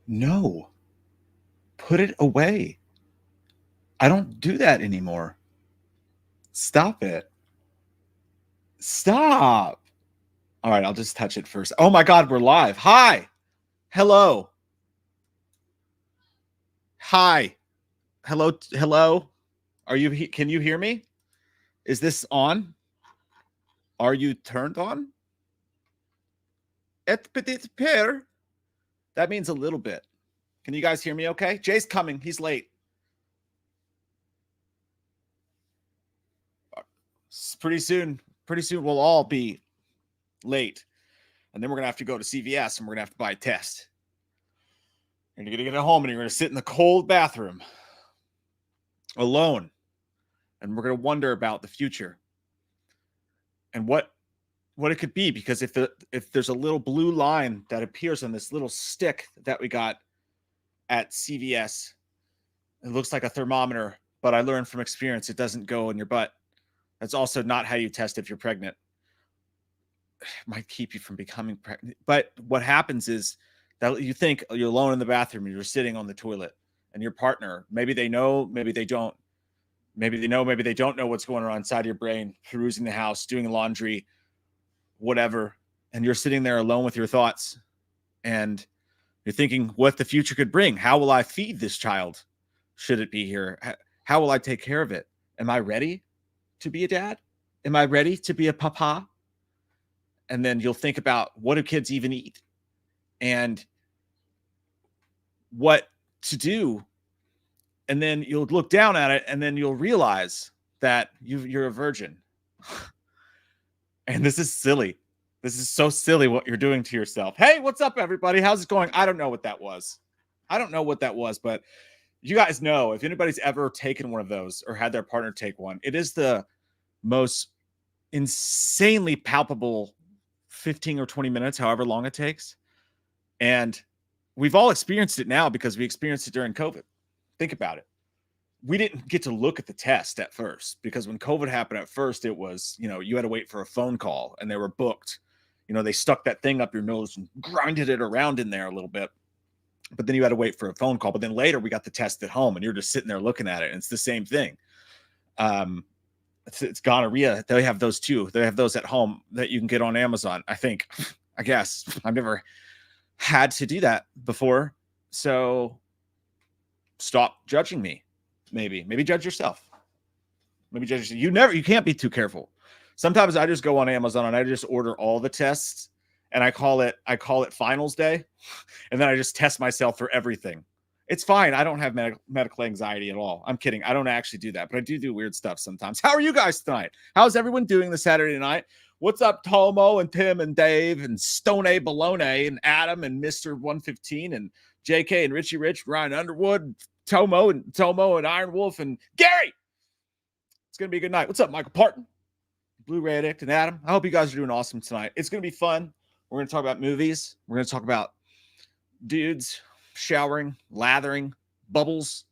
No, put it away. I don't do that anymore. Stop it. Stop. All right, I'll just touch it first. Oh my God, we're live. Hi. Hello. Hi. Hello. Hello. Can you hear me? Is this on? Are you turned on? Et petit peu. That means a little bit. Can you guys hear me okay? Jay's coming. He's late. Pretty soon we'll all be late. And then we're going to have to go to CVS and we're going to have to buy a test. And you're going to get home and you're going to sit in the cold bathroom alone. And we're going to wonder about the future and what it could be. Because if there's a little blue line that appears on this little stick that we got at CVS, it looks like a thermometer, but I learned from experience it doesn't go in your butt. That's also not how you test if you're pregnant. It might keep you from becoming pregnant. But what happens is that you think you're alone in the bathroom, you're sitting on the toilet, and your partner, maybe they know, maybe they don't. Maybe they know, maybe they don't know what's going on inside your brain, perusing the house, doing laundry, whatever. And you're sitting there alone with your thoughts. And you're thinking what the future could bring. How will I feed this child? Should it be here? How will I take care of it? Am I ready to be a dad? Am I ready to be a papa? And then you'll think about, what do kids even eat? And what to do. And then you'll look down at it and then you'll realize that you're a virgin. And this is silly. This is so silly what you're doing to yourself. Hey, what's up, everybody? How's it going? I don't know what that was. But you guys know, if anybody's ever taken one of those or had their partner take one, it is the most insanely palpable 15 or 20 minutes, however long it takes. And we've all experienced it now because we experienced it during COVID. Think about it. We didn't get to look at the test at first because when COVID happened at first, it was, you had to wait for a phone call and they were booked. They stuck that thing up your nose and grinded it around in there a little bit. But then you had to wait for a phone call. But then later we got the test at home and you're just sitting there looking at it. And it's the same thing. It's gonorrhea. They have those too. They have those at home that you can get on Amazon, I guess. I've never had to do that before. So stop judging me. Maybe judge yourself. You can't be too careful. Sometimes I just go on Amazon and I just order all the tests and I call it finals day. And then I just test myself for everything. It's fine. I don't have medical anxiety at all. I'm kidding. I don't actually do that, but I do weird stuff sometimes. How are you guys tonight? How's everyone doing this Saturday night? What's up, Tomo and Tim and Dave and Stone A Baloney and Adam and Mr. 115 and JK and Richie Rich, Ryan Underwood, Tomo and Iron Wolf and Gary. It's going to be a good night. What's up, Michael Parton, Blue Ray Addict, and Adam? I hope you guys are doing awesome tonight. It's going to be fun. We're going to talk about movies. We're going to talk about dudes showering, lathering, bubbles,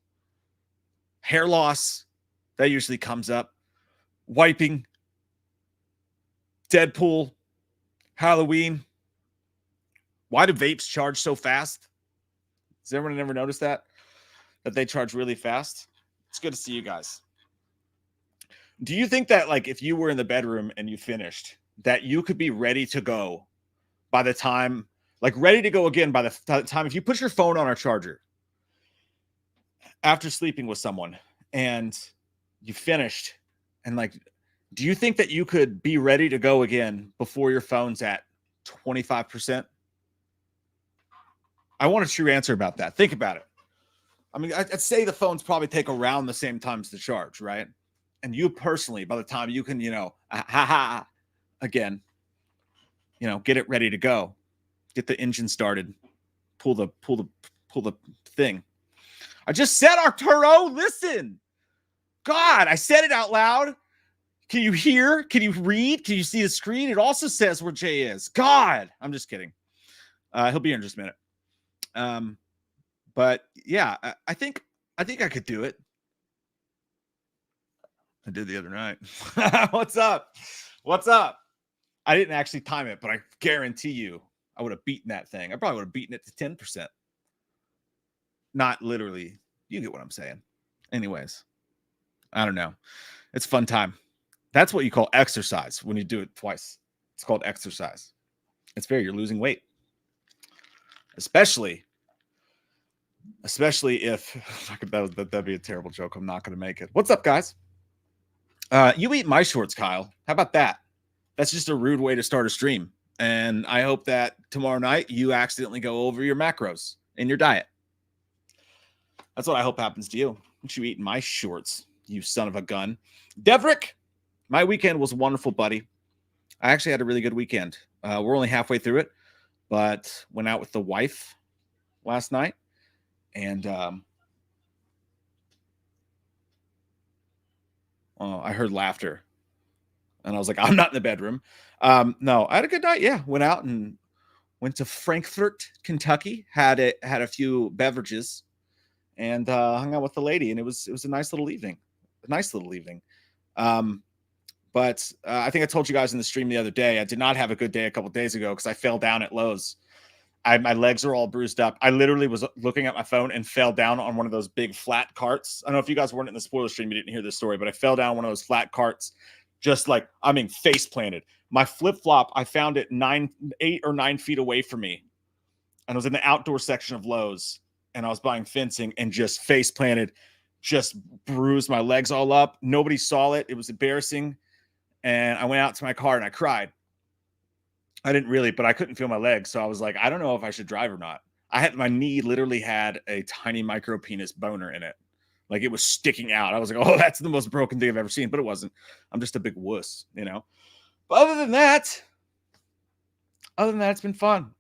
hair loss. That usually comes up. Wiping, Deadpool, Halloween. Why do vapes charge so fast? Has everyone ever noticed that they charge really fast? It's good to see you guys. Do you think that, like, if you were in the bedroom and you finished, that you could be ready to go by the time, like ready to go again by the time, if you put your phone on a charger after sleeping with someone and you finished, and like, do you think that you could be ready to go again before your phone's at 25%? I want a true answer about that. Think about it. I mean, I'd say the phones probably take around the same times to charge, right? And you personally, by the time you can, again, get it ready to go, get the engine started, pull the thing. I just said Arturo, listen. God, I said it out loud. Can you hear? Can you read? Can you see the screen? It also says where Jay is. God, I'm just kidding. He'll be here in just a minute. But yeah, I think I could do it. I did the other night. What's up? I didn't actually time it, but I guarantee you I would have beaten that thing. I probably would have beaten it to 10%. Not literally. You get what I'm saying. Anyways, I don't know. It's fun time. That's what you call exercise when you do it twice. It's called exercise. It's fair. You're losing weight. Especially if that'd be a terrible joke. I'm not going to make it. What's up, guys? You eat my shorts, Kyle. How about that? That's just a rude way to start a stream. And I hope that tomorrow night you accidentally go over your macros in your diet. That's what I hope happens to you. Don't you eat my shorts, you son of a gun. Devrick, my weekend was wonderful, buddy. I actually had a really good weekend. We're only halfway through it, but went out with the wife last night. And I heard laughter. And I was like, I'm not in the bedroom. No, I had a good night. Yeah, went out and went to Frankfort, Kentucky. Had a few beverages, and hung out with the lady. And it was a nice little evening. But I think I told you guys in the stream the other day, I did not have a good day a couple days ago because I fell down at Lowe's. My legs are all bruised up. I literally was looking at my phone and fell down on one of those big flat carts. I don't know if you guys weren't in the spoiler stream, you didn't hear this story, but I fell down one of those flat carts, just like, I mean, face planted. My flip-flop, I found it 8 or 9 feet away from me. And I was in the outdoor section of Lowe's, and I was buying fencing and just face planted, just bruised my legs all up. Nobody saw it. It was embarrassing. And I went out to my car and I cried. I didn't really, but I couldn't feel my legs. So I was like, I don't know if I should drive or not. My knee literally had a tiny micro penis boner in it. Like it was sticking out. I was like, oh, that's the most broken thing I've ever seen, but it wasn't. I'm just a big wuss, you know? But other than that, it's been fun.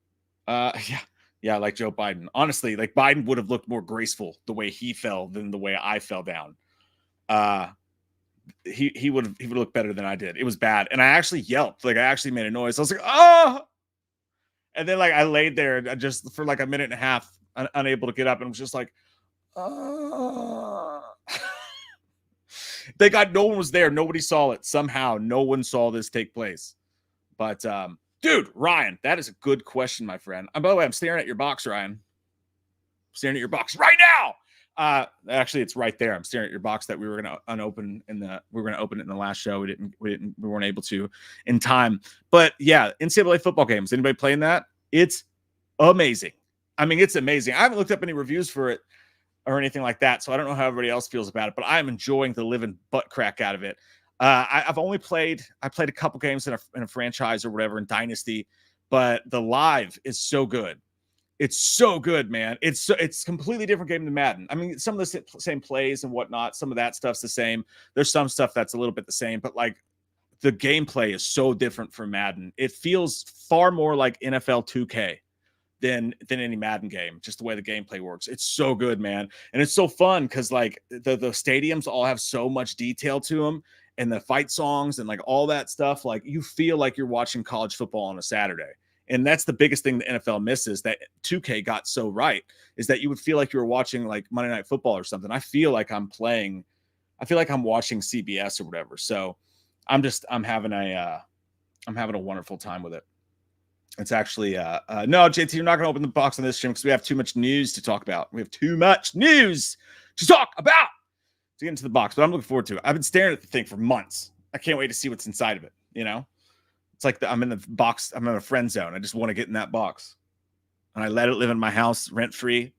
Yeah, like Joe Biden. Honestly, like Biden would have looked more graceful the way he fell than the way I fell down. He would look better than I did. It was bad. And I actually yelped. Like I actually made a noise. I was like, oh, and then like I laid there just for like a minute and a half, unable to get up, and was just like, oh. No one was there. Nobody saw it. Somehow no one saw this take place. But dude, Ryan, that is a good question, my friend. By the way, I'm staring at your box, Ryan. I'm staring at your box right now. Actually, it's right there. I'm staring at your box that we were going to open it in the last show. We weren't able to in time. But yeah, NCAA football games. Anybody playing that? It's amazing. I mean, it's amazing. I haven't looked up any reviews for it or anything like that, so I don't know how everybody else feels about it. But I'm enjoying the living butt crack out of it. I played a couple games in a franchise or whatever in Dynasty, but the live is so good. It's so good, man. It's completely different game than Madden. I mean, some of the same plays and whatnot. Some of that stuff's the same. There's some stuff that's a little bit the same, but like the gameplay is so different from Madden. It feels far more like NFL 2K than any Madden game, just the way the gameplay works. It's so good, man. And it's so fun because like the stadiums all have so much detail to them, and the fight songs and like all that stuff. Like you feel like you're watching college football on a Saturday. And that's the biggest thing the NFL misses that 2K got so right, is that you would feel like you were watching like Monday Night Football or something. I feel like I'm watching CBS or whatever. So I'm having a wonderful time with it. It's actually no, JT, you're not going to open the box on this stream because we have too much news to talk about. We have too much news to talk about to get into the box, but I'm looking forward to it. I've been staring at the thing for months. I can't wait to see what's inside of it, you know? It's like I'm in the box. I'm in a friend zone. I just want to get in that box. And I let it live in my house rent free.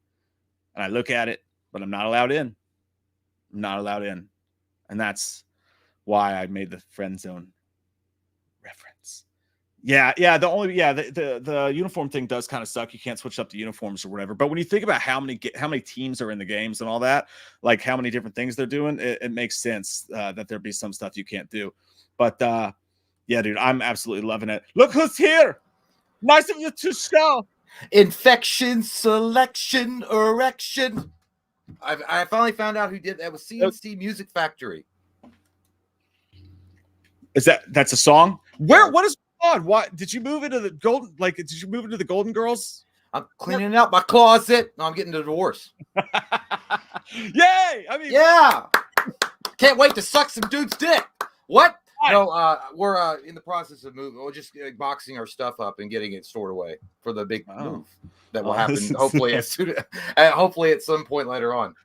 And I look at it, but I'm not allowed in. I'm not allowed in. And that's why I made the friend zone reference. Yeah. The uniform thing does kind of suck. You can't switch up the uniforms or whatever. But when you think about how many teams are in the games and all that, like how many different things they're doing, it makes sense that there'd be some stuff you can't do. But yeah, dude, I'm absolutely loving it. Look who's here. Nice of you to show. Infection, selection, erection. I finally found out who did that. Was CNC Music Factory. That's a song? What is going on? What did you move into the Golden? Like, did you move into the Golden Girls? I'm cleaning out my closet. No, I'm getting a divorce. Yay! I mean, yeah. Can't wait to suck some dude's dick. What? No, we're in the process of moving. We're just boxing our stuff up and getting it stored away for the big move that will happen. Hopefully, hopefully at some point later on.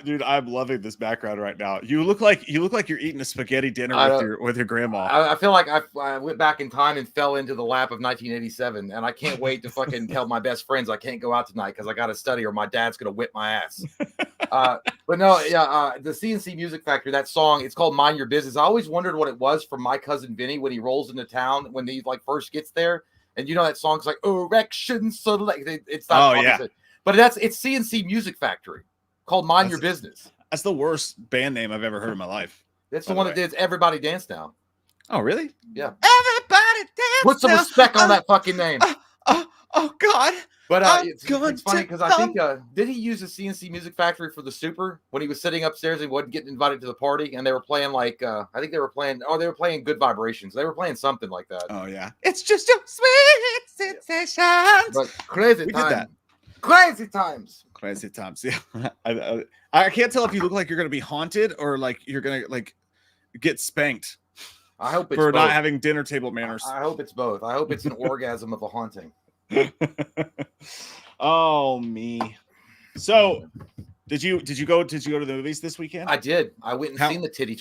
Dude, I'm loving this background right now. You look like you're eating a spaghetti dinner with your grandma. I feel like I went back in time and fell into the lap of 1987, and I can't wait to fucking tell my best friends I can't go out tonight because I got to study or my dad's gonna whip my ass. But no, yeah, the CNC Music Factory, that song, it's called "Mind Your Business." I always wondered what it was from My Cousin Vinny when he rolls into town when he like first gets there, and you know that song's like erection select. It's not. Oh yeah, but it's CNC Music Factory. Called Mind Your Business. That's the worst band name I've ever heard in my life. That's the one that did Everybody Dance Now. Oh, really? Yeah. Everybody Dance. Put some respect on that fucking name. Oh God. But it's funny because I think did he use the CNC Music Factory for the Super when he was sitting upstairs and he wasn't getting invited to the party and they were playing like I think they were playing Good Vibrations. They were playing something like that. Oh yeah. It's just your sweet sensations. But crazy we time. did that. Crazy times. Crazy times. Yeah. I can't tell if you look like you're gonna be haunted or like you're gonna like get spanked. I hope it's for both. not having dinner table manners. I hope it's both. I hope it's an orgasm of a haunting. Oh me. So did you go to the movies this weekend? I did. I went and seen the Titty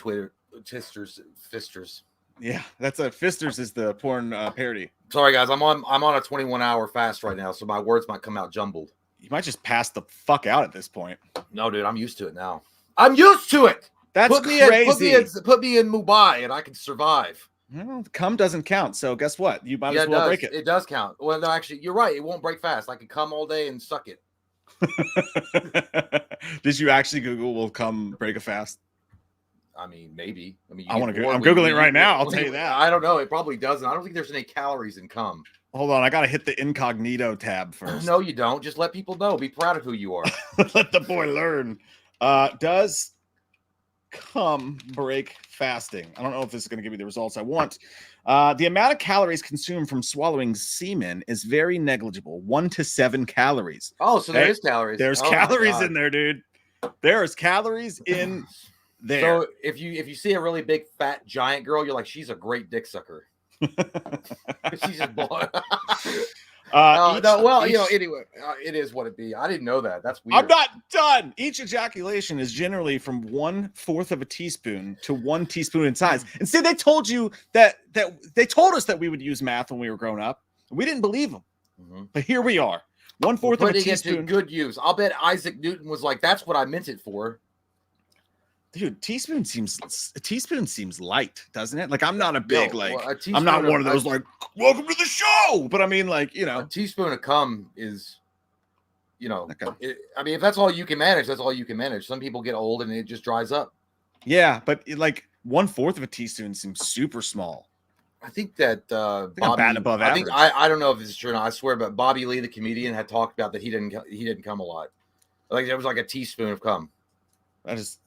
Fisters. Yeah, that's Fisters is the porn parody. Sorry guys, I'm on a 21-hour fast right now, so my words might come out jumbled. You might just pass the fuck out at this point. No, dude, I'm used to it now. I'm used to it. That's crazy. Put me in Mumbai and I can survive. Well, cum doesn't count, so guess what? You might as well break it. It does count. Well, no, actually, you're right. It won't break fast. I can cum all day and suck it. Did you actually Google "will cum break a fast"? I mean, maybe. I mean, I'm googling it right now. I'll tell you that. I don't know. It probably doesn't. I don't think there's any calories in cum. Hold on, I gotta hit the incognito tab first. No, you don't. Just let people know. Be proud of who you are. Let the boy learn. Does cum break fasting? I don't know if this is going to give me the results I want. The amount of calories consumed from swallowing semen is very negligible, 1 to 7 calories. Oh, so there is calories. There's calories in there, dude. There's calories in there. So if you see a really big fat giant girl, you're like, she's a great dick sucker. She's just blowing. Anyway, it is what it be. I didn't know that. That's weird. I'm not done. Each ejaculation is generally from 1/4 of a teaspoon to 1 teaspoon in size. Instead, they told you that they told us that we would use math when we were growing up. We didn't believe them, but here we are. 1/4 of a teaspoon. It to good use. I'll bet Isaac Newton was like, "That's what I meant it for." Dude, teaspoon seems light, doesn't it? Like I'm not a big I'm not one of those like welcome to the show, but I mean like a teaspoon of cum is, I mean if that's all you can manage, that's all you can manage. Some people get old and it just dries up. Yeah, but like 1/4 of a teaspoon seems super small. I think that Bobby, above average. I don't know if this is true or not. I swear, but Bobby Lee, the comedian, had talked about that he didn't cum a lot. Like there was like a teaspoon of cum. That is.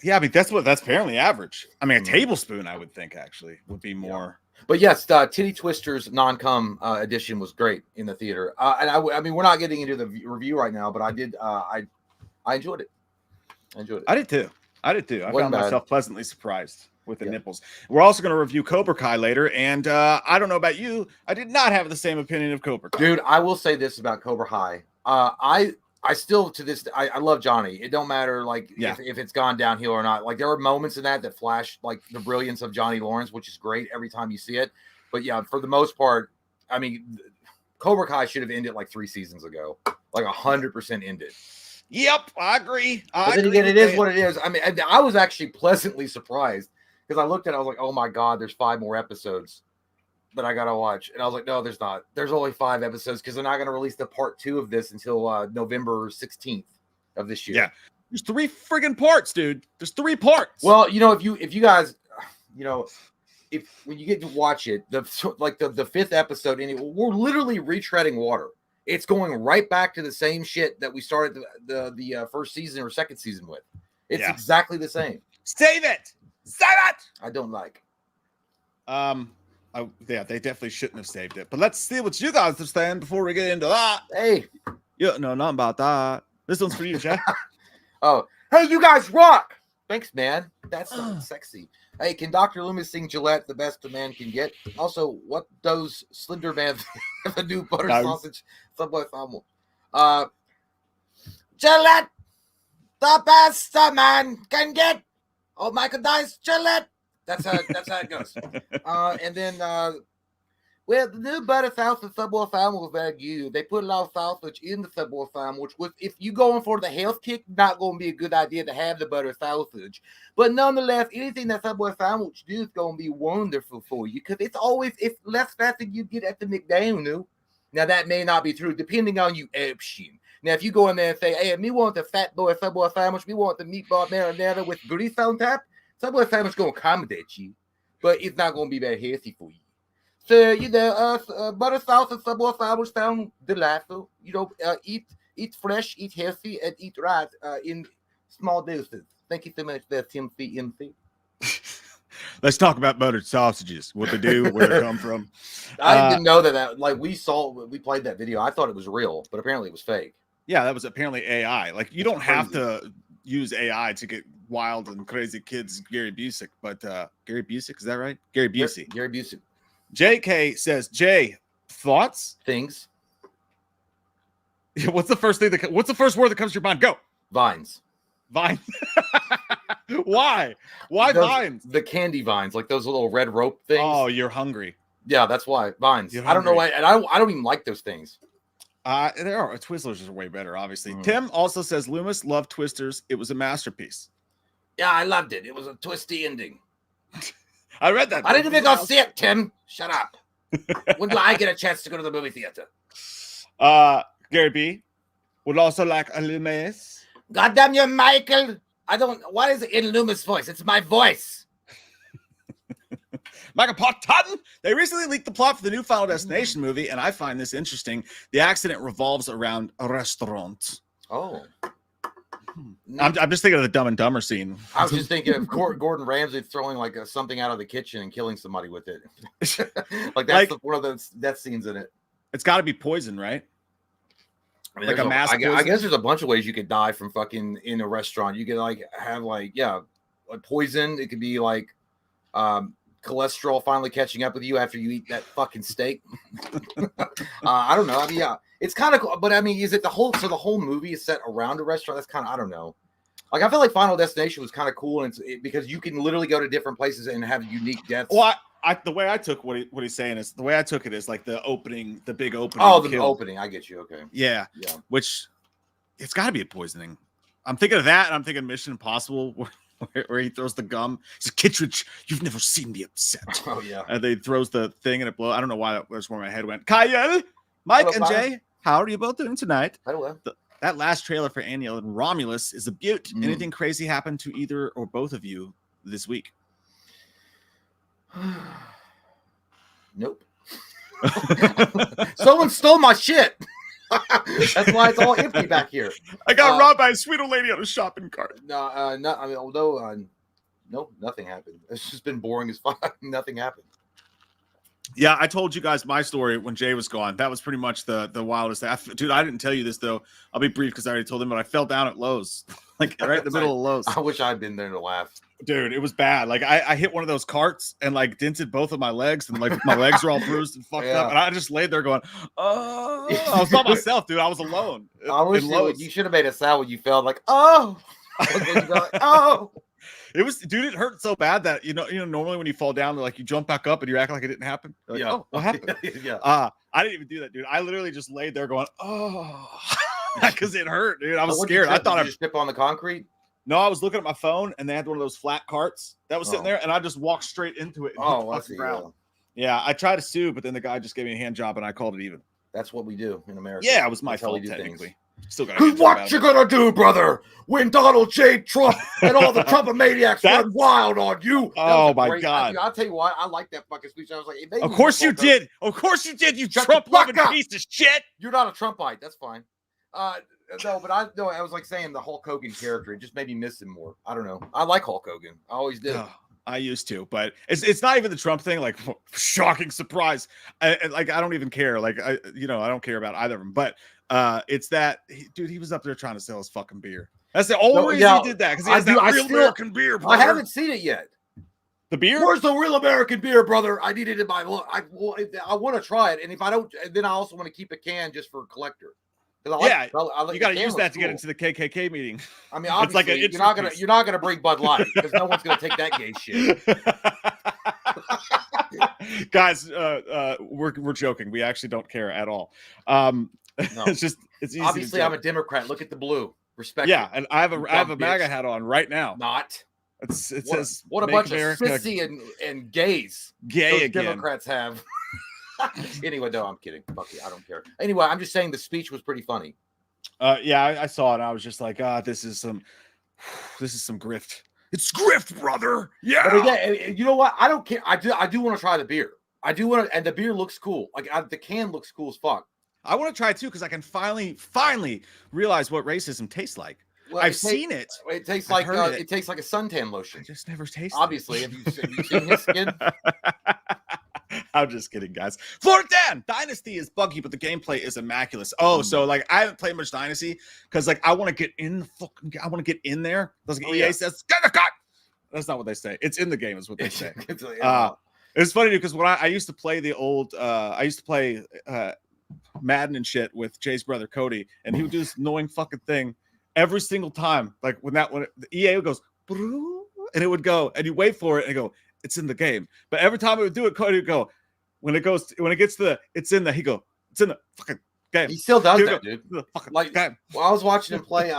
Yeah, I mean that's apparently average. I mean, a tablespoon, I would think, actually would be more. Yeah. But yes, Titty Twisters non-cum edition was great in the theater. And I mean, we're not getting into the review right now, but I did. I enjoyed it. I did too. I found myself pleasantly surprised with the nipples. We're also going to review Cobra Kai later, and I don't know about you, I did not have the same opinion of Cobra Kai. Dude, I will say this about Cobra Kai. I still to this I love Johnny. It don't matter if it's gone downhill or not. Like there are moments in that flash like the brilliance of Johnny Lawrence, which is great every time you see it. But yeah, for the most part, I mean, Cobra Kai should have ended like 3 seasons ago, like 100% ended. Yep, I agree. But then again, it is what it is. I mean, I was actually pleasantly surprised because I looked at it, I was like, oh my god, there's 5 more episodes that I gotta watch, and I was like, no, there's not. There's only 5 episodes because they're not gonna release the part 2 of this until November 16th of this year. Yeah, there's 3 friggin' parts, dude. There's 3 parts. Well, if you guys, if when you get to watch it, the 5th episode, we're literally retreading water. It's going right back to the same shit that we started the first season or second season with. It's exactly the same. Save it. I don't like. Yeah, they definitely shouldn't have saved it. But let's see what you guys are saying before we get into that. Hey. Yeah, no, not about that. This one's for you, Jack. Oh, hey, you guys rock. Thanks, man. That's sexy. Hey, can Dr. Loomis sing Gillette the best a man can get? Also, what does Slender Man have a new butter sausage Subway family? Gillette, the best a man can get. Oh, Michael Dice, Gillette. That's how it goes. And then well, the new butter sausage Subway family was very good. They put a lot of sausage in the Subway family, which was, if you're going for the health kick, not going to be a good idea to have the butter sausage. But nonetheless, anything that Subway sandwich do is going to be wonderful for you because it's less fat than you get at the McDonald's. Now, that may not be true, depending on you option. Now, if you go in there and say, hey, me want the fat boy Subway sandwich, me want the meatball marinara with grease on top, Subway sandwich going to accommodate you, but it's not going to be very healthy for you. So, butter sauce and Subway sandwich sound delightful. Eat fresh, eat healthy, and eat right in small doses. Thank you so much there, Timothy MC. Let's talk about buttered sausages. What they do, where they come from. I didn't know that. Like, we played that video. I thought it was real, but apparently it was fake. Yeah, that was apparently AI. Like, you don't have to use AI to get wild and crazy kids, Gary Busey. But Gary Busey, is that right? Gary Busey. Gary Busey. JK says, Jay, thoughts? Things. What's the first word that comes to your mind? Go. Vines. Vine. Why? Why vines? The candy vines, like those little red rope things. Oh, you're hungry. Yeah, that's why vines. I don't know why, and I don't even like those things. There are Twizzlers are way better, obviously. Tim also says Loomis loved Twisters. It was a masterpiece. Yeah, I loved it. It was a twisty ending. I read that. I didn't even go see it, Tim. Shut up. When do I get a chance to go to the movie theater? Gary B would also like a Loomis. Goddamn you, Michael. What is it in Loomis' voice? It's my voice. Michael Potton. They recently leaked the plot for the new Final Destination movie, and I find this interesting. The accident revolves around a restaurant. Oh. I'm just thinking of the Dumb and Dumber scene. I was just thinking of Gordon Ramsay throwing like something out of the kitchen and killing somebody with it. Like that's one of those death scenes in it. It's got to be poison, right? I mean, like a mass. I guess there's a bunch of ways you could die from fucking in a restaurant. You could have like poison. It could be like cholesterol finally catching up with you after you eat that fucking steak. I don't know. I mean, it's kind of cool, but I mean, is it the whole movie is set around a restaurant? That's kind of, I don't know. Like, I feel like Final Destination was kind of cool, and because you can literally go to different places and have unique deaths. Well, the way I took what he's saying is like the big opening. Oh, the opening. I get you. Okay. Yeah. Which it's got to be a poisoning. I'm thinking of that, and I'm thinking Mission Impossible, where he throws the gum. He says, Kittredge, you've never seen me upset. Oh yeah. And they throws the thing and it blows. I don't know why that's where my head went. Kyle, Mike, and Jay, how are you both doing tonight? Hello. That last trailer for Aniel and Romulus is a beaut. Anything crazy happened to either or both of you this week? Nope. Someone stole my shit. That's why it's all empty back here. I got robbed by a sweet old lady on a shopping cart. No. I mean, although no, nothing happened. It's just been boring as fuck. Nothing happened. Yeah, I told you guys my story when Jay was gone. That was pretty much the wildest thing. Dude, I didn't tell you this, though. I'll be brief because I already told him, but I fell down at Lowe's. Like, right in the middle of Lowe's. I wish I'd been there to laugh. Dude, it was bad. Like, I hit one of those carts and, like, dented both of my legs. And, like, my legs are all bruised and fucked up. And I just laid there going, oh. I was by myself, dude. I was alone. I wish you should have made a sound when you fell. Like, oh. Oh. It was, dude, it hurt so bad that, you know, normally when you fall down, like you jump back up and you act like it didn't happen. Like, yeah. Oh, what happened? Yeah. I didn't even do that, dude. I literally just laid there going, oh, because it hurt, dude. I was scared. I thought I just trip on the concrete. No, I was looking at my phone and they had one of those flat carts that was sitting there and I just walked straight into it. And I see. Yeah, I tried to sue, but then the guy just gave me a hand job and I called it even. That's what we do in America. Yeah, it was my fault technically. Still got. What you gonna do, brother? When Donald J. Trump and all the Trump-maniacs run wild on you? Oh my God! I'll tell you what. I like that fucking speech. I was like, of course you did. Of course you did. You Trump-loving piece of shit. You're not a Trumpite. That's fine. No, but I was like saying the Hulk Hogan character. It just made me miss him more. I don't know. I like Hulk Hogan. I always did. I used to, but it's not even the Trump thing. Like, shocking surprise. I don't even care. Like, I don't care about either of them. But it's that dude. He was up there trying to sell his fucking beer. That's the only No, reason yeah, he did that, because he I has do- that I real still- American beer, brother. I haven't seen it yet. The beer? Where's the real American beer, brother? I need it in my. I want to try it, and if I don't, then I also want to keep a can just for a collector. Yeah, I like you got to the use can that looks to get cool. into the KKK meeting. I mean, It's like obviously, an you're not gonna bring Bud Light because no one's gonna take that gay shit. Guys, we're joking. We actually don't care at all. No. It's just it's easy. Obviously, I'm a Democrat. Look at the blue. Respect. yeah, it. and I have You a dumb MAGA bitch. hat on right now. Not. It says What a Make bunch America of sissy and gays gay those again. Democrats have. Anyway, no, I'm kidding. Fuck you, I don't care. Anyway, I'm just saying the speech was pretty funny. Yeah, I saw it. And I was just like, this is some grift. It's grift, brother. Yeah. But again, you know what? I don't care. I do want to try the beer. I do want to, and the beer looks cool. Like the can looks cool as fuck. I want to try it too because I can finally realize what racism tastes like. Well, I've seen it. It tastes I've like heard it. it tastes like a suntan I lotion. just never tasted. Obviously, have you seen his skin? I'm just kidding, guys. Floor Dan Dynasty is buggy, but the gameplay is immaculate. Oh, so like I haven't played much Dynasty because like I want to get in the fucking. I want to get in there. That's what EA says. That's not what they say. It's in the game, is what they say. It's funny because when I used to play the old, I used to play Madden and shit with Jay's brother Cody, and he would do this annoying fucking thing every single time. Like when the EA goes, and it would go, and you wait for it, and go, it's in the game. But every time it would do it, Cody would go, when it gets to the, it's in the, he go, it's in the fucking game. He still does that, dude. Like, Well, I was watching him play.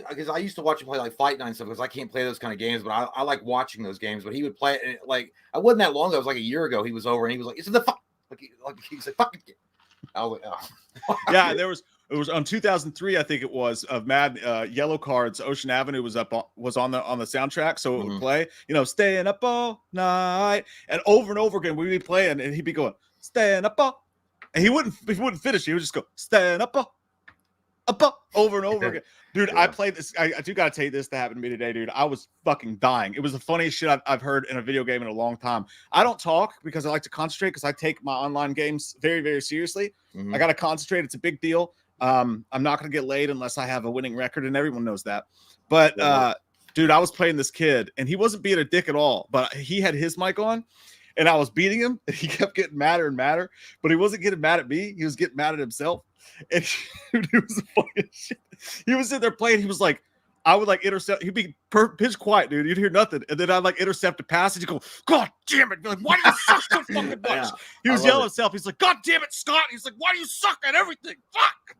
Because I used to watch him play like Fight Night and stuff because I can't play those kind of games, but I like watching those games. But he would play it, and like I wasn't that long ago. It was like a year ago. He was over and he was like, "It's in the fuck." Like he's like, "Fucking." I was like, "Oh." Yeah, it was on 2003, I think it was, of Mad Yellow Cards. Ocean Avenue was on the soundtrack, so it would play, staying up all night, and over again we'd be playing, and he'd be going, staying up all, and he wouldn't finish. He would just go, staying up all, over and over again. Dude, yeah. I played this. I do gotta tell you this that happened to me today, dude. I was fucking dying. It was the funniest shit I've heard in a video game in a long time. I don't talk because I like to concentrate because I take my online games very, very seriously. I gotta concentrate. It's a big deal. I'm not gonna get laid unless I have a winning record, and everyone knows that. But dude, I was playing this kid, and he wasn't being a dick at all, but he had his mic on, and I was beating him, and he kept getting madder and madder, but he wasn't getting mad at me. He was getting mad at himself. And dude, it was the funniest shit. He was sitting there playing. He was like, I would like intercept. He'd be pitch quiet, dude. You'd hear nothing. And then I'd like intercept a pass, and you go, God damn it. You're like, why do you suck so fucking much? Yeah, he was yelling at himself. He's like, God damn it, Scott. He's like, why do you suck at everything? Fuck.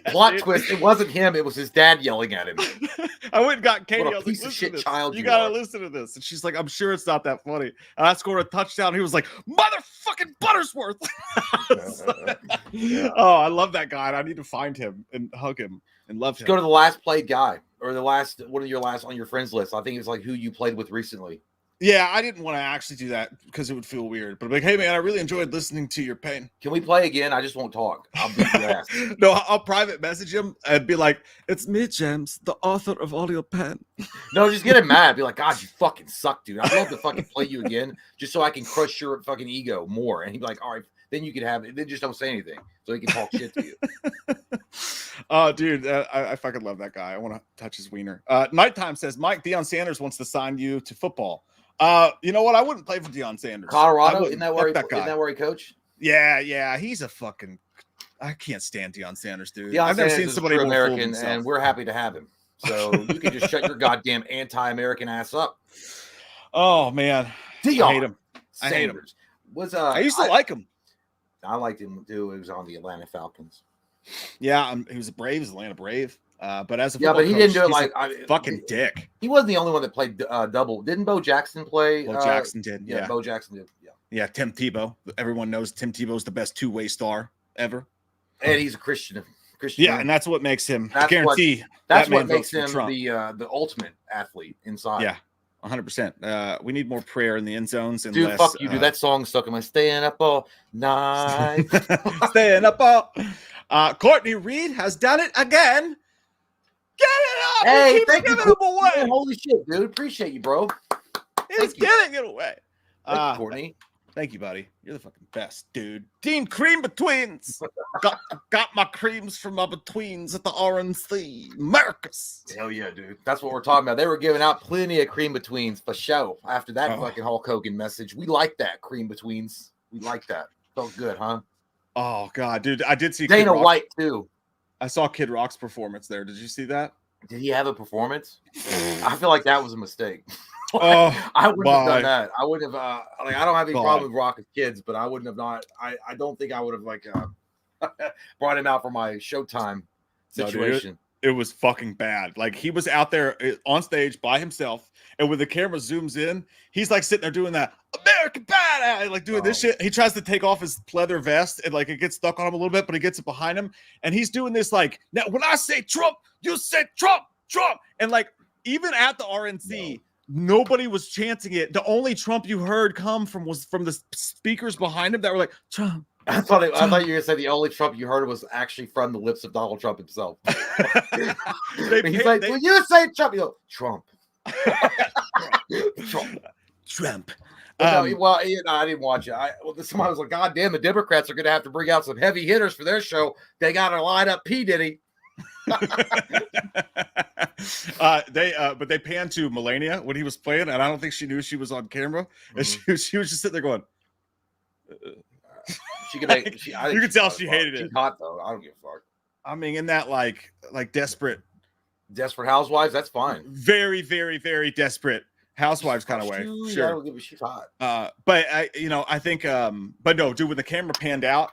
Plot twist. It wasn't him. It was his dad yelling at him. I went and got Katie. What I a was piece like, of shit listen child you gotta are. listen to this. And she's like, I'm sure it's not that funny. And I scored a touchdown. He was like, motherfucking Buttersworth. Oh, I love that guy. And I need to find him and hug him and love him. Go to the last played guy or the last one of your last on your friends list. I think it's like who you played with recently. Yeah, I didn't want to actually do that because it would feel weird. But I'm like, hey man, I really enjoyed listening to your pain. Can we play again? I just won't talk. I'll beat your ass. No, I'll private message him and be like, it's me, James, the author of all your pain. No, just get him mad. Be like, God, you fucking suck, dude. I'd love to fucking play you again just so I can crush your fucking ego more. And he'd be like, all right, then you can have it. Then just don't say anything so he can talk shit to you. Oh, dude, I fucking love that guy. I want to touch his wiener. Nighttime says, Mike, Deion Sanders wants to sign you to football. You know what? I wouldn't play for Deion Sanders. Colorado, isn't that where he coached? Yeah. He's a fucking. I can't stand Deion Sanders, dude. Deion I've never Sanders seen somebody more American, and we're happy to have him. So you can just shut your goddamn anti-American ass up. Oh man, Deion I hate him. Sanders. I hate him. I used to like him. I liked him too. He was on the Atlanta Falcons. Yeah, he was a Brave, Atlanta Brave. But as a but he coach, didn't do it like fucking dick. He wasn't the only one that played double. Didn't Bo Jackson play? Bo Jackson did. Yeah, Bo Jackson did. Yeah, Tim Tebow. Everyone knows Tim Tebow's the best two-way star ever. And he's a Christian. Yeah, and that's what makes him. I guarantee that's what makes him the ultimate athlete inside. Yeah, 100%. We need more prayer in the end zones. And dude, less, fuck you, dude. That song stuck in my staying up all night. Staying up all. Courtney Reed has done it again. Get it up! Hey, thank you. Away. Holy shit, dude. Appreciate you, bro. He's giving it away. Thank you, Courtney. Thank you, buddy. You're the fucking best, dude. Dean Cream Betweens. got my creams from my betweens at the RNC. Marcus. Hell yeah, dude. That's what we're talking about. They were giving out plenty of cream betweens for show after that Oh. fucking Hulk Hogan message. We like that cream betweens. We like that. Felt good, huh? Oh god, dude. I did see Dana Kid Rock. White too. I saw Kid Rock's performance there. Did you see that? Did he have a performance? I feel like that was a mistake. Oh, I wouldn't have why? done that. I wouldn't have. Like, I don't have any God. problem with Rock as kids, but I wouldn't have not. I don't think I would have like brought him out for my Showtime No, dude, situation. it was fucking bad. Like he was out there on stage by himself, and when the camera zooms in, he's like sitting there doing that American Badass, like doing this Oh. shit. He tries to take off his pleather vest, and like it gets stuck on him a little bit, but he gets it behind him, and he's doing this like, now when I say Trump, you say Trump, Trump, and like even at the RNC. Nobody was chanting it. The only Trump you heard was from the speakers behind him that were like Trump. I thought you were gonna say the only Trump you heard was actually from the lips of Donald Trump himself. He's like, when you say Trump, you go, Trump. Trump. Trump. Well, I didn't watch it. Somebody was like, God damn, the Democrats are going to have to bring out some heavy hitters for their show. They got to line up P. Diddy. But they panned to Melania when he was playing, and I don't think she knew she was on camera. And she was just sitting there going, She could make, you could tell she hated it. She's hot though. I don't give a fuck. I mean, in that like desperate, Desperate Housewives, that's fine. very, very, very desperate housewives kind of way. Sure. She's hot. But I think, but no, dude, when the camera panned out,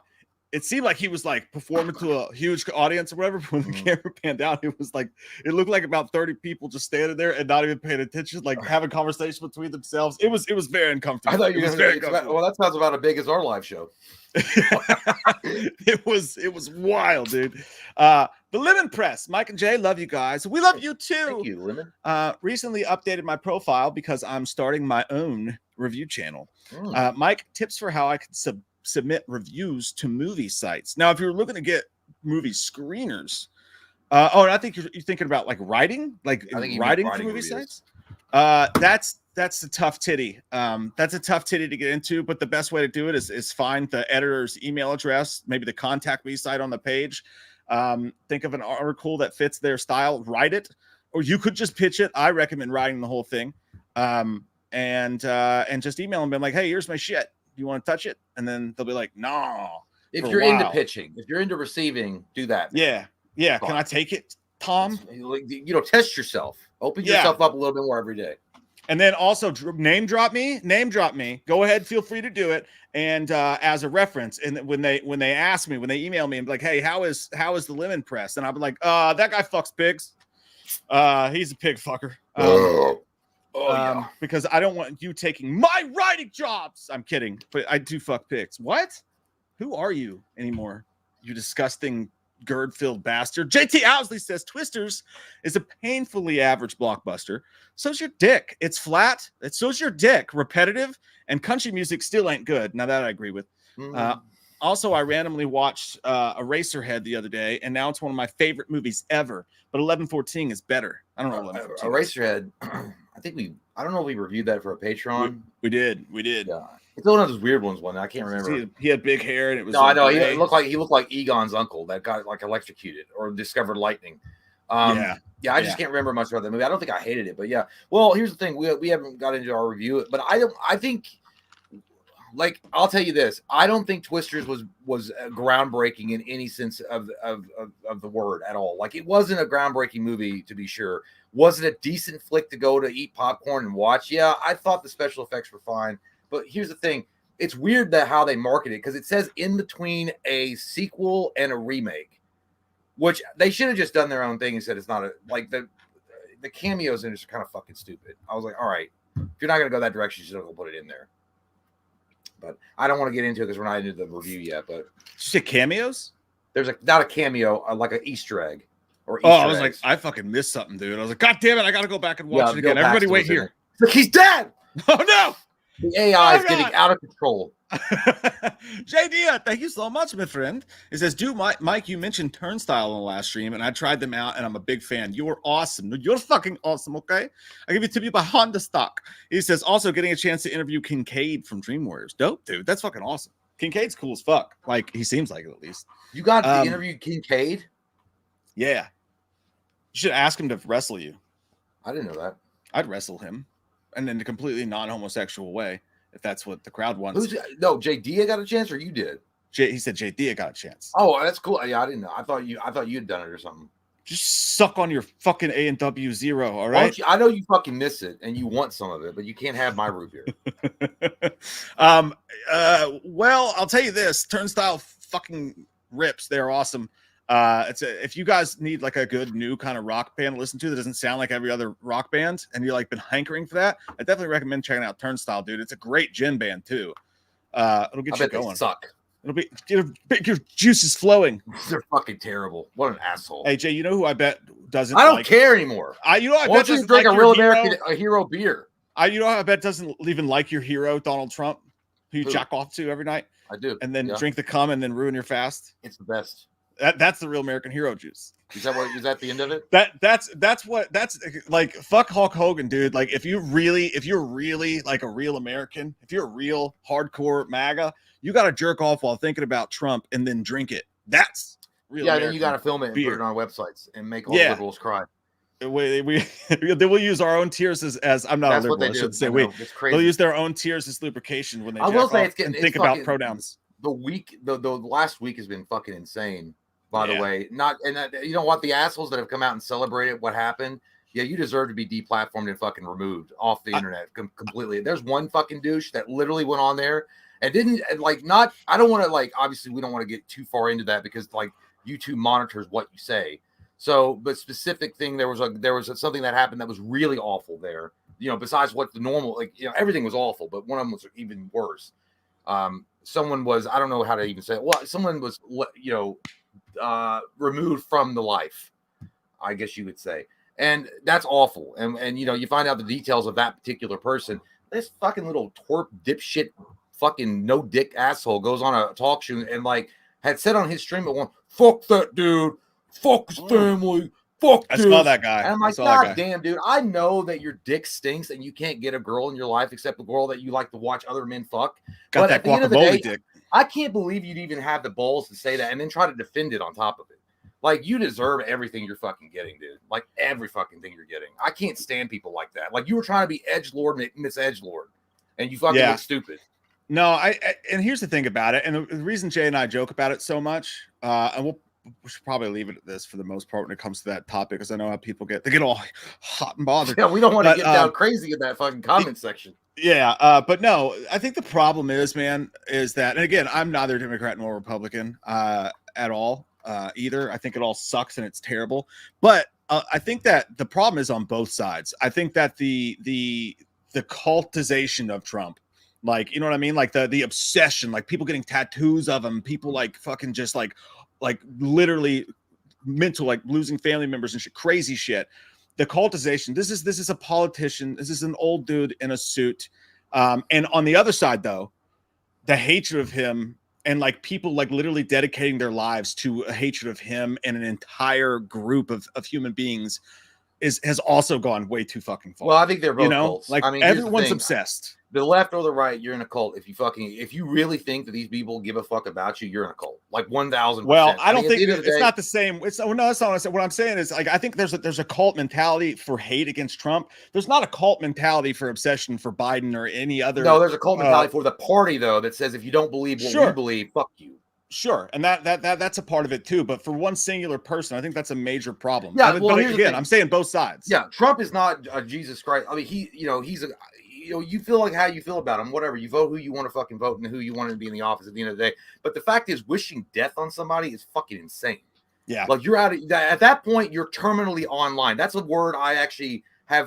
it seemed like he was like performing to a huge audience or whatever. When the camera panned out, it was like, it looked like about 30 people just standing there and not even paying attention, like having conversation between themselves. It was very uncomfortable. I thought you were It was going very to uncomfortable. well, that sounds about as big as our live show. It was wild, dude. The Lemon Press, Mike and Jay, love you guys. We love you too. Thank you, Lemon. Recently updated my profile because I'm starting my own review channel. Mike, tips for how I can submit reviews to movie sites. Now, if you're looking to get movie screeners, and I think you're thinking about like writing, like writing for movie sites. That's a tough titty. That's a tough titty to get into, but the best way to do it is find the editor's email address, maybe the contact me site on the page. Think of an article that fits their style, write it, or you could just pitch it. I recommend writing the whole thing. And just email them, being like, hey, here's my shit. Do you want to touch it? And then they'll be like, no. If you're into pitching, if you're into receiving, do that. Yeah. Can I take it, Tom? Test yourself. Open yourself up a little bit more every day. And then also name drop me. Go ahead, feel free to do it. And as a reference, and when they ask me, when they email me and be like, hey, how is the Lemon Press? And I'll be like, that guy fucks pigs. He's a pig fucker. Because I don't want you taking my writing jobs. I'm kidding, but I do fuck pigs. What? Who are you anymore? You disgusting GERD-filled bastard. JT Owsley says Twisters is a painfully average blockbuster. So's your dick. It's flat. So's your dick. Repetitive, and country music still ain't good. Now that I agree with. Also, I randomly watched Eraserhead the other day, and now it's one of my favorite movies ever. But 11:14 is better. I don't know. 11:14. Eraserhead. I don't know if we reviewed that for a Patreon. We did. Yeah. It's one of those weird ones. I can't remember. He had big hair, and it was. No, I know. He looked like Egon's uncle that got like electrocuted or discovered lightning. I just can't remember much about that movie. I don't think I hated it, but yeah. Well, here's the thing: we haven't got into our review, but I think, like, I'll tell you this: I don't think Twisters was groundbreaking in any sense of the word at all. Like, it wasn't a groundbreaking movie, to be sure. Was it a decent flick to go to eat popcorn and watch? Yeah, I thought the special effects were fine. But here's the thing. It's weird that how they market it, because it says in between a sequel and a remake, which they should have just done their own thing and said it's not the cameos in it are kind of fucking stupid. I was like, all right, if you're not going to go that direction, you should have put it in there. But I don't want to get into it because we're not into the review yet. But shit, cameos? There's not a cameo, like an Easter egg. I was like, I fucking missed something, dude. I was like, God damn it, I got to go back and watch it again. Everybody wait here. Look, he's dead. Oh, no. The AI is getting out of control. JD, thank you so much, my friend. It says, dude, Mike, you mentioned Turnstile on the last stream, and I tried them out, and I'm a big fan. You're awesome. You're fucking awesome, okay? I give you tip you by Honda stock. He says, also getting a chance to interview Kincaid from Dream Warriors. Dope, dude. That's fucking awesome. Kincaid's cool as fuck. Like, he seems like it, at least. You got to interview Kincaid? Yeah. You should ask him to wrestle you. I didn't know that. I'd wrestle him, and in a completely non-homosexual way, if that's what the crowd wants. No, JD got a chance, or you did? He said JD got a chance. Oh, that's cool. Yeah, I didn't know. I thought you had done it or something. Just suck on your fucking A&W Zero, all right? I know you fucking miss it and you want some of it, but you can't have my root beer. Well, I'll tell you this: Turnstile fucking rips. They're awesome. If you guys need like a good new kind of rock band to listen to that doesn't sound like every other rock band, and you're like been hankering for that, I definitely recommend checking out Turnstile, dude. It's a great gin band too. It'll get you going. They suck. It'll be your juice is flowing. They're fucking terrible. What an asshole. Hey Jay, you know who I bet doesn't? I don't care anymore. I bet just drink a real American hero beer. I bet doesn't even like your hero Donald Trump, who you jack off to every night. I do. And then drink the cum and then ruin your fast. It's the best. That's the real American hero juice. Is that the end of it? That's like fuck Hulk Hogan, dude. Like if you're really like a real American, if you're a real hardcore MAGA, you got to jerk off while thinking about Trump and then drink it. That's real. Yeah, then you got to film it and put it on our websites and make all the liberals cry. We'll use our own tears as I'm not That's a liberal. I should say they'll use their own tears as lubrication when they think about pronouns. The last week has been fucking insane. By the way, you know what? The assholes that have come out and celebrated what happened, yeah, you deserve to be deplatformed and fucking removed off the internet completely. There's one fucking douche that literally went on there and didn't I don't want to obviously we don't want to get too far into that because YouTube monitors what you say. So, but specific thing, there was something that happened that was really awful there. Besides what the normal, everything was awful, but one of them was even worse. Someone was, I don't know how to even say it. Well, someone was, removed from the life, I guess you would say, and that's awful. And you find out the details of that particular person. This fucking little twerp dipshit, fucking no dick asshole goes on a talk show and had said on his stream at one, "Fuck that dude, fuck his family, fuck." I saw that guy. And I'm like, God damn, dude, I know that your dick stinks and you can't get a girl in your life except a girl that you like to watch other men fuck. Got that guacamole dick. I can't believe you'd even have the balls to say that and then try to defend it on top of it. You deserve everything you're fucking getting, dude. Every fucking thing you're getting. I can't stand people like that. You were trying to be edgelord, Miss Edgelord, and you fucking look stupid. No, and here's the thing about it, and the reason Jay and I joke about it so much, and we should probably leave it at this for the most part when it comes to that topic, because I know how people get all hot and bothered. Yeah, we don't want to get down crazy in that fucking comment section. Yeah, but no, I think the problem is that, and again, I'm neither Democrat nor Republican at all either. I think it all sucks and it's terrible. But I think that the problem is on both sides. I think that the cultization of Trump, you know what I mean? The obsession, people getting tattoos of him, people fucking just literally mental, losing family members and shit, crazy shit. The cultization. This is a politician. This is an old dude in a suit. And on the other side, though, the hatred of him and people literally dedicating their lives to a hatred of him and an entire group of human beings has also gone way too fucking far. Well, I think they're both cults. Everyone's obsessed. The left or the right, you're in a cult. If you really think that these people give a fuck about you, you're in a cult. 1,000%. Well, I don't think it's not the same. No, that's not what I said. What I'm saying is, I think there's a cult mentality for hate against Trump. There's not a cult mentality for obsession for Biden or any other. No, there's a cult mentality for the party though that says if you don't believe what we believe, fuck you. Sure, and that's a part of it too. But for one singular person, I think that's a major problem. Yeah, but again, I'm saying both sides. Yeah, Trump is not Jesus Christ. I mean, he's a. You feel like how you feel about him, whatever. You vote who you want to fucking vote and who you want to be in the office at the end of the day. But the fact is, wishing death on somebody is fucking insane. Yeah. You're at that point, you're terminally online. That's a word I actually have,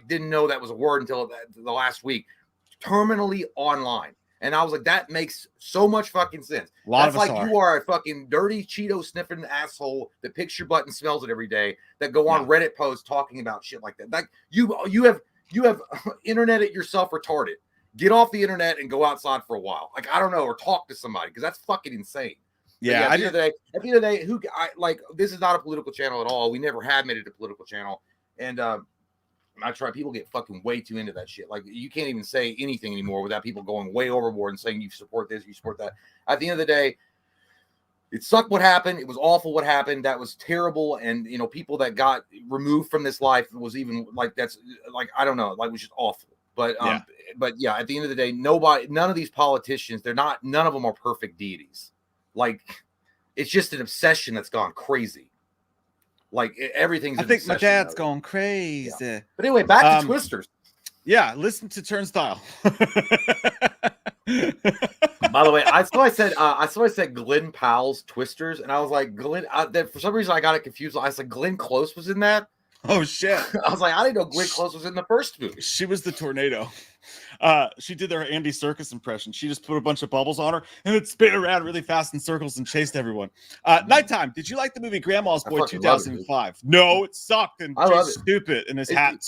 didn't know that was a word until the last week. Terminally online. And I was like, that makes so much fucking sense. That's you are a fucking dirty Cheeto sniffing asshole that picks your butt and smells it every day that go on Reddit posts talking about shit like that. You have internet it yourself retarded. get off the internet and go outside for a while. Like, I don't know, or talk to somebody, because that's fucking insane. Yeah, at the end of the day, this is not a political channel at all. We never have made it a political channel, and I try. People get fucking way too into that shit. Like, you can't even say anything anymore without people going way overboard and saying you support this, you support that. At the end of the day, it sucked what happened. It was awful what happened. That was terrible. And people that got removed from this life was even like, that's like, I don't know, like, was just awful. But yeah, at the end of the day, none of these politicians, none of them are perfect deities. Like, it's just an obsession that's gone crazy. Like, everything's. I think my dad's gone crazy. Yeah. But anyway, back to Twisters. Yeah, listen to Turnstile. By the way, I saw I said Glenn Powell's Twisters, and I was like, Glenn. For some reason, I got it confused. I said Glenn Close was in that. Oh shit! I was like, I didn't know Glenn Close was in the first movie. She was the tornado. She did their Andy Serkis impression. She just put a bunch of bubbles on her and it spin around really fast in circles and chased everyone. Nighttime. Did you like the movie Grandma's Boy 2005? No, it sucked and Jay's stupid and his hat.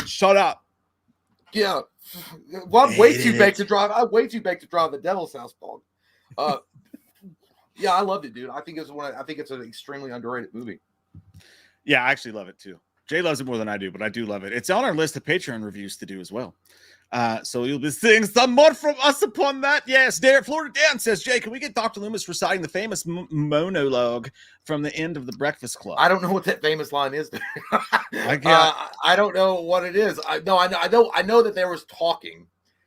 Shut up. Yeah. Well, I'm way too baked to drive. I'm way too baked to drive the Devil's House, dog. Yeah, I loved it, dude. I think it's an extremely underrated movie. Yeah, I actually love it too. Jay loves it more than I do, but I do love it. It's on our list of Patreon reviews to do as well. So you'll be seeing some more from us upon that. Yes, Florida Dan says, Jay, can we get Dr. Loomis reciting the famous monologue from the end of The Breakfast Club? I don't know what that famous line is. I don't know what it is. I know that there was talking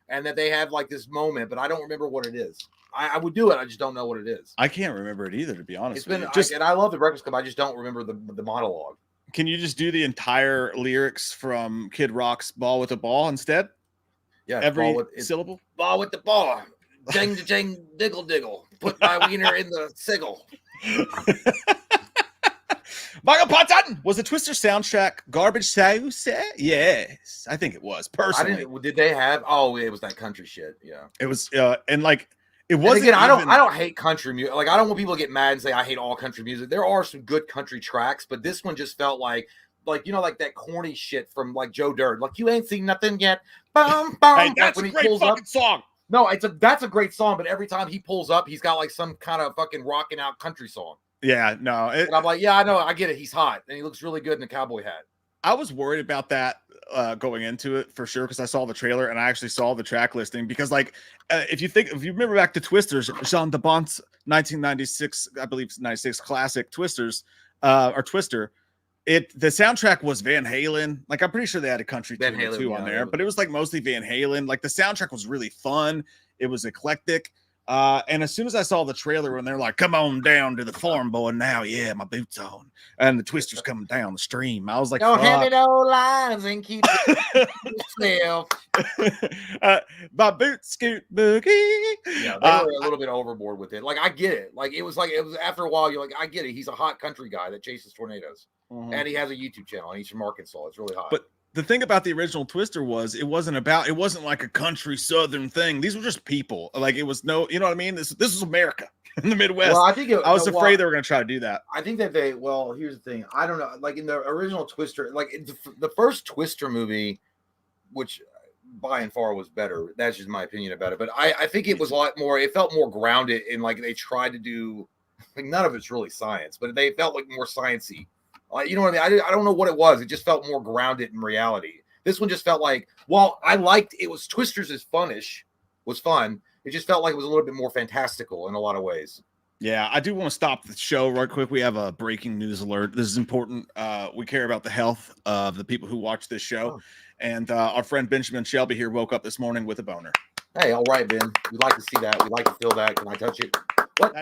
and that they had like this moment, but I don't remember what it is. I would do it. I just don't know what it is. I can't remember it either, to be honest. And I love The Breakfast Club. I just don't remember the monologue. Can you just do the entire lyrics from Kid Rock's Ball with a Ball instead? Yeah, every syllable. Ball with the ball. Jing, jing, diggle, diggle. Put my wiener in the siggle. Michael Patton, was the Twister soundtrack garbage sauce? Yes, I think it was. Personally, did they have? Oh, it was that country shit. Yeah, it was. And like, it wasn't. Again, I don't hate country music. Like, I don't want people to get mad and say I hate all country music. There are some good country tracks, but this one just felt like like that corny shit from like Joe Dirt. Like, you ain't seen nothing yet. Bum, bum. Hey, that's like, a great fucking song. No, that's a great song, but every time he pulls up, he's got like some kind of fucking rocking out country song. Yeah, no. And I'm like, yeah, I know, I get it. He's hot and he looks really good in a cowboy hat. I was worried about that going into it for sure, because I saw the trailer and I actually saw the track listing, because like if you remember back to Twisters, Jean de Bont's 1996, I believe 96 classic Twisters or Twister, the soundtrack was Van Halen. Like, I'm pretty sure they had a country tune or two on there, but it was like mostly Van Halen. Like, the soundtrack was really fun. It was eclectic. And as soon as I saw the trailer when they're like, come on down to the farm, boy, now, yeah, my boots on, and the Twister's coming down the stream, I was like, don't hand me no lines and keep it yourself. My boots scoot boogie. Yeah, they were a little bit overboard with it. Like, I get it. Like, it was after a while, you're like, I get it. He's a hot country guy that chases tornadoes. Mm-hmm. And he has a YouTube channel and he's from Arkansas. It's really hot. But the thing about the original Twister was it wasn't like a country southern thing. These were just people. Like, it was no, you know what I mean? This was America in the Midwest. Well, I think I was afraid they were going to try to do that. I think that here's the thing. I don't know. Like, in the original Twister, like the first Twister movie, which by and far was better. That's just my opinion about it. But I think it was a lot more, it felt more grounded in, like, they tried to do, like, none of it's really science, but they felt like more sciencey. You know what I mean? I don't know what it was. It just felt more grounded in reality. This one just felt like, well, I liked it. Was Twisters is was fun. It just felt like it was a little bit more fantastical in a lot of ways. Yeah, I do want to stop the show right quick. We have a breaking news alert. This is important. We care about the health of the people who watch this show. And our friend Benjamin Shelby here woke up this morning with a boner. Hey, all right, Ben. We'd like to see that. We'd like to feel that. Can I touch it? What?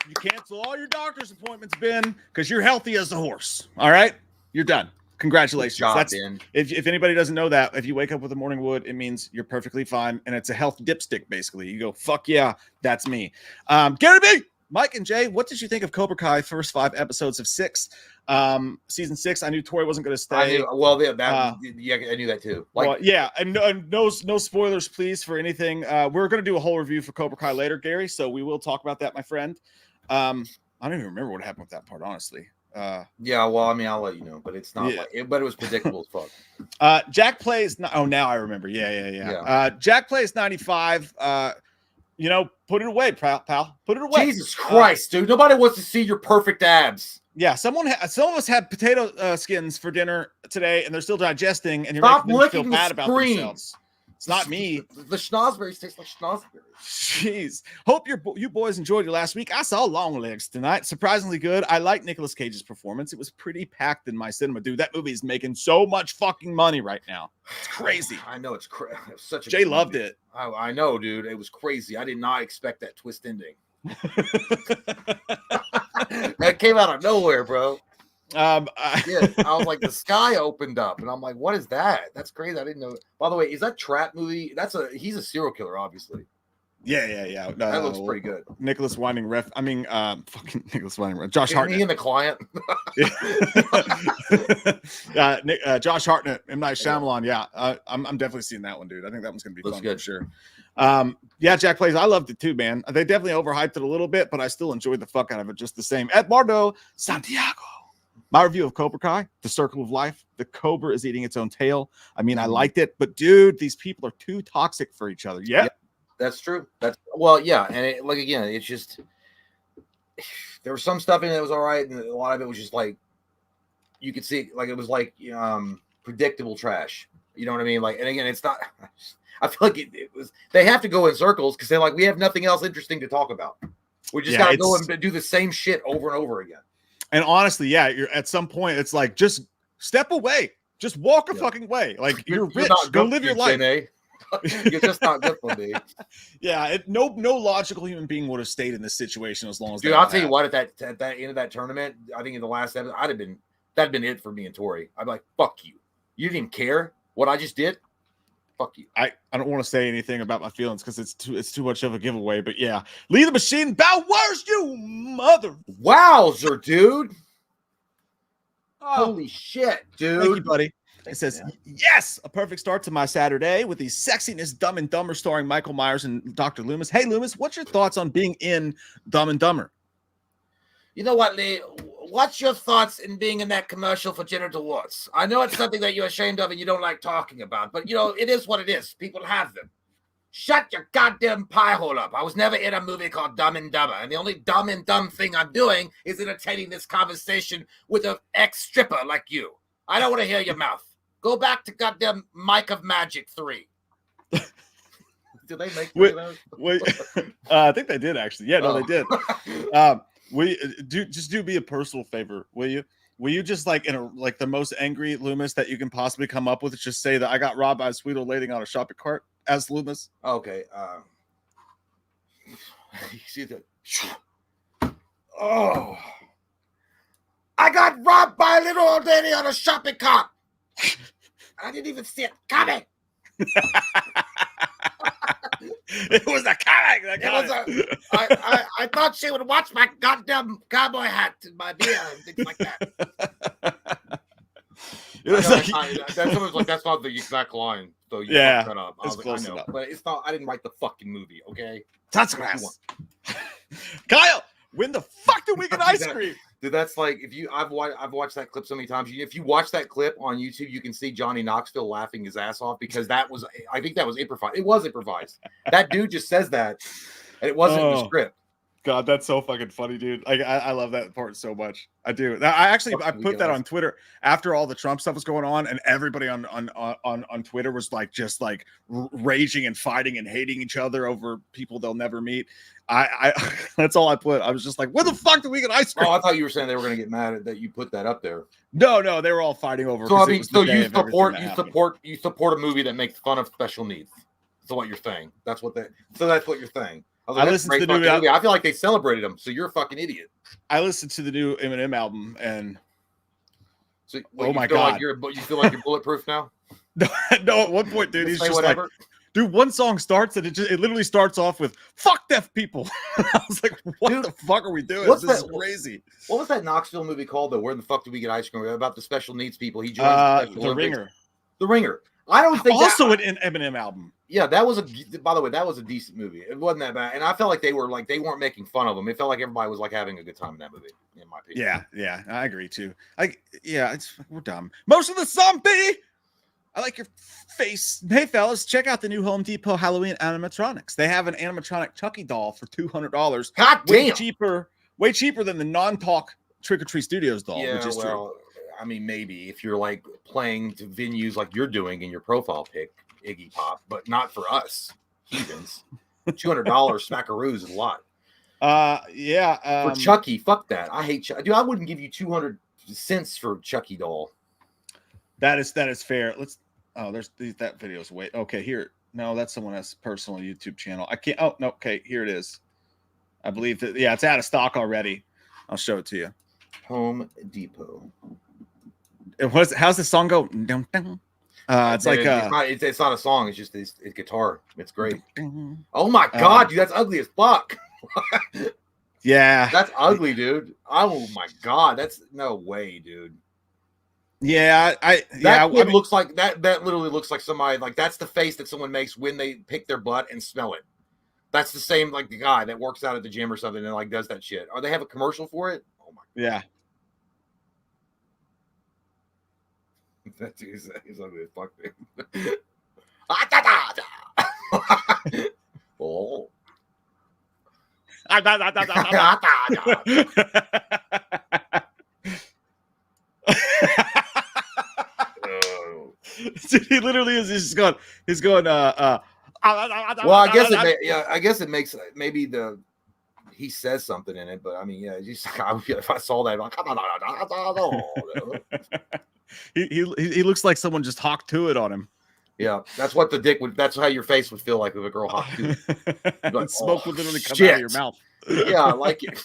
You cancel all your doctor's appointments, Ben, because you're healthy as a horse. All right? You're done. Congratulations. Good job, if anybody doesn't know that, if you wake up with a morning wood, it means you're perfectly fine. And it's a health dipstick, basically. You go, fuck yeah, that's me. Gary B, Mike and Jay, what did you think of Cobra Kai first 5 episodes of 6? Season 6, I knew Tori wasn't going to stay. I knew that too. Like, well, yeah, and no spoilers, please, for anything. We're going to do a whole review for Cobra Kai later, Gary, so we will talk about that, my friend. I don't even remember what happened with that part, honestly. Yeah, well, I mean, I'll let you know, but it's not Yeah. like it, but it was predictable as fuck. Jack plays. Oh, now I remember. Yeah. Yeah. Jack plays 95. Put it away, pal. Put it away. Jesus Christ, dude! Nobody wants to see your perfect abs. Yeah, some of us had potato skins for dinner today, and they're still digesting, and you're Stop making them feel licking the bad about screen. themselves. It's not me. The schnozberries taste like schnozberries. Jeez. Hope you boys enjoyed your last week. I saw Longlegs tonight. Surprisingly good. I like Nicolas Cage's performance. It was pretty packed in my cinema, dude. That movie is making so much fucking money right now. It's crazy. I know it's crazy. Such a Jay loved it. I know, dude. It was crazy. I did not expect that twist ending. That came out of nowhere, bro. I was like, the sky opened up, and I'm like, what is that? That's crazy. I didn't know. By the way, is that Trap movie? He's a serial killer, obviously. Yeah. That looks pretty good. Nicholas Winding Refn. I mean, fucking Nicholas Winding Refn. Josh Hartnett. He and the client. Josh Hartnett, M. Night Shyamalan. Yeah, I'm definitely seeing that one, dude. I think that one's gonna be fun good. for sure. Jack plays. I loved it too, man. They definitely overhyped it a little bit, but I still enjoyed the fuck out of it just the same. Eduardo Santiago. My review of Cobra Kai, The Circle of Life. The cobra is eating its own tail. I mean, I liked it, but dude, these people are too toxic for each other. Yeah. That's true. And it's just there was some stuff in it that was all right, and a lot of it was just like you could see, like it was like predictable trash. You know what I mean? Like, and again, it's not. I feel like it was. They have to go in circles because they're like, we have nothing else interesting to talk about. We just gotta go and do the same shit over and over again. And honestly, you're at some point, it's like just step away, just walk a fucking way. Like you're rich, go live your life. You're just not good for me. Yeah, no logical human being would have stayed in this situation as long as. Dude, I'll tell you what. At that end of that tournament, I think in the last episode, that'd been it for me and Tori. I'd be like, "Fuck you! You didn't even care what I just did. Fuck you." I don't want to say anything about my feelings because it's too much of a giveaway. But yeah, Lee the Machine Bowers, you mother wowzer, dude! Oh. Holy shit, dude! Thank you, buddy. It says, yes, a perfect start to my Saturday with the sexiness Dumb and Dumber starring Michael Myers and Dr. Loomis. Hey, Loomis, what's your thoughts on being in Dumb and Dumber? You know what, Lee? What's your thoughts in being in that commercial for genital warts? I know it's something that you're ashamed of and you don't like talking about, but, it is what it is. People have them. Shut your goddamn pie hole up. I was never in a movie called Dumb and Dumber, and the only dumb and dumb thing I'm doing is entertaining this conversation with an ex-stripper like you. I don't want to hear your mouth. Go back to goddamn Mike of Magic 3. Did they make those? I think they did actually. Yeah, no, they did. Do me a personal favor, will you? Will you just like the most angry Loomis that you can possibly come up with? Just say that I got robbed by a sweet old lady on a shopping cart as Loomis. Okay. You see that? Oh. I got robbed by a little old lady on a shopping cart. I didn't even see it coming. It was a coming. I thought she would watch my goddamn cowboy hat and my beer and things like that. That's not the exact line. So you fucked that up. I was like, I know, but it's not. I didn't write the fucking movie. Okay. That's Kyle, when the fuck do we get ice cream? Dude, that's like I've watched that clip so many times. If you watch that clip on YouTube, you can see Johnny Knoxville laughing his ass off because I think that was improvised. It was improvised. That dude just says that, and it wasn't in the script. God, that's so fucking funny, dude. Like I love that part so much. I do. I put that on Twitter after all the Trump stuff was going on, and everybody on Twitter was like just like raging and fighting and hating each other over people they'll never meet. I that's all I put. I was just like, where the fuck did we get ice cream? Oh, I thought you were saying they were going to get mad at that you put that up there. No, they were all fighting over. So I mean, so you support a movie that makes fun of special needs. So what you're saying? That's what you're saying. I listened to the new movie. I feel like they celebrated him. So you're a fucking idiot. I listened to the new Eminem album, and so oh my god, you feel like you're bulletproof now? No, at one point, dude, he's just whatever. Like, dude, one song starts and it literally starts off with "fuck deaf people." I was like, "What the fuck are we doing? This is crazy." What was that Knoxville movie called? Though, where in the fuck did we get ice cream? About the special needs people. He joined the Ringer. The Ringer. I don't think also that, an Eminem album. yeah, that was by the way, that was a decent movie. It wasn't that bad. And I felt like they weren't making fun of them. It felt like everybody was like having a good time in that movie, in my opinion. Yeah, I agree too. We're dumb. Most of the zombie. I like your face. Hey fellas, check out the new Home Depot Halloween animatronics. They have an animatronic Chucky doll for $200. God Way damn. cheaper than the non-talk Trick or Treat Studios doll, Yeah, which is true. well, I mean, maybe if you're like playing to venues like you're doing in your profile pic, Iggy Pop, but not for us heathens. $200 smackaroos is a lot. For Chucky, fuck that. I hate Chucky. Dude, I wouldn't give you 200 cents for Chucky doll. That is fair. That video's way. Okay, here. No, that's someone else's personal YouTube channel. I can't. Oh no. Okay, here it is. I believe that. Yeah, it's out of stock already. I'll show it to you. Home Depot. How's the song go? It's like it's not a song. It's just it's guitar. It's great. Oh my god, dude, that's ugly as fuck. Yeah, that's ugly, dude. Oh my god, that's no way, dude. Yeah, looks like that. That literally looks like somebody like that's the face that someone makes when they pick their butt and smell it. That's the same like the guy that works out at the gym or something and like does that shit. Or they have a commercial for it. Oh my god. Yeah. That dude's ugly as fuck. Oh. Dude, he literally is. He's going. Well, I guess it makes maybe he says something in it, but I mean, yeah, just if I saw that, he looks like someone just hawked to it on him. Yeah, that's what the dick would. That's how your face would feel like if a girl hawked to it. Like, smoke would literally come out of your mouth. Yeah, I like it.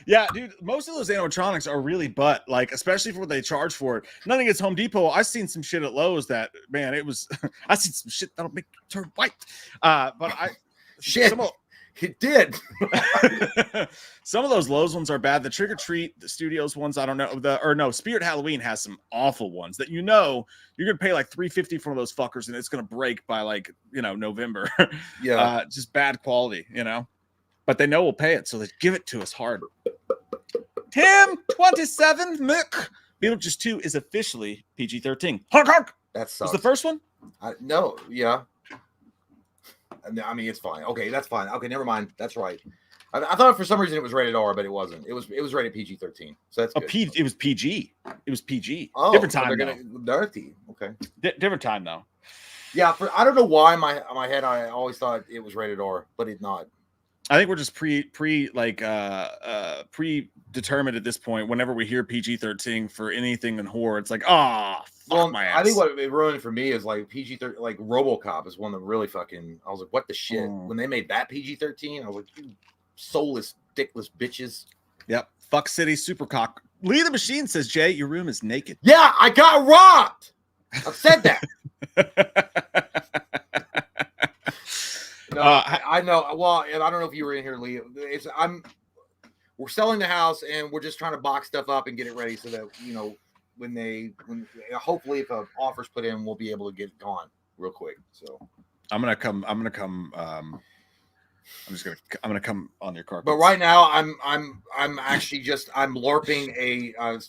Yeah, dude, most of those animatronics are really butt, like, especially for what they charge for it. Nothing against Home Depot. I've seen some shit at Lowe's that, man, it was, I seen some shit that'll make you turn white. It did. Some of those Lowe's ones are bad. The Trick or Treat, the Studios ones, I don't know. Spirit Halloween has some awful ones that you're gonna pay like $350 for one of those fuckers, and it's gonna break by like November. Yeah, just bad quality, But they know we'll pay it, so they give it to us hard. Tim 27 Mick. Beetlejuice 2 is officially PG-13. Honk honk. That sucks. Was the first one? No, yeah. I mean, it's fine. Okay, that's fine. Okay, never mind. That's right. I thought for some reason it was rated R, but it wasn't. It was rated PG-13. So that's good. It was PG. It was PG. Oh, different time though. Dirty. Okay. Different time though. Yeah, I don't know why in my head I always thought it was rated R, but it's not. I think we're just predetermined at this point. Whenever we hear PG-13 for anything in horror, it's like, my ass. I think what it ruined for me is like PG-13, like RoboCop is one that really fucking. I was like, what the shit? When they made that PG-13, I was like, you soulless, dickless bitches. Yep. Fuck City Supercock. Lee the Machine says, Jay, your room is naked. Yeah, I got robbed. I've said that. No, I know. Well, and I don't know if you were in here, Lee. We're selling the house and we're just trying to box stuff up and get it ready so that when hopefully if an offer's put in, we'll be able to get it gone real quick. So I'm gonna come. I'm gonna come on your car. But right now, I'm actually I'm LARPing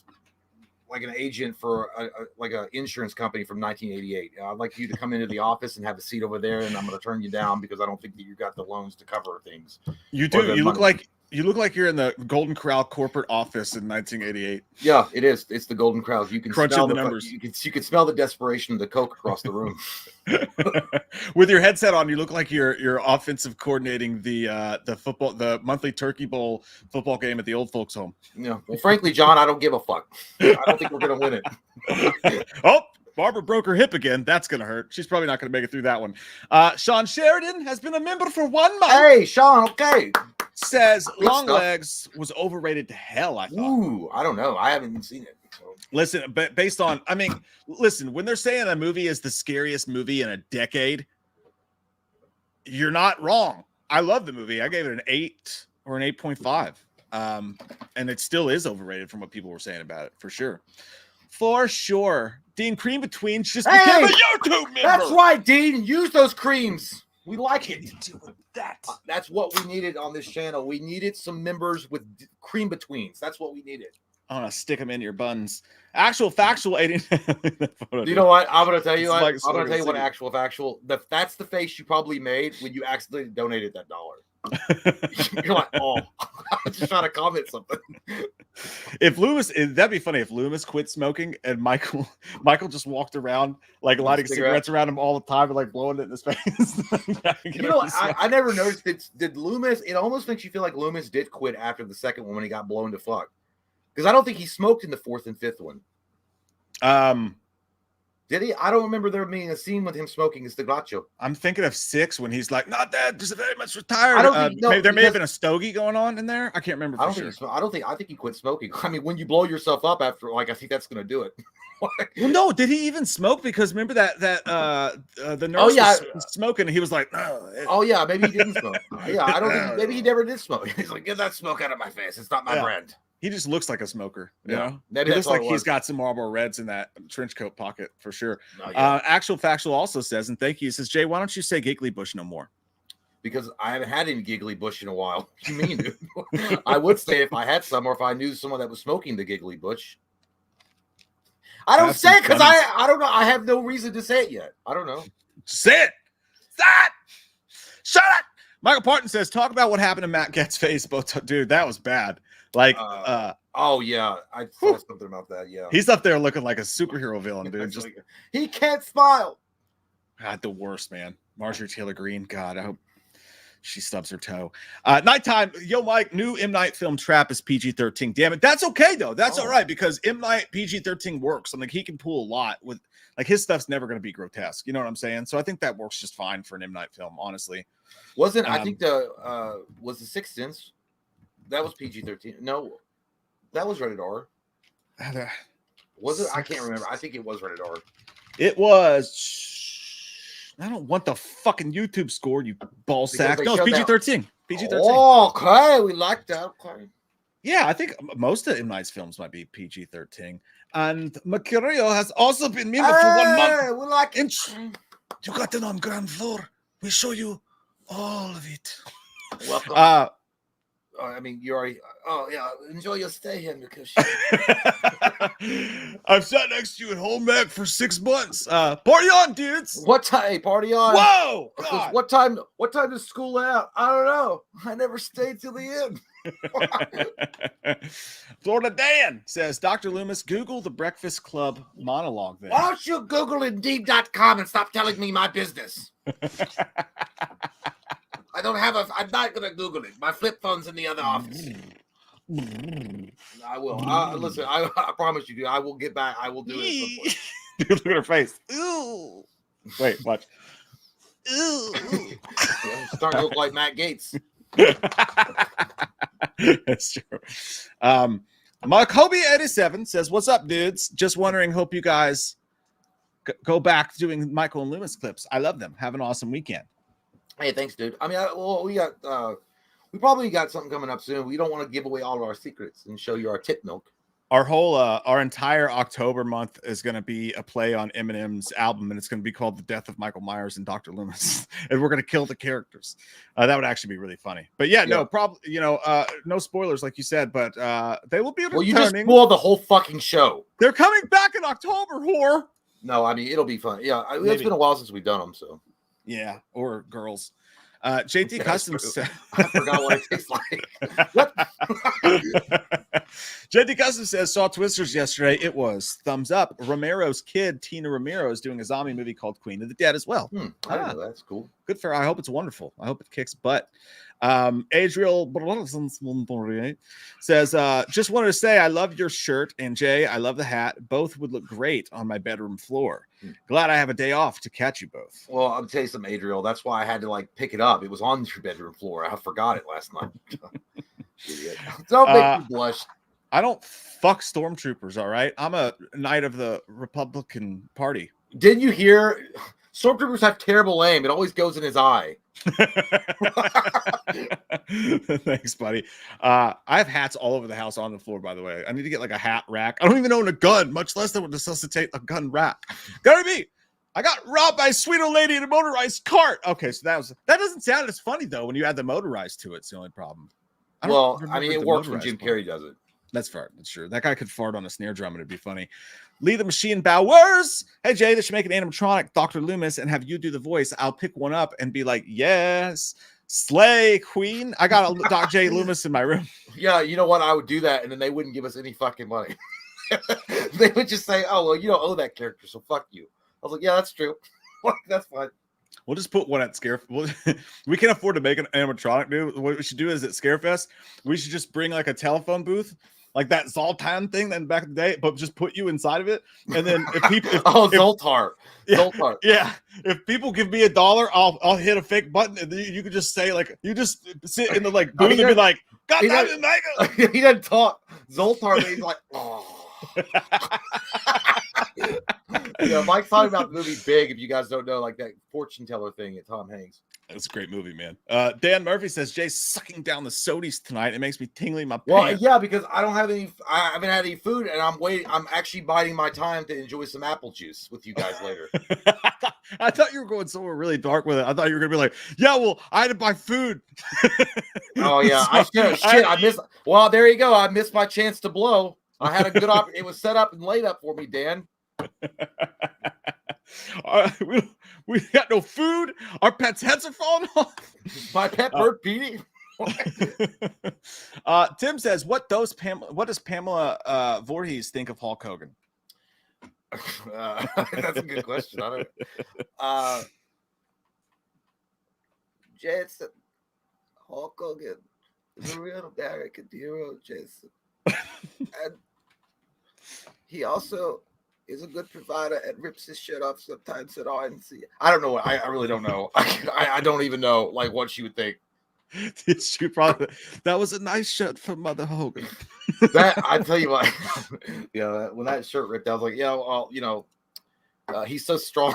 like an agent for like an insurance company from 1988. I'd like you to come into the office and have a seat over there, and I'm going to turn you down because I don't think that you got the loans to cover things. You do. You look like you're in the Golden Corral corporate office in 1988. Yeah, it is. It's the Golden Corral. You can crunching smell the numbers. You can smell the desperation of the Coke across the room. With your headset on, you look like you're offensive coordinating the monthly Turkey Bowl football game at the old folks' home. Yeah. Well, frankly, John, I don't give a fuck. I don't think we're gonna win it. Oh, Barbara broke her hip again. That's gonna hurt. She's probably not gonna make it through that one. Sean Sheridan has been a member for 1 month. Hey, Sean. Okay. Says Longlegs was overrated to hell. I thought. Ooh, I don't know. I haven't even seen it. So. Listen, but when they're saying a movie is the scariest movie in a decade, you're not wrong. I love the movie. I gave it an 8 or an 8.5. And it still is overrated from what people were saying about it, for sure. For sure. Dean, cream betweens just Hey! became a YouTube member. That's right, Dean. Use those creams. We like it. Deal with that. That's what we needed on this channel. We needed some members with cream betweens. That's what we needed. I'm gonna stick them in your buns. Actual factual 80. You know what? I'm gonna tell you. It's like I'm gonna tell you what City. actual factual. That's the face you probably made when you accidentally donated that $1. You're like, oh, I'm just trying to comment something. If Loomis, that'd be funny if Loomis quit smoking and Michael just walked around like lighting cigarettes around him all the time and like blowing it in his face. You know, I never noticed it. Did Loomis? It almost makes you feel like Loomis did quit after the second one when he got blown to fuck. Because I don't think he smoked in the fourth and fifth one. Did he? I don't remember there being a scene with him smoking his Stagacho. I'm thinking of 6 when he's like, not dead, just very much retired. I don't think, no, there may have been a stogie going on in there. I can't remember for sure. I think he quit smoking. I mean, when you blow yourself up after, like, I think that's going to do it. Well, no, did he even smoke? Because remember that the nurse was smoking, and he was like, oh yeah, maybe he didn't smoke. Yeah, I don't think, maybe he never did smoke. He's like, get that smoke out of my face. It's not my brand. He just looks like a smoker, you know. Maybe he looks like he's got some Marlboro Reds in that trench coat pocket for sure. Actual Factual also says, and thank you, he says, Jay, why don't you say Giggly Bush no more? Because I haven't had any Giggly Bush in a while. What do you mean, dude? I would say if I had some, or if I knew someone that was smoking the Giggly Bush. I don't say it because I don't know. I have no reason to say it yet. I don't know. Say it. Shut up. Michael Parton says, talk about what happened to Matt Getz' face. Dude, that was bad. Like, oh yeah, I saw something about that. Yeah, he's up there looking like a superhero villain, dude. Just he can't smile. God, the worst, man. Marjorie Taylor Greene. God, I hope she stubs her toe. Nighttime. Yo, Mike, new M. Night film Trap is PG-13. Damn it. That's okay, though. That's all right, because M. Night PG-13 works. I mean, he can pull a lot with, like, his stuff's never going to be grotesque. You know what I'm saying? So I think that works just fine for an M. Night film, honestly. Wasn't, I think was The Sixth Sense. That was PG-13. No, that was rated R. Was it? I can't remember. I think it was rated R. It was. I don't want the fucking YouTube score, you ball sack. No, it's PG-13. PG-13. Oh, okay. We like that. Okay. Yeah, I think most of M. Night's films might be PG-13. And Mercurio has also been member for 1 month. We like it. You got it on ground floor. We show you all of it. Welcome. I mean, you already. Oh yeah, enjoy your stay here, because I've sat next to you at home back for 6 months. Party on, dudes! What time? Hey, party on! Whoa! God. What time? What time does school out? I don't know. I never stayed till the end. Florida Dan says, Dr. Loomis, Google the Breakfast Club monologue. Then. Why don't you Google Indeed.com and stop telling me my business? I don't have I'm not going to Google it. My flip phone's in the other office. I will. Listen, I promise you, dude. I will get back. I will do it. Dude, look at her face. Ooh. Wait, watch. Ooh. Yeah, starting to look like Matt Gaetz. That's true. Markobi87 says, what's up, dudes? Just wondering, hope you guys go back to doing Michael and Loomis clips. I love them. Have an awesome weekend. Hey, thanks, dude. I mean, we probably got something coming up soon. We don't want to give away all of our secrets and show you our tit milk. Our whole, our entire October month is going to be a play on Eminem's album, and it's going to be called The Death of Michael Myers and Dr. Loomis. And we're going to kill the characters. That would actually be really funny. But yeah, no, probably, no spoilers, like you said, but they will be returning. Well, you just spoiled the whole fucking show. They're coming back in October, whore. No, I mean, it'll be fun. Yeah, it's been a while since we've done them, so. Yeah, or girls. JT Customs. I forgot what it tastes like. JT Customs says, saw Twisters yesterday. It was thumbs up. Romero's kid, Tina Romero, is doing a zombie movie called Queen of the Dead as well. I don't know. That's cool. Good for her. I hope it's wonderful. I hope it kicks butt. Adriel says, just wanted to say I love your shirt, and Jay, I love the hat. Both would look great on my bedroom floor. Glad I have a day off to catch you both. Well, I'll tell you something, Adriel. That's why I had to pick it up. It was on your bedroom floor. I forgot it last night. Don't make me blush. I don't fuck stormtroopers, all right? I'm a knight of the Republican Party. Didn't you hear? Stormtroopers have terrible aim. It always goes in his eye. Thanks, buddy. I have hats all over the house on the floor, by the way. I need to get like a hat rack. I don't even own a gun, much less that would necessitate a gun rack. Gotta be. I got robbed by a sweet old lady in a motorized cart. Okay, so that doesn't sound as funny though when you add the motorized to it. It's the only problem. Well, I mean, it works when Jim Carrey does it. That's fair. That's true. That guy could fart on a snare drum and it'd be funny. Lee the Machine Bowers. Hey, Jay, they should make an animatronic Dr. Loomis and have you do the voice. I'll pick one up and be like, yes, slay, queen. I got a Doc J. Loomis in my room. Yeah, you know what? I would do that, and then they wouldn't give us any fucking money. They would just say, oh, well, you don't owe that character, so fuck you. I was like, yeah, that's true. That's fine. We'll just put one at we can afford to make an animatronic, dude. What we should do is at Scarefest, we should just bring like a telephone booth, like that Zoltan thing then back in the day, but just put you inside of it. And then if people Zoltar. Yeah, Zoltar. Yeah. If people give me $1, I'll hit a fake button and then you could just say like you just sit in the like booth and be like, God damn it, Michael. He doesn't talk. Zoltar, he's like, oh. Yeah, Mike's talking about the movie Big. If you guys don't know, like that fortune teller thing at Tom Hanks. It's a great movie, man. Dan Murphy says Jay's sucking down the sodies tonight. It makes me tingly in my Well, pants. yeah, because I haven't had any food, and I'm actually biding my time to enjoy some apple juice with you guys later. I thought you were going somewhere really dark with it. I thought you were gonna be like, yeah, well, I had to buy food. Oh yeah, I missed. Well, there you go. I missed my chance to blow. I had a good it was set up and laid up for me, Dan. We got no food. Our pets' heads are falling off. My pet bird, Petey. Tim says, what does Pamela Voorhees think of Hulk Hogan? That's a good question. I don't. Jason, Hulk Hogan is a real American hero, Jason, and he also is a good provider and rips his shirt off sometimes at RNC. I don't know. I really don't know. I don't even know like what she would think. She probably that was a nice shirt for Mother Hogan. That I tell you what, yeah. When that shirt ripped, I was like, yeah, well, you know, he's so strong.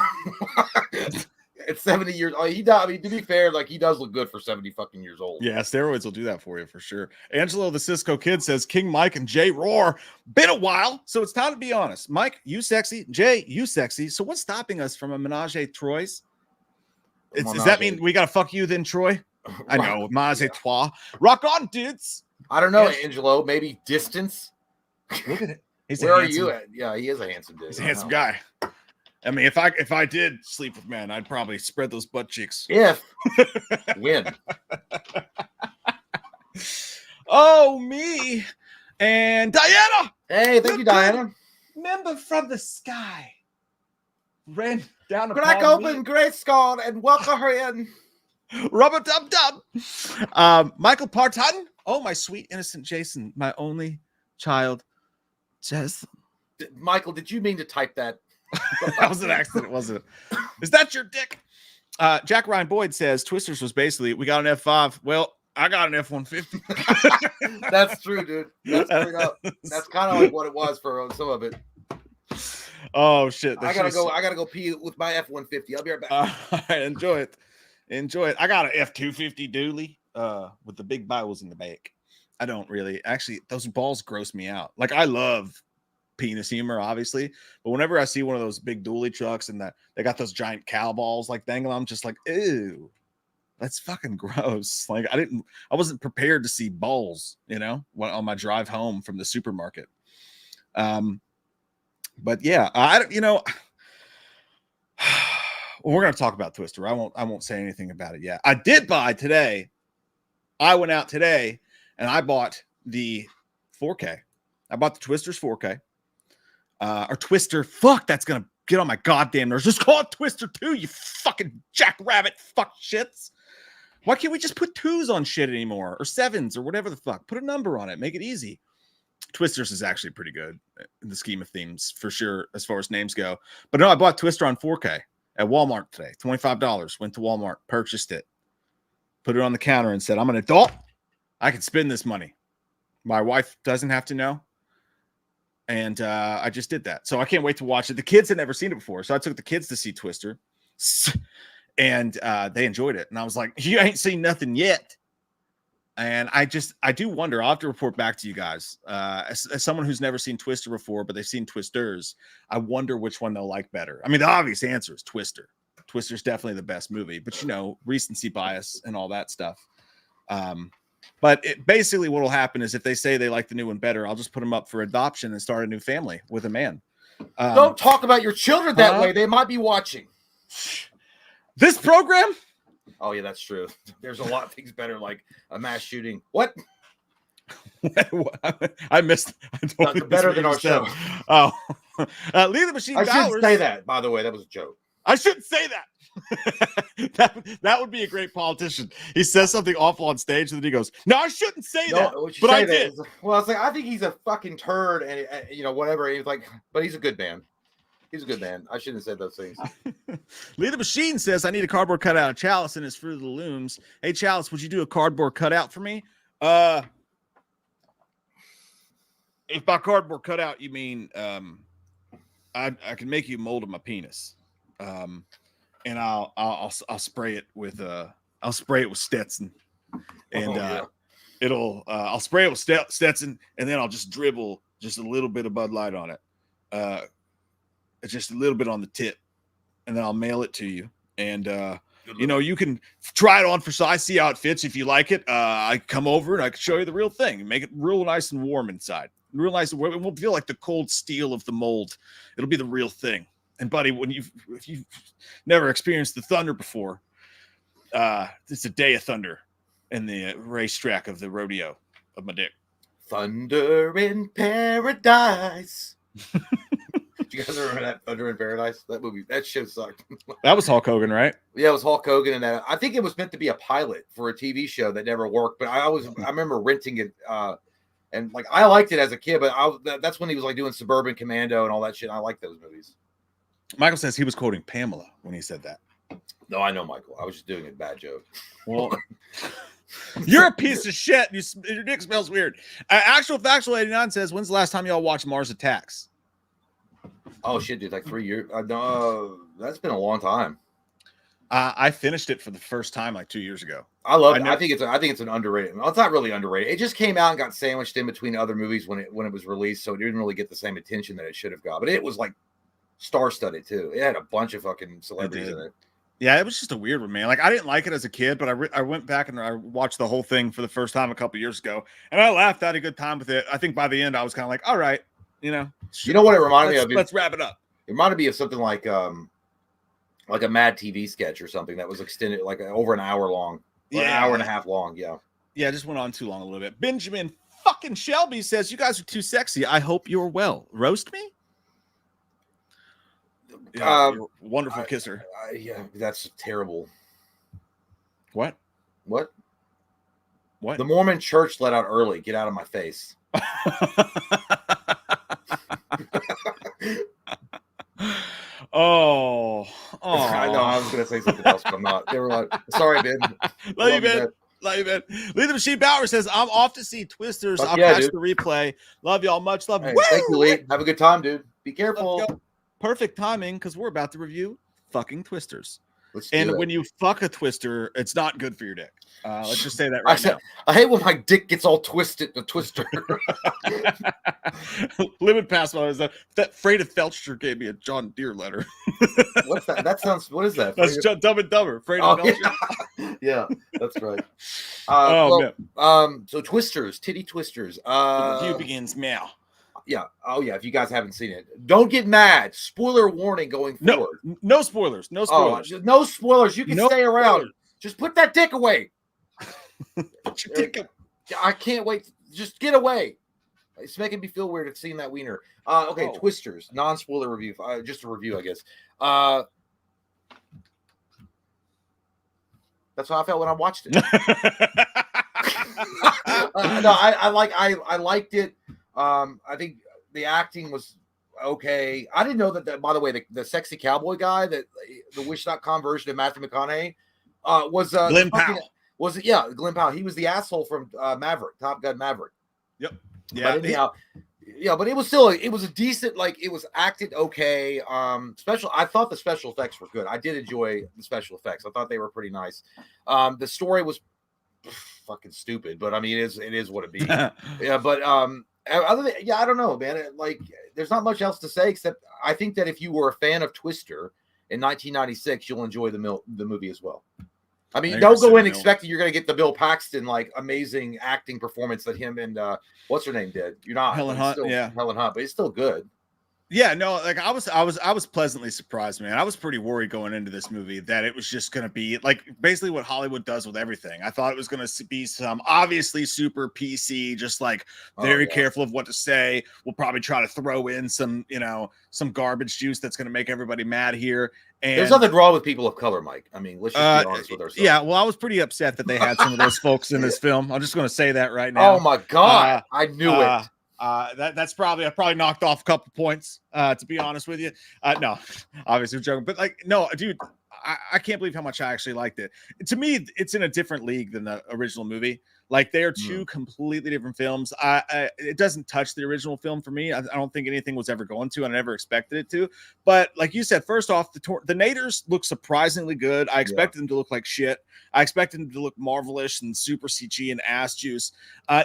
At 70 years, he does. I mean, to be fair, like he does look good for 70 fucking years old. Yeah, steroids will do that for you for sure. Angelo the Cisco Kid says King Mike and Jay Roar. Been a while, so it's time to be honest. Mike, you sexy. Jay, you sexy. So what's stopping us from a menage a trois? Does that mean we gotta fuck you then, Troy? I know, menage a trois. Rock on, dudes. I don't know, Angelo. Maybe distance. Look at it. Where are you at? Yeah, he is a handsome dude. He's a handsome guy. I mean, if I did sleep with men, I'd probably spread those butt cheeks. If win. Oh, me and Diana. Hey, thank you, Diana. Member from the sky ran down. Crack open, Great Scott, and welcome her in. Rubber dub dub. Michael Parton. Oh, my sweet innocent Jason, my only child, Jason. Michael, did you mean to type that? That was an accident, wasn't it? Is that your dick? Jack Ryan Boyd says Twisters was basically we got an F5. Well, I got an F-150. That's true, dude. That's kind of like what it was for some of it. Oh shit! I gotta go pee with my F-150. I'll be right back. All right, enjoy it. I got an F-250 dually with the big balls in the back. I don't really actually. Those balls gross me out. Like I love penis humor, obviously, but whenever I see one of those big dually trucks and that they got those giant cow balls like dangling, I'm just like, ew, that's fucking gross. Like I wasn't prepared to see balls, on my drive home from the supermarket. But yeah, we're gonna talk about Twister. I won't say anything about it yet. I did buy today. I went out today and I bought the 4K. I bought the Twisters 4K. Or Twister, fuck, that's gonna get on my goddamn nerves. Just call it Twister 2, you fucking jackrabbit fuck shits. Why can't we just put 2s on shit anymore? Or 7s or whatever the fuck? Put a number on it, make it easy. Twisters is actually pretty good in the scheme of things, for sure, as far as names go. But no, I bought Twister on 4K at Walmart today. $25. Went to Walmart, purchased it, put it on the counter and said, I'm an adult. I can spend this money. My wife doesn't have to know. And I just did that. So I can't wait to watch it. The kids had never seen it before. So I took the kids to see Twister. and they enjoyed it. And I was like, you ain't seen nothing yet. And I do wonder. I'll have to report back to you guys. As someone who's never seen Twister before, but they've seen Twisters, I wonder which one they'll like better. I mean, the obvious answer is Twister. Twister's definitely the best movie, but recency bias and all that stuff. But basically what will happen is if they say they like the new one better, I'll just put them up for adoption and start a new family with a man. Don't talk about your children that way. They might be watching this program. Oh yeah, that's true. There's a lot of things better, like a mass shooting. What? I missed. Better than our show. Oh, Leave the Machine. I shouldn't say that. By the way, that was a joke. I shouldn't say that. that would be a great politician. He says something awful on stage, and then he goes, "No, I shouldn't say that." But I did. Well, it's like I think he's a fucking turd, and whatever. He's like, but he's a good man. He's a good man. I shouldn't have said those things. Leave the Machine says, "I need a cardboard cutout of Chalice and his Fruit of the Looms." Hey, Chalice, would you do a cardboard cutout for me? If by cardboard cutout you mean I can make you mold of my penis. And I'll spray it with Stetson, and I'll spray it with Stetson, and then I'll just dribble just a little bit of Bud Light on it, just a little bit on the tip, and then I'll mail it to you. And you can try it on for size, see how it fits. If you like it, I come over and I can show you the real thing and make it real nice and warm inside. Real nice and warm. It won't feel like the cold steel of the mold. It'll be the real thing. And buddy, if you've never experienced the thunder before, it's a day of thunder in the racetrack of the rodeo of my dick. Thunder in Paradise. Do you guys remember that Thunder in Paradise? That movie, that show sucked. That was Hulk Hogan, right? Yeah, it was Hulk Hogan, and I think it was meant to be a pilot for a TV show that never worked. But I remember renting it, and like I liked it as a kid. But that's when he was like doing Suburban Commando and all that shit. I liked those movies. Michael says he was quoting Pamela when he said that. No, I know, Michael. I was just doing a bad joke. Well, you're a piece of shit. Your dick smells weird. Actual Factual 89 says, when's the last time y'all watched Mars Attacks? Oh, shit, dude. Like 3 years. No, that's been a long time. I finished it for the first time like 2 years ago. I love it. I think it's an underrated. Well, it's not really underrated. It just came out and got sandwiched in between other movies when it was released, so it didn't really get the same attention that it should have got. But it was like star-studded too. It had a bunch of fucking celebrities in it. Yeah, it was just a weird one, man. Like I didn't like it as a kid, but I went back and I watched the whole thing for the first time a couple years ago, and I laughed. I had a good time with it. I think by the end, I was kind of like, all right, You know what it reminded me of? Let's wrap it up. It reminded me of something like a Mad TV sketch or something that was extended like over an hour long. Or an hour and a half long. Yeah. Yeah, it just went on too long a little bit. Benjamin fucking Shelby says, you guys are too sexy. I hope you're well. Roast me? Yeah, wonderful kisser. Yeah, that's terrible. What? The Mormon church let out early. Get out of my face. Oh. I know. I was going to say something else, but I'm not. They were like, sorry, Ben. Love you, Ben. Love you, Ben. Lee the Machine Bauer says, I'm off to see Twisters. I'll catch the replay. Love y'all. Much love. Hey, thank you, Lee. Have a good time, dude. Be careful. Perfect timing because we're about to review fucking Twisters. And when you fuck a Twister, it's not good for your dick. Let's just say that right now. I hate when my dick gets all twisted. The Twister. Limit pass is that Freda Felcher gave me a John Deere letter. What's that? That sounds. What is that? That's Dumb and Dumber. Freda Felcher. Yeah, that's right. So Twisters, titty Twisters. The review begins now. Yeah. Oh, yeah. If you guys haven't seen it, don't get mad. Spoiler warning going forward. No spoilers. No spoilers. No spoilers. You can stay around. Spoilers. Just put that dick away. I can't wait. Just get away. It's making me feel weird at seeing that wiener. Okay, Twisters. Non-spoiler review. Just a review, I guess. That's how I felt when I watched it. I liked it. I think the acting was okay. I didn't know that by the way, the sexy cowboy guy, that the Wish.com version of Matthew McConaughey, was Glenn Powell. Glenn Powell. He was the asshole from Maverick, Top Gun Maverick. Yep. Yeah. But anyhow, Yeah, but it was still it was a decent, like, it was acted okay. I thought the special effects were good. I did enjoy the special effects. I thought they were pretty nice. The story was fucking stupid, but I mean, it is what it be. Yeah, but other than, yeah, I don't know, man. Like, there's not much else to say except I think that if you were a fan of Twister in 1996, you'll enjoy the movie as well. I mean, don't go in expecting you're going to get the Bill Paxton like amazing acting performance that him and what's her name did. You're not Helen Hunt, yeah, Helen Hunt, but it's still good. Yeah, no, like I was pleasantly surprised, man. I was pretty worried going into this movie that it was just going to be like basically what Hollywood does with everything. I thought it was going to be some obviously super PC, just like very careful of what to say. We'll probably try to throw in some, some garbage juice that's going to make everybody mad here. And there's nothing wrong with people of color, Mike. I mean, let's just be honest with ourselves. Yeah, well, I was pretty upset that they had some of those folks in this film. I'm just going to say that right now. Oh my God, I knew it. That's probably I probably knocked off a couple points, to be honest with you. No, obviously I'm joking, but like, no, dude, I can't believe how much I actually liked it. To me, it's in a different league than the original movie. Like, they are two completely different films. It doesn't touch the original film for me. I don't think anything was ever going to, and I never expected it to. But like you said, first off, the Naders look surprisingly good. I expected them to look like shit. I expected them to look marvelous and super CG and ass juice.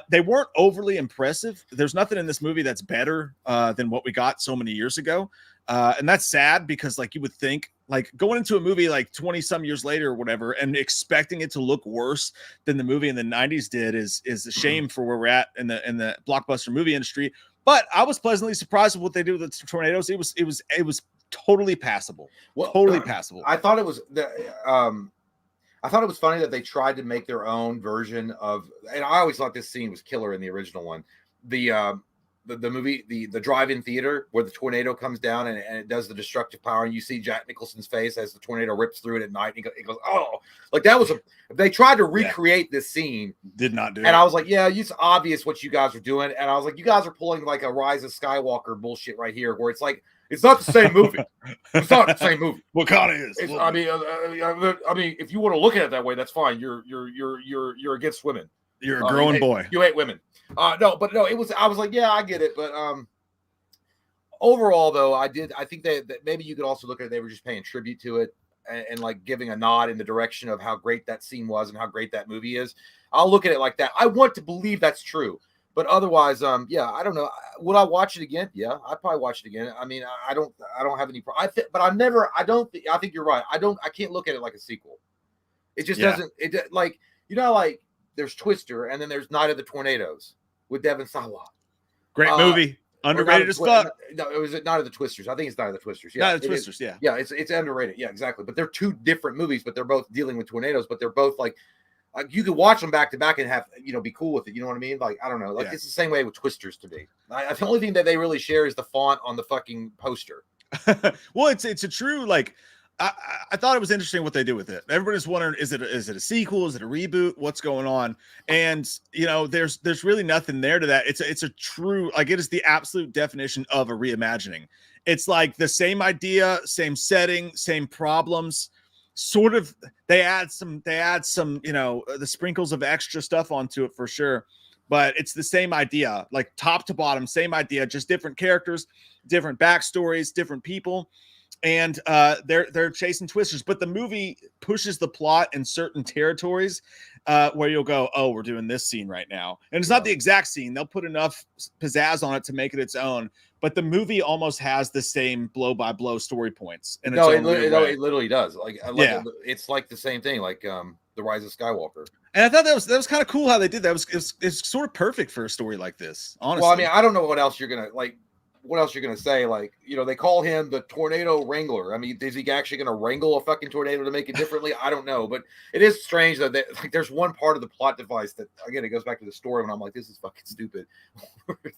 They weren't overly impressive. There's nothing in this movie that's better than what we got so many years ago. And that's sad because, like, you would think, like, going into a movie like 20 some years later or whatever and expecting it to look worse than the movie in the 90s did is a shame for where we're at in the blockbuster movie industry. But I was pleasantly surprised with what they do with the tornadoes. It was totally passable. Well, totally passable. I thought it was I thought it was funny that they tried to make their own version of, and I always thought this scene was killer in the original one. The movie, the drive-in theater where the tornado comes down and it does the destructive power, and you see Jack Nicholson's face as the tornado rips through it at night. And he goes, oh, like that was they tried to recreate this scene. Did not do it. And I was like, yeah, it's obvious what you guys are doing. And I was like, you guys are pulling like a Rise of Skywalker bullshit right here, where it's like, it's not the same movie. It's not the same movie. What kind of is? I mean, if you want to look at it that way, that's fine. You're against women. You're a growing boy. You hate women. No, it was. I was like, yeah, I get it, but overall, though, I think that maybe you could also look at it. They were just paying tribute to it and like giving a nod in the direction of how great that scene was and how great that movie is. I'll look at it like that. I want to believe that's true. But otherwise, yeah, I don't know. Would I watch it again? Yeah, I'd probably watch it again. I mean, I don't have any. I think you're right. I can't look at it like a sequel. It just doesn't. It like like there's Twister and then there's Night of the Tornadoes with Devon Sawa. Great movie, underrated as fuck. No, it was Night of the Twisters. I think it's Night of the Twisters. Yeah, Night of the Twisters. Yeah, it's underrated. Yeah, exactly. But they're two different movies, but they're both dealing with tornadoes. But they're both like you could watch them back to back and have be cool with it. You know what I mean? Like, I don't know. Like, it's the same way with Twisters to me. The only thing that they really share is the font on the fucking poster. Well, it's a true, like, I thought it was interesting what they do with it. Everybody's wondering, is it a sequel? Is it a reboot? What's going on? And there's really nothing there to that. It's a true, like, it is the absolute definition of a reimagining. It's like the same idea, same setting, same problems. Sort of, they add some, the sprinkles of extra stuff onto it for sure. But it's the same idea, like top to bottom, same idea, just different characters, different backstories, different people. And they're chasing Twisters, but the movie pushes the plot in certain territories where you'll go, oh, we're doing this scene right now. And it's not the exact scene. They'll put enough pizzazz on it to make it its own. But the movie almost has the same blow by blow story points. It literally does. It's like the same thing, like The Rise of Skywalker. And I thought that was kind of cool how they did that. It's sort of perfect for a story like this, honestly. Well, I mean, I don't know what else you're gonna like. What else you're gonna say? Like, they call him the Tornado Wrangler. I mean, is he actually gonna wrangle a fucking tornado to make it differently? I don't know, but it is strange that there's one part of the plot device that, again, it goes back to the story when I'm like, this is fucking stupid.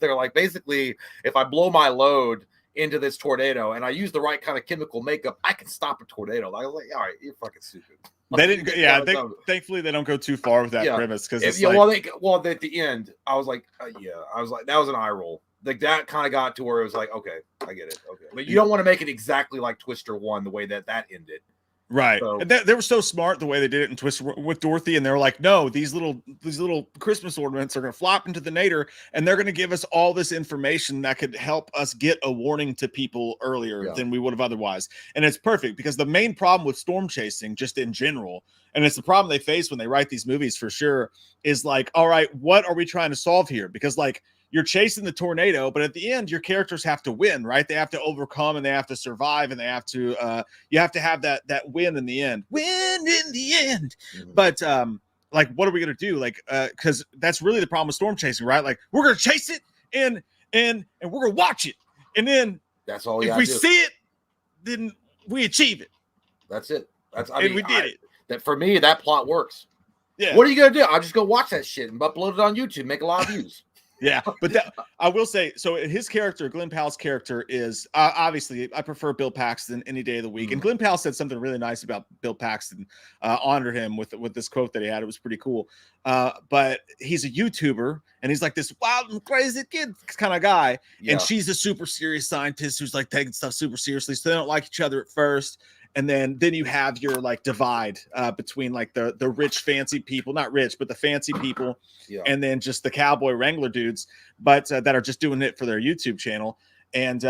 They're like, basically, if I blow my load into this tornado and I use the right kind of chemical makeup, I can stop a tornado. I was like, all right, you're fucking stupid. They didn't. Yeah, thankfully they don't go too far with that premise because at the end, I was like, that was an eye roll. Like, that kind of got to where it was like, okay, I get it. Okay. But you don't want to make it exactly like Twister 1, the way that ended. Right. So And they were so smart the way they did it in Twister with Dorothy. And they were like, no, these little Christmas ornaments are going to flop into the nadir and they're going to give us all this information that could help us get a warning to people earlier than we would have otherwise. And it's perfect because the main problem with storm chasing, just in general, and it's the problem they face when they write these movies for sure, is like, all right, what are we trying to solve here? Because like, you're chasing the tornado, but at the end, your characters have to win, right? They have to overcome and they have to survive and they have to, you have to have that win in the end. Win in the end. But like, what are we gonna do? Like, because that's really the problem with storm chasing, right? Like, we're gonna chase it and we're gonna watch it, and then that's all. If we see it, then we achieve it. That's it. We did it. That for me, that plot works. Yeah. What are you gonna do? I'll just go watch that shit and upload it on YouTube, make a lot of views. Yeah, but that I will say, so his character, Glenn Powell's character, is obviously I prefer Bill Paxton any day of the week. And Glenn Powell said something really nice about Bill Paxton, honored him with this quote that he had. It was pretty cool. But he's a YouTuber and he's like this wild and crazy kid kind of guy. Yeah. And she's a super serious scientist who's like taking stuff super seriously. So they don't like each other at first. And then you have your like divide between like the rich fancy people, not rich, but the fancy people, and then just the cowboy wrangler dudes, but that are just doing it for their YouTube channel, and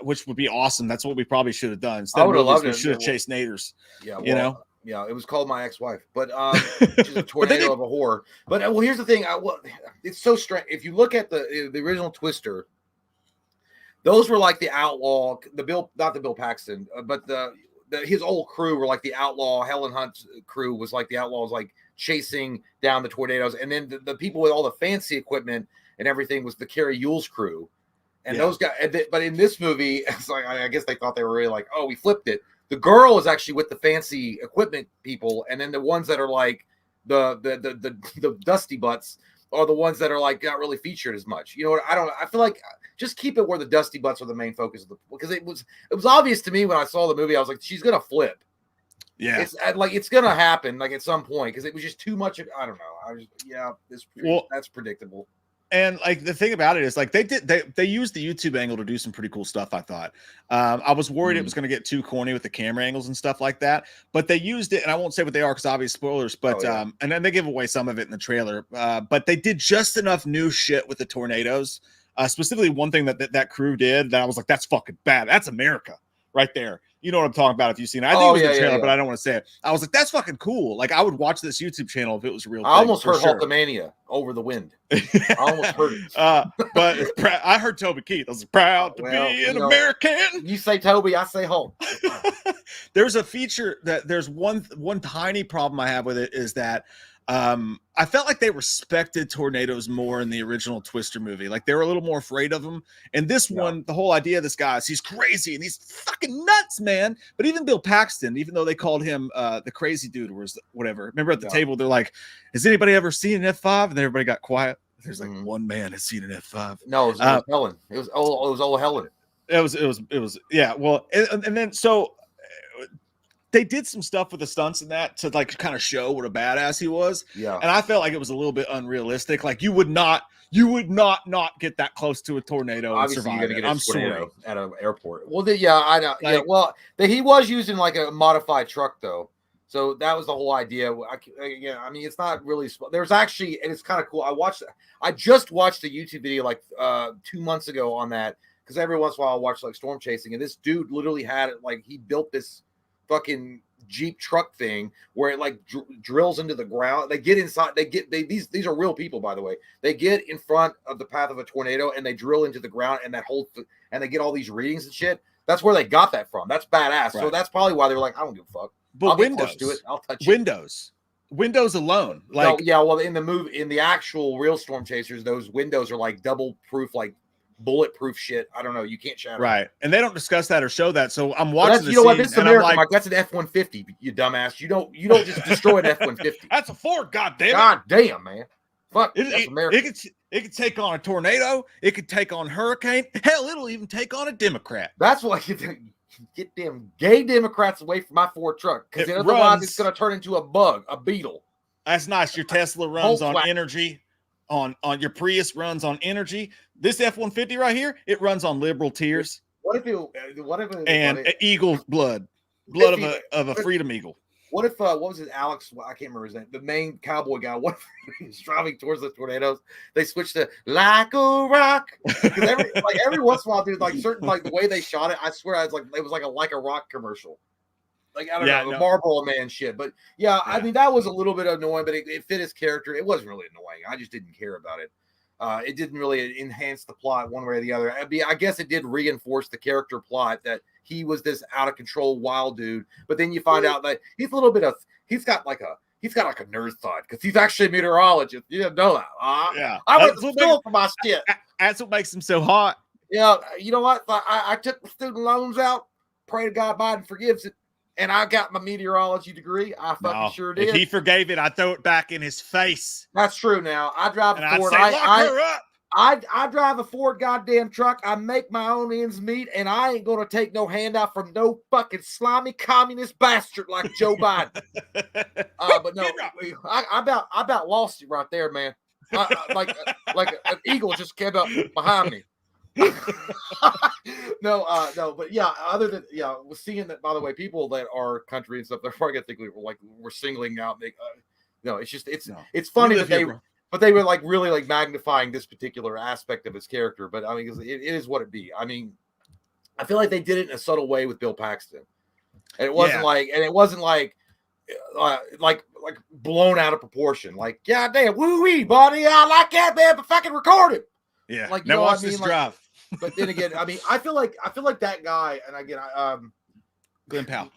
which would be awesome. That's what we probably should have done. Instead I would have loved we it. should have chased naders. Yeah, well, you know. Yeah, it was called My Ex-Wife, but she's a tornado of a whore. But well, here's the thing: it's so strange. If you look at the original Twister, those were like the outlaw, not the Bill Paxton, but his old crew were like the outlaw. Helen Hunt's crew was like the outlaws, like chasing down the tornadoes. And then the people with all the fancy equipment and everything was the Carrie Yules crew. And those guys, but in this movie, it's like, I guess they thought they were really like, oh, we flipped it. The girl is actually with the fancy equipment people. And then the ones that are like the dusty butts are the ones that are like not really featured as much. You know what? I feel like just keep it where the dusty butts are the main focus of because it was obvious to me when I saw the movie. I was like, she's gonna flip. Yeah, it's gonna happen like at some point because it was just too much. I don't know. That's predictable. And like the thing about it is like they used the YouTube angle to do some pretty cool stuff. I thought I was worried it was going to get too corny with the camera angles and stuff like that, but they used it, and I won't say what they are because obvious spoilers. But and then they give away some of it in the trailer. But they did just enough new shit with the tornadoes. Specifically, one thing that crew did that I was like, that's fucking bad. That's America right there. You know what I'm talking about if you've seen it. I think it was in the trailer, but I don't want to say it. I was like, that's fucking cool. Like, I would watch this YouTube channel if it was real. I almost heard Hulkamania over the wind. I almost heard it. But I heard Toby Keith. I was proud to be an American. You say Toby, I say Hulk. There's a feature there's one tiny problem I have with it is that I felt like they respected tornadoes more in the original Twister movie. Like they were a little more afraid of them. And this one, the whole idea of this guy is he's crazy and he's fucking nuts, man. But even Bill Paxton, even though they called him the crazy dude or whatever, remember at the table, they're like, has anybody ever seen an F5? And everybody got quiet. There's like one man has seen an F5. No, it was Helen. It was old Helen. It was yeah. Well, and then so they did some stuff with the stunts in that to like kind of show what a badass he was. Yeah. And I felt like it was a little bit unrealistic. Like you would not get that close to a tornado. Obviously, and survive. You're gonna get a tornado at an airport. Well, I know. Like, yeah. Well, he was using like a modified truck though. So that was the whole idea. I mean, it's not really. There's actually, and it's kind of cool. I just watched a YouTube video like 2 months ago on that because every once in a while I watch like storm chasing, and this dude literally had it like he built this fucking Jeep truck thing where it like drills into the ground. They get inside. These are real people, by the way. They get in front of the path of a tornado and they drill into the ground and and they get all these readings and shit. That's where they got that from. That's badass. Right. So that's probably why they were like, I don't give a fuck. But I'll Windows, to it. I'll touch Windows alone. Like well, in the movie, in the actual real storm chasers, those windows are like double proof, like bulletproof shit. I don't know. You can't shatter. Right. And they don't discuss that or show that. So I'm watching this. You know what? This is America, like, Mark. That's an F-150, you dumbass. You don't just destroy an F-150. That's a Ford, goddamn. God damn, man. Fuck. That's America. It could take on a tornado. It could take on a hurricane. Hell, it'll even take on a Democrat. That's why you get them gay Democrats away from my Ford truck. Because otherwise it's going to turn into a beetle. That's nice. Your Tesla runs on energy. On your Prius runs on energy. This F-150 right here, it runs on liberal tears. What if Eagle blood? blood of a freedom eagle. What if what was it, Alex? I can't remember his name. The main cowboy guy. What if he was driving towards the tornadoes? They switched to "Like a Rock" because every once in a while, dude, like certain like the way they shot it, I swear, it was like a Rock commercial. Like I don't know, the Marlboro Man shit. But yeah, I mean that was a little bit annoying, but it fit his character. It wasn't really annoying. I just didn't care about it. It didn't really enhance the plot one way or the other. I guess it did reinforce the character plot that he was this out of control wild dude. But then you find out that he's got like a nerd side because he's actually a meteorologist. You didn't know that. Yeah, I went to school for my shit. That's what makes him so hot. Yeah, you know what? I took the student loans out. Pray to God Biden forgives it. And I got my meteorology degree. I fucking sure did. If he forgave it, I'd throw it back in his face. That's true. Now I drive a Ford. I drive a Ford goddamn truck. I make my own ends meet, and I ain't gonna take no handout from no fucking slimy communist bastard like Joe Biden. But no, I about lost it right there, man. Like an eagle just came up behind me. No, but yeah, other than we're seeing that, by the way, people that are country and stuff, they're probably gonna think we're singling out. No, it's just it's funny that they were like really like magnifying this particular aspect of his character. But I mean, it is what it be. I mean, I feel like they did it in a subtle way with Bill Paxton, and it wasn't like blown out of proportion. Like, yeah, damn, woo wee, buddy, I like that, man, but fucking record it. Yeah, like now watch this drive. But then again, I mean, I feel like that guy, and again, Glenn Powell.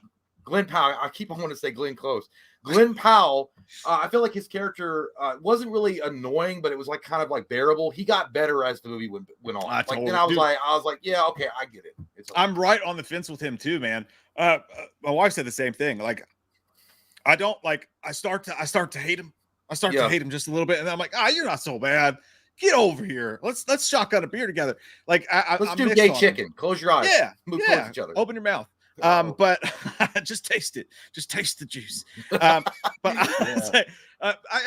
I keep on wanting to say Glenn Close. Glenn Powell. I feel like his character wasn't really annoying, but it was like kind of like bearable. He got better as the movie went on. I was like, yeah, okay, I get it. I'm right on the fence with him too, man. My wife said the same thing. Like, I don't like. I start to hate him. I start to hate him just a little bit, and then I'm like, you're not so bad. Get over here. Let's shotgun a beer together. Like let's do gay chicken. Close your eyes. Yeah, move towards each other. Open your mouth. But just taste it. Just taste the juice. But I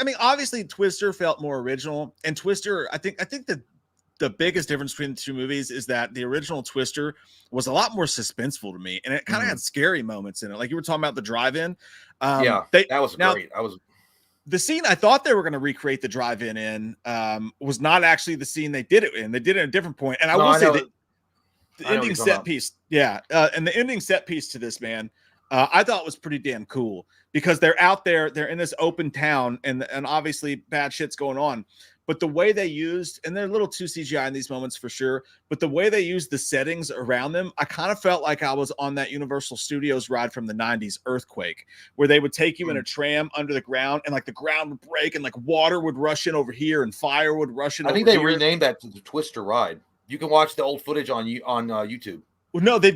mean, obviously, Twister felt more original, and Twister. I think the biggest difference between the two movies is that the original Twister was a lot more suspenseful to me, and it kind of had scary moments in it. Like you were talking about the drive-in. That was great. The scene I thought they were going to recreate the drive-in in was not actually the scene they did it in. They did it at a different point. And I will say that the ending set piece, and the ending set piece to this, man, I thought was pretty damn cool because they're out there, they're in this open town, and obviously bad shit's going on. But the way they used, and they're a little too CGI in these moments for sure, but the way they used the settings around them, I kind of felt like I was on that Universal Studios ride from the 90s, Earthquake, where they would take you in a tram under the ground, and like the ground would break, and like water would rush in over here, and fire would rush in. I think they renamed that to the Twister ride. You can watch the old footage on YouTube. Well, no, they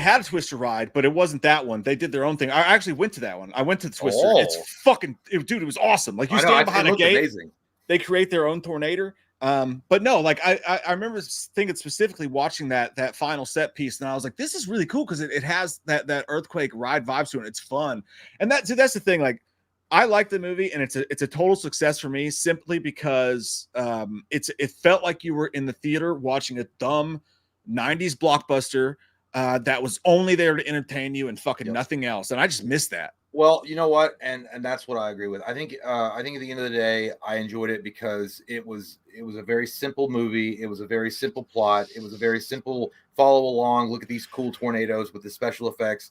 had a Twister ride, but it wasn't that one. They did their own thing. I actually went to that one. I went to the Twister. It's dude, it was awesome. Like you stand behind a gate. Amazing. They create their own tornado. But no, like I remember thinking specifically watching that final set piece, and I was like, this is really cool because it has that Earthquake ride vibes to it. It's fun. And that's the thing. Like, I like the movie, and it's a total success for me simply because it felt like you were in the theater watching a dumb 90s blockbuster that was only there to entertain you and fucking nothing else. And I just missed that. Well, you know what, and that's what I agree with. I think at the end of the day, I enjoyed it because it was a very simple movie. It was a very simple plot. It was a very simple follow along. Look at these cool tornadoes with the special effects,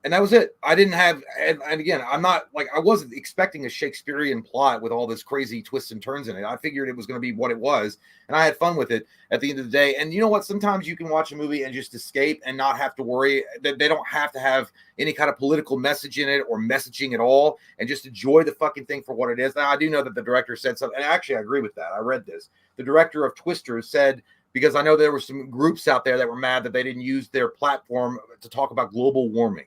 and that was it. I didn't have, and again, I'm not like I wasn't expecting a Shakespearean plot with all this crazy twists and turns in it. I figured it was going to be what it was, and I had fun with it at the end of the day. And you know what? Sometimes you can watch a movie and just escape and not have to worry that they don't have to have any kind of political message in it or messaging at all, and just enjoy the fucking thing for what it is. Now, I do know that the director said something, and actually, I agree with that. I read this. The director of Twister said, because I know there were some groups out there that were mad that they didn't use their platform to talk about global warming.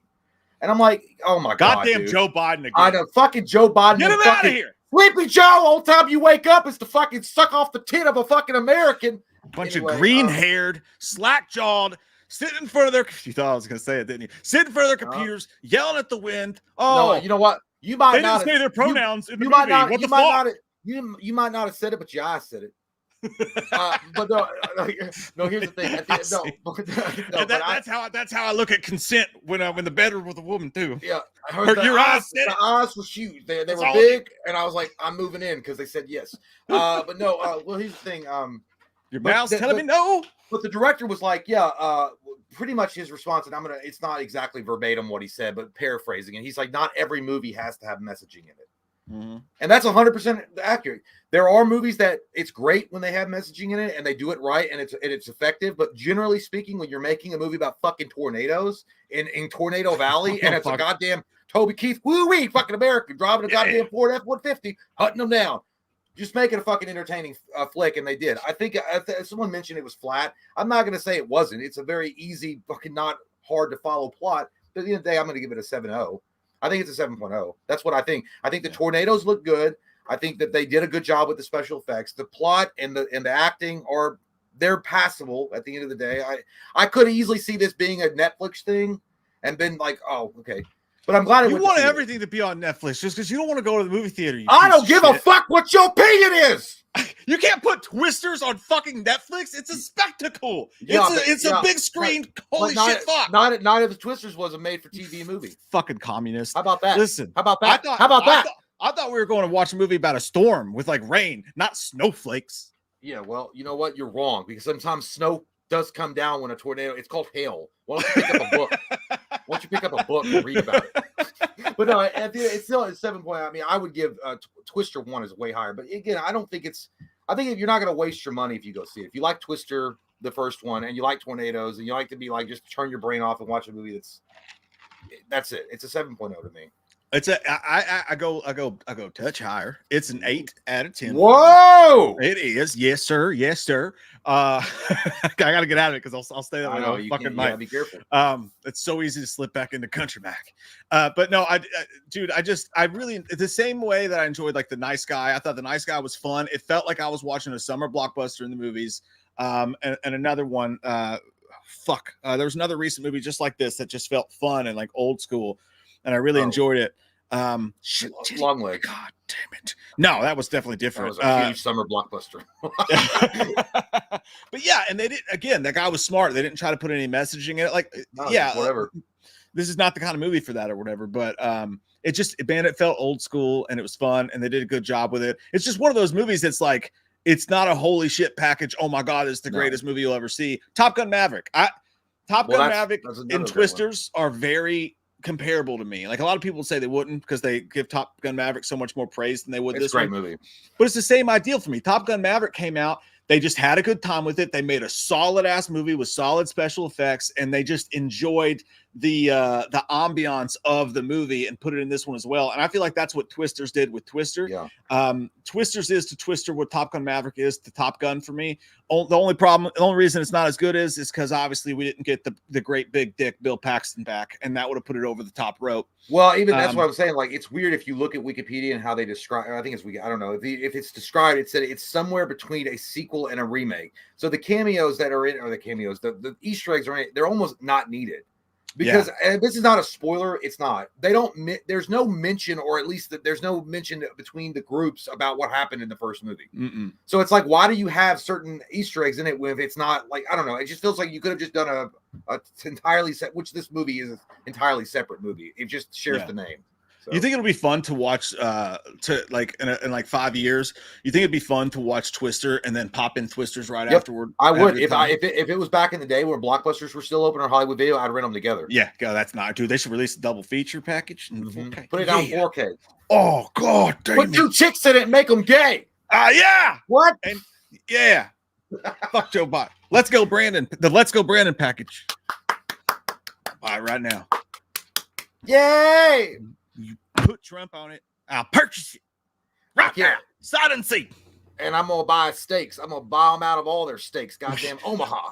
And I'm like, oh my God. Goddamn Joe Biden again. I know, fucking Joe Biden. Get him out of here. Sleepy Joe, all the time you wake up is to fucking suck off the tit of a fucking American. Bunch of green-haired, slack-jawed, sitting in front of their... You thought I was going to say it, didn't you? Sitting in front of their computers, yelling at the wind. Oh, no, you know what? You might they not didn't say their pronouns in the movie. What the fuck? You might not have said it, but your eyes said it. But no, no. Here's the thing. That's how I look at consent when I'm in the bedroom with a woman too. Yeah, I heard your eyes said the eyes were huge. They were all big, and I was like, I'm moving in because they said yes. But no. Well, here's the thing. Your mouth's telling me no. But the director was like, yeah, pretty much his response, and it's not exactly verbatim what he said, but paraphrasing. And he's like, not every movie has to have messaging in it. Mm-hmm. And that's 100% accurate. There are movies that it's great when they have messaging in it and they do it right and it's effective. But generally speaking, when you're making a movie about fucking tornadoes in Tornado Valley and it's a goddamn Toby Keith, woo-wee, fucking American, driving a goddamn Ford F-150, hunting them down. Just make it a fucking entertaining flick, and they did. I think someone mentioned it was flat. I'm not going to say it wasn't. It's a very easy, fucking not hard to follow plot. But at the end of the day, I'm going to give it a 7.0. I think it's a 7.0. That's what I think. I think the tornadoes look good. I think that they did a good job with the special effects. The plot and the acting they're passable at the end of the day. I could easily see this being a Netflix thing and been like, oh, okay. But I'm glad you want everything to be on Netflix just because you don't want to go to the movie theater. I don't give a fuck what your opinion is. You can't put Twisters on fucking Netflix. It's a spectacle. Yeah, it's a big screen. Holy shit! Fuck. Night of the Twisters was a made-for-TV movie. Fucking communist. How about that? Listen. How about that? How about that? I thought we were going to watch a movie about a storm with like rain, not snowflakes. Yeah, well, you know what? You're wrong because sometimes snow does come down when a tornado. It's called hail. Why don't you pick up a book? Why don't you pick up a book and read about it? But no, it's still at 7 point. I mean, I would give Twister 1 is way higher. But again, I don't think it's. I think if you're not going to waste your money if you go see it. If you like Twister, the first one, and you like tornadoes, and you like to be like just turn your brain off and watch a movie that's it. It's a 7.0 to me. It's I go touch higher. It's an 8 out of 10. Whoa! It is. Yes, sir. Yes, sir. I gotta get out of it because I'll stay that way all fucking night. Be careful. It's so easy to slip back into Country Mac. But no, dude, I really the same way that I enjoyed like The Nice Guy. I thought The Nice Guy was fun. It felt like I was watching a summer blockbuster in the movies. And another one, there was another recent movie just like this that just felt fun and like old school, and I really enjoyed it. Long Legs. God damn it! No, that was definitely different. That was a huge summer blockbuster. But yeah, and they did again. That guy was smart. They didn't try to put any messaging in it. Like, whatever. This is not the kind of movie for that or whatever. But it felt old school and it was fun and they did a good job with it. It's just one of those movies that's like it's not a holy shit package. Oh my god, it's the greatest movie you'll ever see. Top Gun Maverick. Top Gun Maverick and Twisters are very comparable to me. Like a lot of people say they wouldn't because they give Top Gun Maverick so much more praise than they would this great movie. But it's the same ideal for me. Top Gun Maverick came out. They just had a good time with it. They made a solid ass movie with solid special effects, and they just enjoyed the ambiance of the movie and put it in this one as well. And I feel like that's what Twisters did with Twister. Yeah. Twisters is to Twister what Top Gun Maverick is to Top Gun for me. The only reason it's not as good is because obviously we didn't get the great big dick Bill Paxton back, and that would have put it over the top rope. Well, even that's what I'm saying. Like, it's weird if you look at Wikipedia and how they describe. I think I don't know if it's described. It said it's somewhere between a sequel and a remake. So the cameos that are in, or the cameos, the Easter eggs are in it. They're almost not needed. Because and this is not a spoiler. It's not. They don't. There's no mention, or at least there's no mention between the groups about what happened in the first movie. Mm-mm. So it's like, why do you have certain Easter eggs in it if it's not like, I don't know. It just feels like you could have just done a entirely which this movie is an entirely separate movie. It just shares the name. So. You think it'll be fun to watch to like in like 5 years? You think it'd be fun to watch Twister and then pop in Twisters right afterward? I would if it was back in the day where Blockbusters were still open or Hollywood Video, I'd rent them together. Yeah, that's not, dude. They should release a double feature package. Put it on 4K. Oh god, damn put 2 chicks in it and make them gay. Yeah. What? And yeah. Fuck Joe Biden. Let's go, Brandon. The Let's Go Brandon package. Buy it right now. Yay! You put Trump on it, I'll purchase it right now. Sight and see. And I'm gonna buy steaks. I'm gonna buy them out of all their steaks. Goddamn Omaha.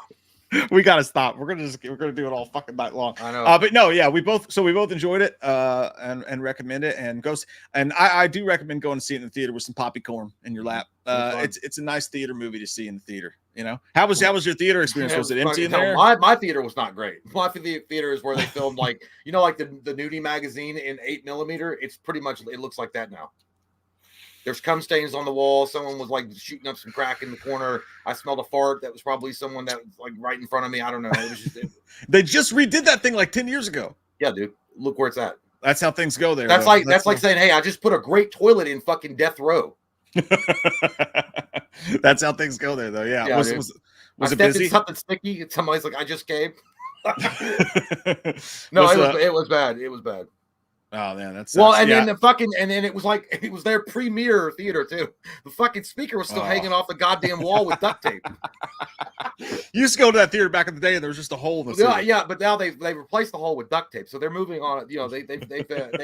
We gotta stop. We're gonna do it all fucking night long. I know. But no, yeah, we both enjoyed it and recommend it and I do recommend going to see it in the theater with some popcorn in your lap. It's a nice theater movie to see in the theater. You know, how was your theater experience? Was it empty in there? My theater was not great. My theater is where they filmed like like the nudie magazine in 8mm. It's pretty much, it looks like that now. There's cum stains on the wall. Someone was like shooting up some crack in the corner. I smelled a fart. That was probably someone that was like right in front of me. I don't know. It was just, They just redid that thing like 10 years ago. yeah, dude. Look where it's at. That's how things go there. That's like saying, hey, I just put a great toilet in fucking death row. That's how things go there, though. Yeah. Was it busy? Something sticky, and somebody's like, I just came. No, it was bad. It was bad. Oh man, that's then it was like it was their premiere theater too. The fucking speaker was still hanging off the goddamn wall with duct tape. You used to go to that theater back in the day, and there was just a hole in the ceiling. Yeah, but now they've replaced the hole with duct tape, so they're moving on. You know, they've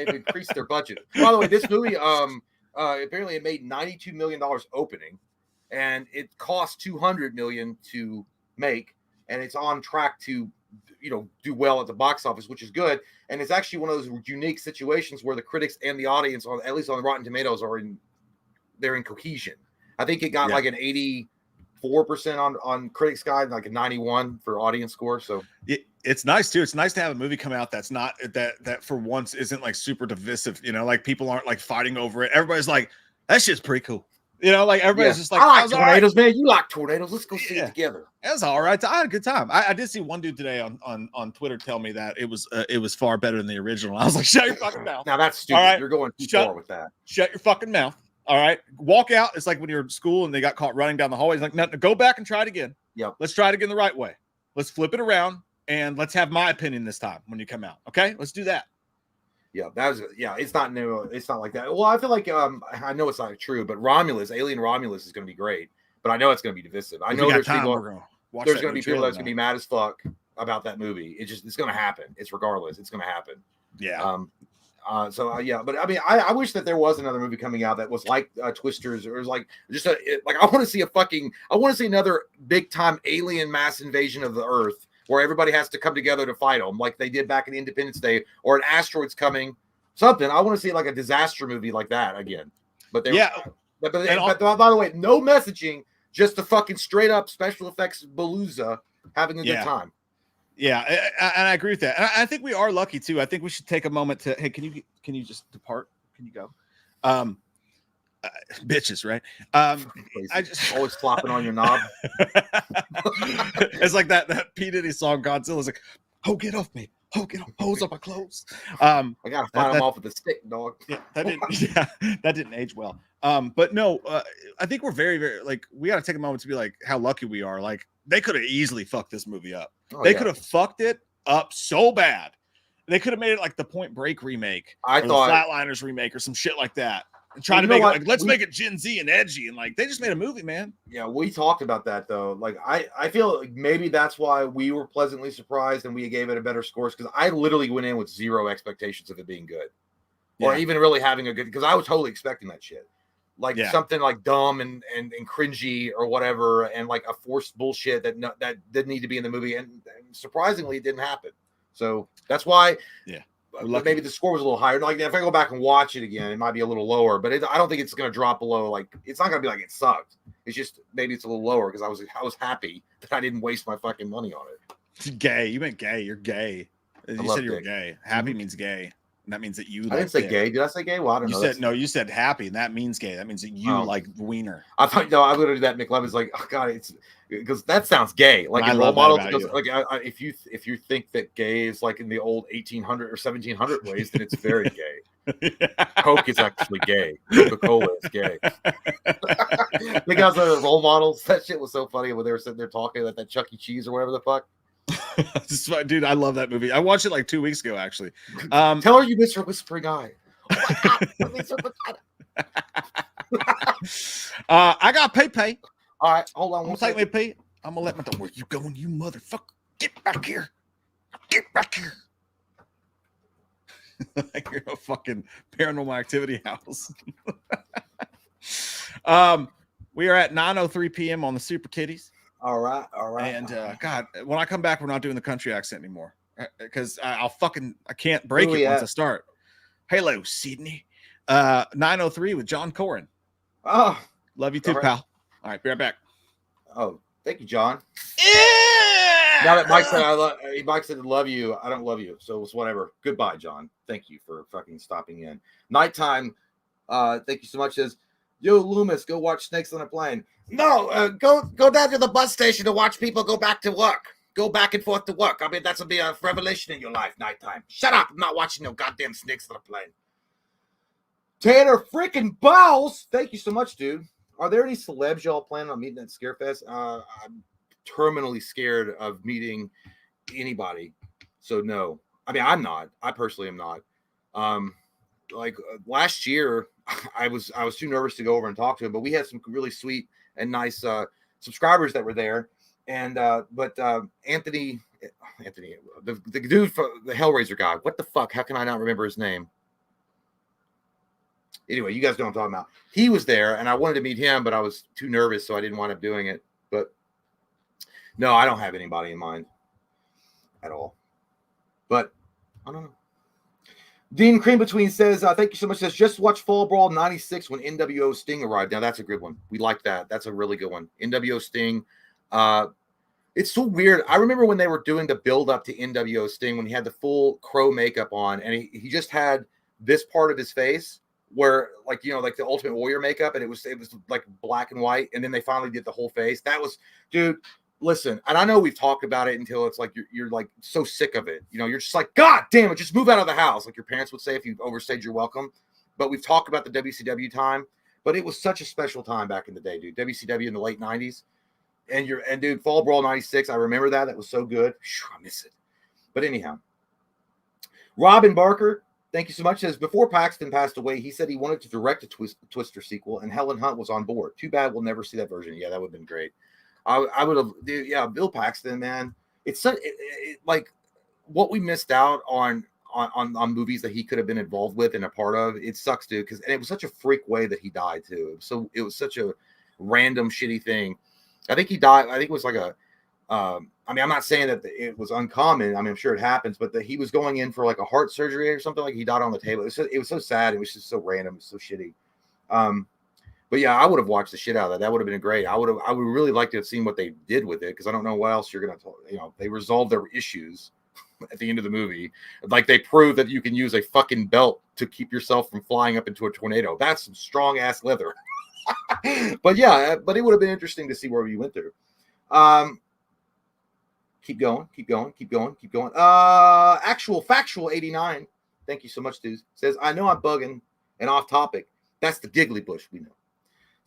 increased their budget. By the way, this movie apparently it made $92 million opening, and it cost $200 million to make, and it's on track to do well at the box office, which is good. And it's actually one of those unique situations where the critics and the audience, at least on Rotten Tomatoes, they're in cohesion. I think it got like an 84% on critics guide, like a 91 for audience score. So it's nice too. It's nice to have a movie come out that's not that for once isn't like super divisive. Like people aren't like fighting over it. Everybody's like, that shit's pretty cool. Like everybody's just like, I like tornadoes, man. You like tornadoes. Let's go see it together. It was all right. I had a good time. I did see one dude today on Twitter tell me that it was far better than the original. I was like, shut your fucking mouth. Now that's stupid. Right. You're going too far with that. Shut your fucking mouth. All right. Walk out. It's like when you're in school and they got caught running down the hallway. It's like, no, go back and try it again. Yep. Let's try it again the right way. Let's flip it around and let's have my opinion this time when you come out. Okay. Let's do that. Yeah, it's not new. It's not like that. Well, I feel like I know it's not true, but Alien Romulus is going to be great, but I know it's going to be divisive. I know there's going to be people that's going to be mad as fuck about that movie. It's going to happen. It's regardless. It's going to happen. Yeah. But I mean, I wish that there was another movie coming out that was like Twisters, or was like just I want to see another big time alien mass invasion of the Earth, where everybody has to come together to fight them, like they did back in Independence Day, or an asteroid's coming, something. I want to see like a disaster movie like that again. But by the way, no messaging, just the fucking straight up special effects Palooza having a good time. Yeah, and I agree with that. And I think we are lucky too. I think we should take a moment to, hey, can you just depart? Can you go? Bitches, right? I just always flopping on your knob. It's like that P. Diddy song, Godzilla's like, oh, get off me. Oh, get off, hose up my clothes. I gotta fight him off with a stick, dog. Yeah, that didn't age well. But no, I think we're very, very like, we gotta take a moment to be like how lucky we are. Like, they could have easily fucked this movie up. They could have fucked it up so bad. They could have made it like the Point Break remake, or the Flatliners remake, or some shit like that. And try to make it like, let's make it Gen Z and edgy, and like they just made a movie, man. Yeah, we talked about that though. Like I feel like maybe that's why we were pleasantly surprised and we gave it a better scores, because I literally went in with zero expectations of it being good, or even really having a good. Because I was totally expecting that shit, like something like dumb and cringy or whatever, and like a forced bullshit that didn't need to be in the movie, and surprisingly, it didn't happen. So that's why. Yeah. Maybe the score was a little higher. Like if I go back and watch it again, it might be a little lower. But I don't think it's going to drop below. Like it's not going to be like it sucked. It's just maybe it's a little lower because I was happy that I didn't waste my fucking money on it. Gay, you meant gay. You're gay. You said you were gay. Happy means gay. And that means that you. I didn't say gay. Did I say gay? Well, I don't know. You said happy, and that means gay. That means that you like wiener. I thought I'm going to do that. McLevin's like, oh god, it's because that sounds gay. Like in role models, like if you think that gay is like in the old 1800 or 1700 ways, then it's very gay. Coke is actually gay. Coca-Cola is gay. The guys that are role models. That shit was so funny when they were sitting there talking about that Chuck E. Cheese or whatever the fuck. Dude, I love that movie. I watched it like 2 weeks ago, actually. Tell her you miss her whispering eye. Oh my god, I miss her I got pay. All right, hold on. I'm gonna take me a pee. I'm gonna let my where you going, you motherfucker? Get back here. Get back here. Like you're a fucking Paranormal Activity house. We are at 9:03 p.m. on the Super Titties. All right. And God, when I come back, we're not doing the country accent anymore because I can't break it once I start. Hello, Sydney. 9:03 with John Corin. Oh, love you too, pal. All right, be right back. Oh, thank you, John. Yeah! Now that Mike said love you, I don't love you, so it's whatever. Goodbye, John. Thank you for fucking stopping in. Nighttime. Thank you so much. Says Yo, Loomis, go watch Snakes on a Plane. No, go down to the bus station to watch people go back to work. Go back and forth to work. I mean, that's will be a revelation in your life, nighttime. Shut up. I'm not watching no goddamn Snakes on a Plane. Tanner freaking Bowles. Thank you so much, dude. Are there any celebs y'all planning on meeting at Scarefest? I'm terminally scared of meeting anybody. So no. I mean, I'm not. I personally am not. Last year, I was too nervous to go over and talk to him, but we had some really sweet and nice subscribers that were there. And Anthony, the dude from the Hellraiser guy, what the fuck? How can I not remember his name? Anyway, you guys know what I'm talking about. He was there, and I wanted to meet him, but I was too nervous, so I didn't wind up doing it. But no, I don't have anybody in mind at all. But I don't know. Dean Cream Between says, thank you so much. Says, just watch Fall Brawl 96 when NWO Sting arrived. Now, that's a good one. We like that. That's a really good one. NWO Sting. It's so weird. I remember when they were doing the build up to NWO Sting when he had the full crow makeup on, and he just had this part of his face where, like, you know, like the Ultimate Warrior makeup, and it was like black and white, and then they finally did the whole face. That was, dude. Listen, and I know we've talked about it until it's like you're like so sick of it. You know, you're just like, God damn it, just move out of the house, like your parents would say if you overstayed your welcome. But we've talked about the WCW time, but it was such a special time back in the day, dude. WCW in the late 90s. And dude, Fall Brawl 96, I remember that. That was so good. Whew, I miss it. But anyhow, Robin Barker, thank you so much. Says, before Paxton passed away, he said he wanted to direct a Twister sequel, and Helen Hunt was on board. Too bad we'll never see that version. Yeah, that would have been great. I would have, yeah, Bill Paxton, man. It's such like what we missed out on movies that he could have been involved with and a part of. It sucks, dude, because it was such a freak way that he died too. It was such a random shitty thing. I think he died. I think it was like a. I mean, I'm not saying that it was uncommon. I mean, I'm sure it happens, but that he was going in for like a heart surgery or something. Like he died on the table. It was so sad. It was just so random. It was so shitty. But yeah, I would have watched the shit out of that. That would have been great. I would really like to have seen what they did with it, because I don't know what else you're gonna. You know, they resolved their issues at the end of the movie. Like they proved that you can use a fucking belt to keep yourself from flying up into a tornado. That's some strong ass leather. But yeah, but it would have been interesting to see where we went through. Keep going. Actual Factual 89. Thank you so much, dude. Says, I know I'm bugging and off topic. That's the Giggly Bush, we know.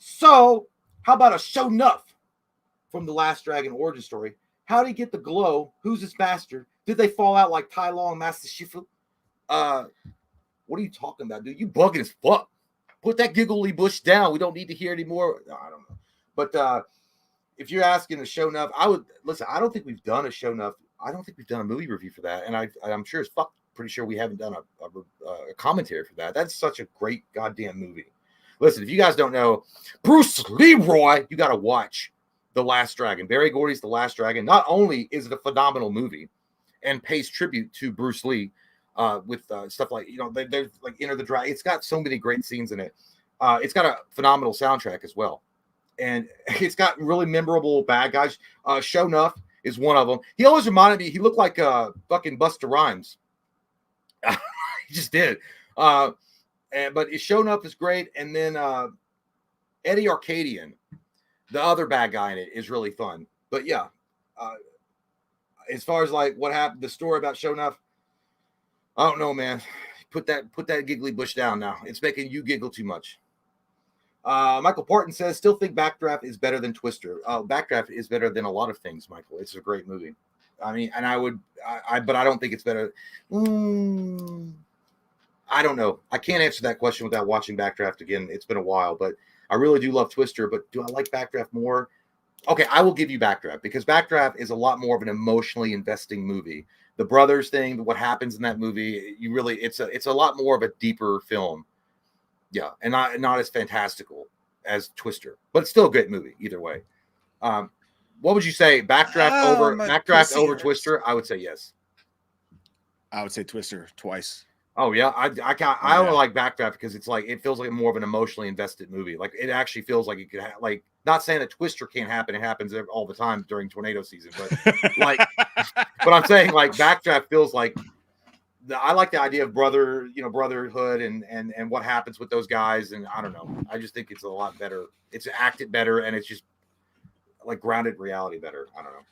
So, how about a show enough from The Last Dragon origin story? How did he get the glow? Who's his master? Did they fall out like Tai Long, Master Shifu? What are you talking about, dude? You bugging as fuck. Put that Giggly Bush down. We don't need to hear anymore. No, I don't know. But if you're asking a show enough, I would listen. I don't think we've done a show enough. I don't think we've done a movie review for that, and I'm sure as fuck pretty sure we haven't done a commentary for that. That's such a great goddamn movie. Listen, if you guys don't know Bruce Leroy, you got to watch The Last Dragon. Barry Gordy's The Last Dragon. Not only is it a phenomenal movie and pays tribute to Bruce Lee with stuff like, you know, there's like Enter the Dragon. It's got so many great scenes in it. It's got a phenomenal soundtrack as well. And it's got really memorable bad guys. Show Enough is one of them. He always reminded me, he looked like fucking Busta Rhymes. He just did. But Show Enough is great. And then Eddie Arcadian, the other bad guy in it, is really fun. But yeah, as far as like what happened, the story about Show Enough, I don't know, man. Put that Giggly Bush down now. It's making you giggle too much. Michael Parton says, still think Backdraft is better than Twister. Backdraft is better than a lot of things, Michael. It's a great movie. I mean, and but I don't think it's better. I don't know. I can't answer that question without watching Backdraft again. It's been a while, but I really do love Twister. But do I like Backdraft more? Okay, I will give you Backdraft, because Backdraft is a lot more of an emotionally investing movie. The brothers thing, what happens in that movie, it's a lot more of a deeper film. Yeah, and not as fantastical as Twister, but it's still a great movie either way. What would you say? Backdraft over Twister? I would say yes. I would say Twister twice. Oh yeah, I don't like Backdraft because it's like, it feels like more of an emotionally invested movie. Like it actually feels like it could like, not saying that Twister can't happen. It happens all the time during tornado season, but like, but I'm saying like Backdraft feels like I like the idea of brotherhood and what happens with those guys. And I don't know. I just think it's a lot better. It's acted better, and it's just like grounded reality better. I don't know.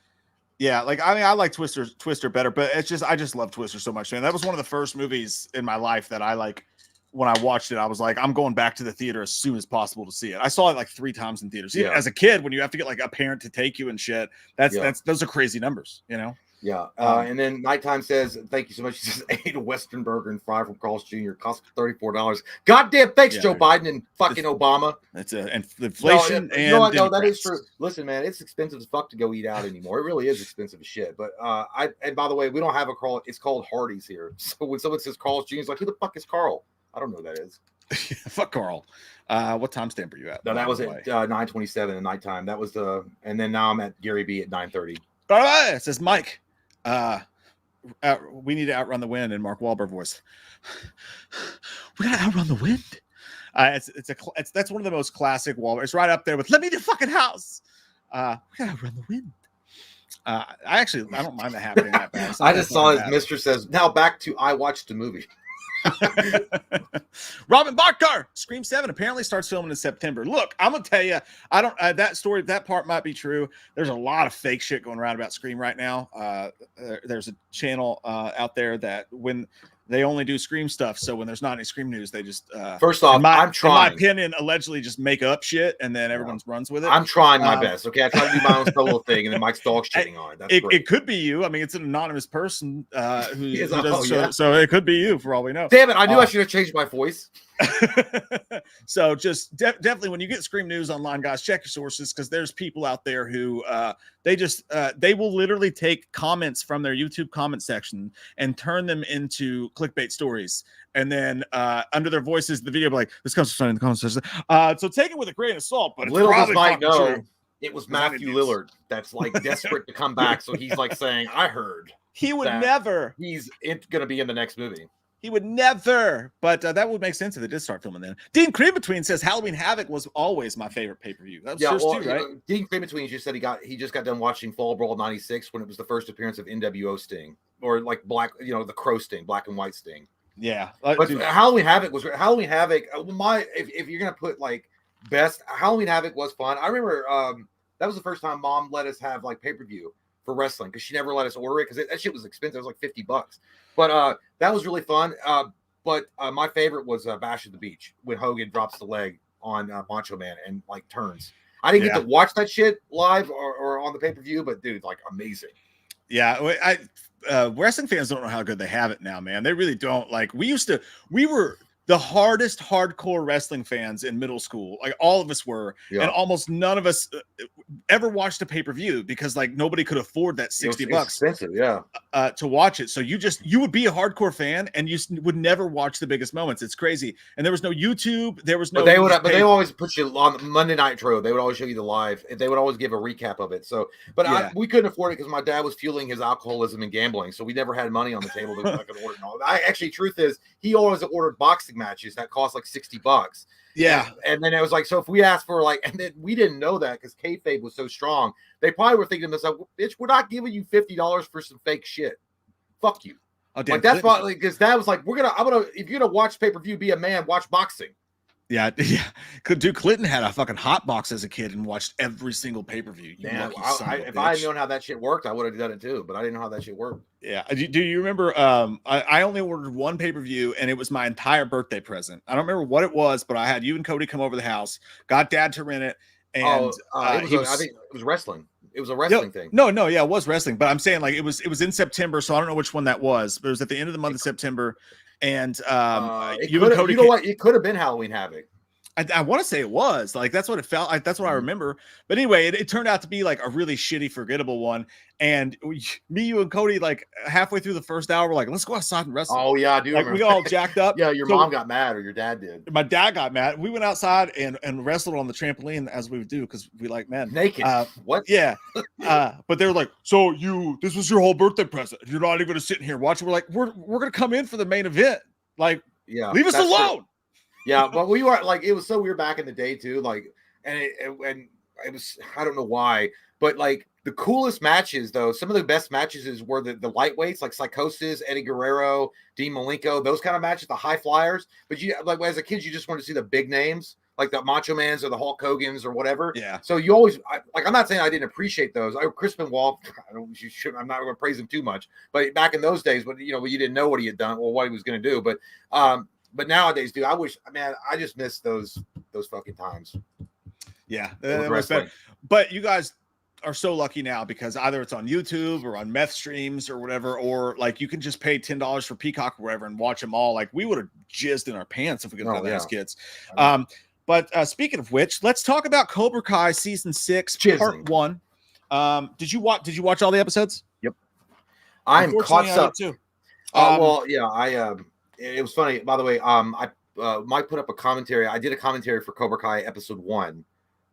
Yeah, like I mean, I like Twister better, but it's just I just love Twister so much, man. That was one of the first movies in my life that I like. When I watched it, I was like, I'm going back to the theater as soon as possible to see it. I saw it like 3 times in theaters. Even as a kid, when you have to get like a parent to take you and shit, that's those are crazy numbers, you know. Yeah. And then Nighttime says, "Thank you so much." He says, "Ate a Western burger and fry from Carl's Jr. Cost $34. Goddamn, thanks, Joe Biden and fucking Obama." That's and inflation. No, you know what? No, that is true. Listen, man, it's expensive as fuck to go eat out anymore. It really is expensive as shit. But and by the way, we don't have a Carl. It's called Hardee's here. So when someone says Carl's Jr., it's like, who the fuck is Carl? I don't know who that is. Fuck Carl. What timestamp are you at? No, that was at 9:27 at nighttime. That was and then now I'm at Gary B at 9:30. It says Mike. We need to outrun the wind in Mark Wahlberg voice. We gotta outrun the wind. That's one of the most classic Wahlberg. It's right up there with "Let me the fucking house." We gotta outrun the wind. I don't mind that happening that bad. I just saw his mistress says, "Now back to I watched a movie." Robin Barker, Scream 7 apparently starts filming in September. Look, I'm gonna tell you, I don't that part might be true. There's a lot of fake shit going around about Scream right now. There's a channel out there that when they only do Scream stuff, so when there's not any Scream news, they just first off, I'm trying. In my opinion, allegedly just make up shit and then everyone runs with it. I'm trying my best. Okay, I try to do my own solo thing, and then Mike's dog shitting on it. It could be you. I mean, it's an anonymous person who does so it could be you for all we know. Damn it! I knew I should have changed my voice. So just definitely when you get Scream news online, guys, check your sources because there's people out there who they will literally take comments from their YouTube comment section and turn them into clickbait stories, and then under their voices, the video will be like, "This comes from in the comment section." So take it with a grain of salt, but little does Mike know it was Matthew Lillard that's like desperate to come back, so he's like saying, "I heard he would never. He's going to be in the next movie." He would never, but that would make sense if they did start filming then. Dean Cream-Between says Halloween Havoc was always my favorite pay-per-view. That was yours too, right? Dean Cream-Between just said he just got done watching Fall Brawl '96 when it was the first appearance of NWO Sting, or like black, the Crow Sting, black and white Sting. Yeah, but Halloween Havoc was Halloween Havoc. If you're gonna put like best, Halloween Havoc was fun. I remember that was the first time Mom let us have like pay-per-view for wrestling because she never let us order it because that shit was expensive. It was like $50. But that was really fun. But my favorite was Bash at the Beach when Hogan drops the leg on Macho Man and like turns. I didn't get to watch that shit live or on the pay-per-view, but dude, like amazing. Yeah, wrestling fans don't know how good they have it now, man. They really don't. Like we were the hardest hardcore wrestling fans in middle school. Like all of us were, and almost none of us ever watched a pay-per-view because like nobody could afford that $60 expensive, to watch it. So you would be a hardcore fan and you would never watch the biggest moments. It's crazy. And there was no YouTube. There was no. But they always put you on Monday Nitro. They would always show you the live. They would always give a recap of it. So, but we couldn't afford it because my dad was fueling his alcoholism and gambling. So we never had money on the table to fucking order. Truth is, he always ordered boxing matches that cost like $60. Yeah. And then it was like, so if we asked for like, and then we didn't know that because kayfabe was so strong, they probably were thinking to themselves, bitch, we're not giving you $50 for some fake shit. Fuck you. Oh, like that's probably because that was like, if you're gonna watch pay-per-view, be a man, watch boxing. Yeah. Dude, Clinton had a fucking hot box as a kid and watched every single pay-per-view. If I had known how that shit worked, I would have done it too, but I didn't know how that shit worked. Yeah. Do you remember? I only ordered one pay-per-view and it was my entire birthday present. I don't remember what it was, but I had you and Cody come over the house, got Dad to rent it, and I think it was wrestling. It was a wrestling thing. No, it was wrestling, but I'm saying like it was in September, so I don't know which one that was, but it was at the end of the month of September. And you and Cody, it could have been Halloween Havoc. I want to say it was like that's what it felt like. That's what I remember. But anyway, it turned out to be like a really shitty, forgettable one. And you and Cody, like halfway through the first hour, were like, "Let's go outside and wrestle." Oh yeah, dude. Like, we got all jacked up. Yeah, your mom got mad, or your dad did. My dad got mad. We went outside and wrestled on the trampoline as we would do because we like men naked. What? Yeah. But they were like, "So this was your whole birthday present. You're not even going to sit in here and watch it." We're like, "We're going to come in for the main event. Like, leave us alone." True. Yeah, but we were like, it was so weird back in the day too. Like, and it was, I don't know why, but like The coolest matches, though, some of the best matches were the lightweights, like Psychosis, Eddie Guerrero, Dean Malenko, those kind of matches, the high flyers. But you, like, as a kid, you just want to see the big names, like the Macho Mans or the Hulk Hogan's or whatever. Yeah. So you always, I'm not saying I didn't appreciate those. Chris Benoit, I'm not going to praise him too much, but back in those days, when you didn't know what he had done or what he was going to do. But nowadays, dude, I just miss those fucking times. Yeah, but you guys are so lucky now because either it's on YouTube or on meth streams or whatever, or like you can just pay $10 for Peacock or whatever and watch them all. Like we would have jizzed in our pants if we could have done that as kids. But speaking of which, let's talk about Cobra Kai season 6, part 1. Did you watch all the episodes? Yep. I'm caught up too. It was funny, by the way. Mike put up a commentary. I did a commentary for Cobra Kai episode 1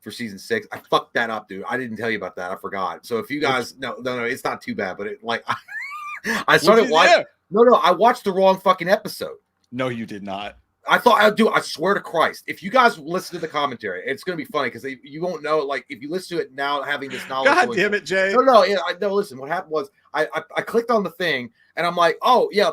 for season 6. I fucked that up, dude. I didn't tell you about that. I forgot. So if you guys, no, it's not too bad. But I started watching. No, I watched the wrong fucking episode. No, you did not. I thought I'd do. I swear to Christ, if you guys listen to the commentary, it's going to be funny because you won't know. Like if you listen to it now, having this knowledge. God damn it, Jay. No. Listen. What happened was I clicked on the thing and I'm like, oh yeah,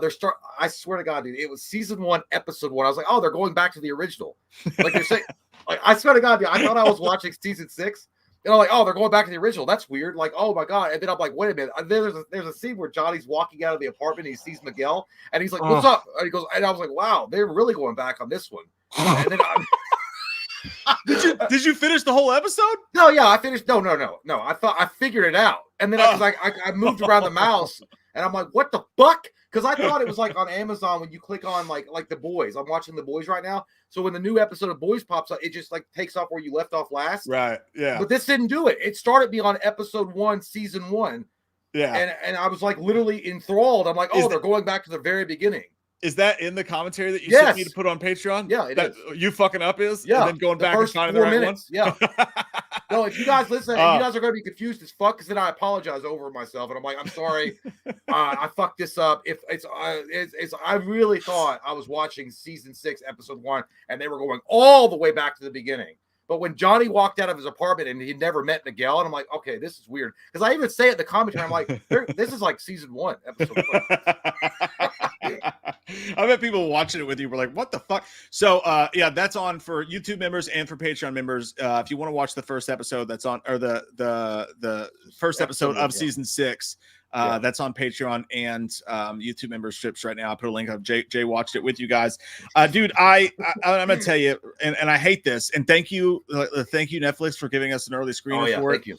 I swear to God, dude, it was season 1, episode 1. I was like, oh, they're going back to the original. Like you're saying, like I swear to God, dude, I thought I was watching season 6. And I'm like, oh, they're going back to the original. That's weird. Like, oh my God. And then I'm like, wait a minute. There's a scene where Johnny's walking out of the apartment and he sees Miguel and he's like, what's up? And he goes, and I was like, wow, they're really going back on this one. And then did you finish the whole episode? No, yeah, I finished. No. I thought I figured it out. And then I moved around the mouse and I'm like, what the fuck? Because I thought it was like on Amazon when you click on like The Boys. I'm watching The Boys right now. So when the new episode of Boys pops up, it just like takes off where you left off last. Right. Yeah. But this didn't do it. It started me on episode 1, season 1. Yeah. And I was like literally enthralled. I'm like, they're going back to the very beginning. Is that in the commentary that you sent me to put on Patreon? Yeah, it is. You fucking up is? Yeah. And then going back and finding the right minutes. One? Yeah. No, if you guys listen, you guys are going to be confused as fuck because then I apologize over myself. And I'm like, I'm sorry. I fucked this up. If I really thought I was watching season 6, episode 1, and they were going all the way back to the beginning. But when Johnny walked out of his apartment and he never met Miguel, and I'm like, okay, this is weird. Because I even say it in the commentary, I'm like, this is like season 1, episode 1. I bet people watching it with you were like, what the fuck? So, yeah, that's on for YouTube members and for Patreon members. If you want to watch the first episode, that's on, or the first episode of season 6. That's on Patreon and YouTube memberships right now. I put a link up. Jay watched it with you guys. Dude, I'm gonna tell you, and I hate this. And thank you Netflix for giving us an early screener for it. Thank you.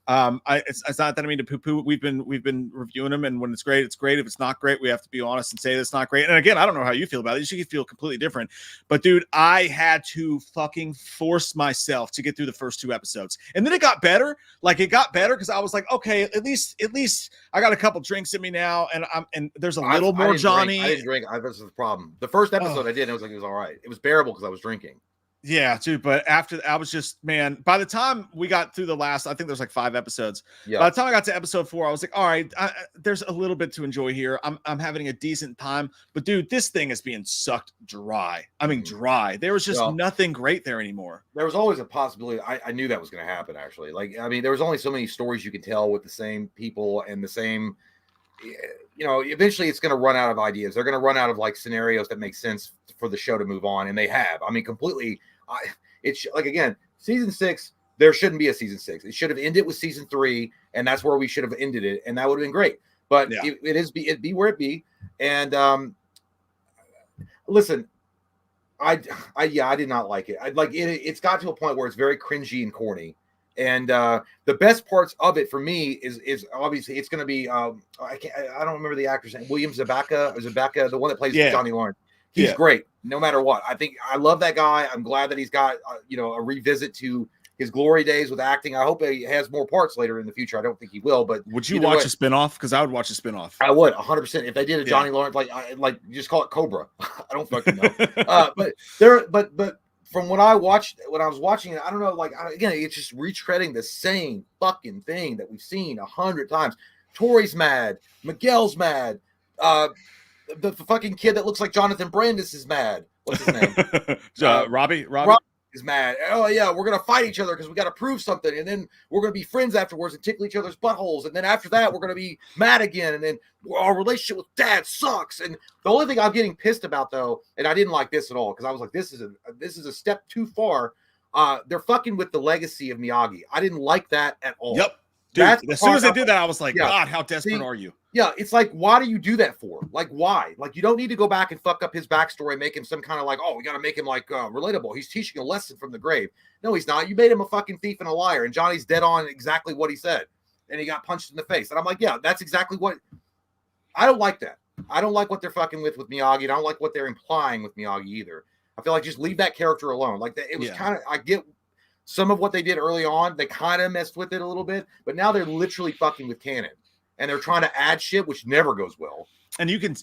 It's not that I mean to poo-poo. We've been reviewing them, and when it's great, it's great. If it's not great, we have to be honest and say it's not great. And again, I don't know how you feel about it. You should feel completely different. But dude, I had to fucking force myself to get through the first 2 episodes, and then it got better. Like it got better because I was like, okay, at least I got a couple drinks in me now, and there's a little more Johnny. I didn't drink. This is the problem. The first episode I did, it was all right. It was bearable because I was drinking. Yeah, dude. But after I was just, man, by the time we got through the last, I think there's like 5 episodes. Yeah. By the time I got to episode 4, I was like, all right, there's a little bit to enjoy here. I'm having a decent time. But dude, this thing is being sucked dry. I mean, dry. There was just nothing great there anymore. There was always a possibility. I knew that was going to happen, actually. Like, I mean, there was only so many stories you could tell with the same people and the same, eventually it's going to run out of ideas. They're going to run out of like scenarios that make sense for the show to move on. And they have. I mean, completely. It's like, again, season 6, there shouldn't be a season 6. It should have ended with season 3, and that's where we should have ended it, and that would have been great. But it'd be where it be. And listen, I did not like it. It's got to a point where it's very cringy and corny. And the best parts of it for me is obviously it's going to be I don't remember the actor's name. William Zabaka, the one that plays Johnny Lawrence. He's great, no matter what. I love that guy. I'm glad that he's got a revisit to his glory days with acting. I hope he has more parts later in the future. I don't think he will, but would you watch a spinoff? Because I would watch a spinoff. I would 100%. If they did a Johnny Lawrence, like just call it Cobra. I don't fucking know. But from when I was watching it, I don't know. Again, it's just retreading the same fucking thing that we've seen 100 times. Tori's mad. Miguel's mad. The fucking kid that looks like Jonathan Brandis is mad. What's his name? Robbie. is mad. Oh yeah, we're gonna fight each other because we got to prove something, and then we're gonna be friends afterwards and tickle each other's buttholes, and then after that we're gonna be mad again, and then our relationship with Dad sucks. And the only thing I'm getting pissed about though, and I didn't like this at all because I was like, this is a step too far. They're fucking with the legacy of Miyagi. I didn't like that at all. Yep. Dude, as soon as they did that, I was like, God, how desperate are you? Yeah, it's like, why do you do that for? Like, why? Like, you don't need to go back and fuck up his backstory and make him some kind of like, oh, we got to make him like relatable. He's teaching a lesson from the grave. No, he's not. You made him a fucking thief and a liar. And Johnny's dead on exactly what he said. And he got punched in the face. And I'm like, yeah, that's exactly what. I don't like that. I don't like what they're fucking with Miyagi. And I don't like what they're implying with Miyagi either. I feel like just leave that character alone. Like, it was kind of, I get some of what they did early on. They kind of messed with it a little bit. But now they're literally fucking with canon. And they're trying to add shit, which never goes well. And you can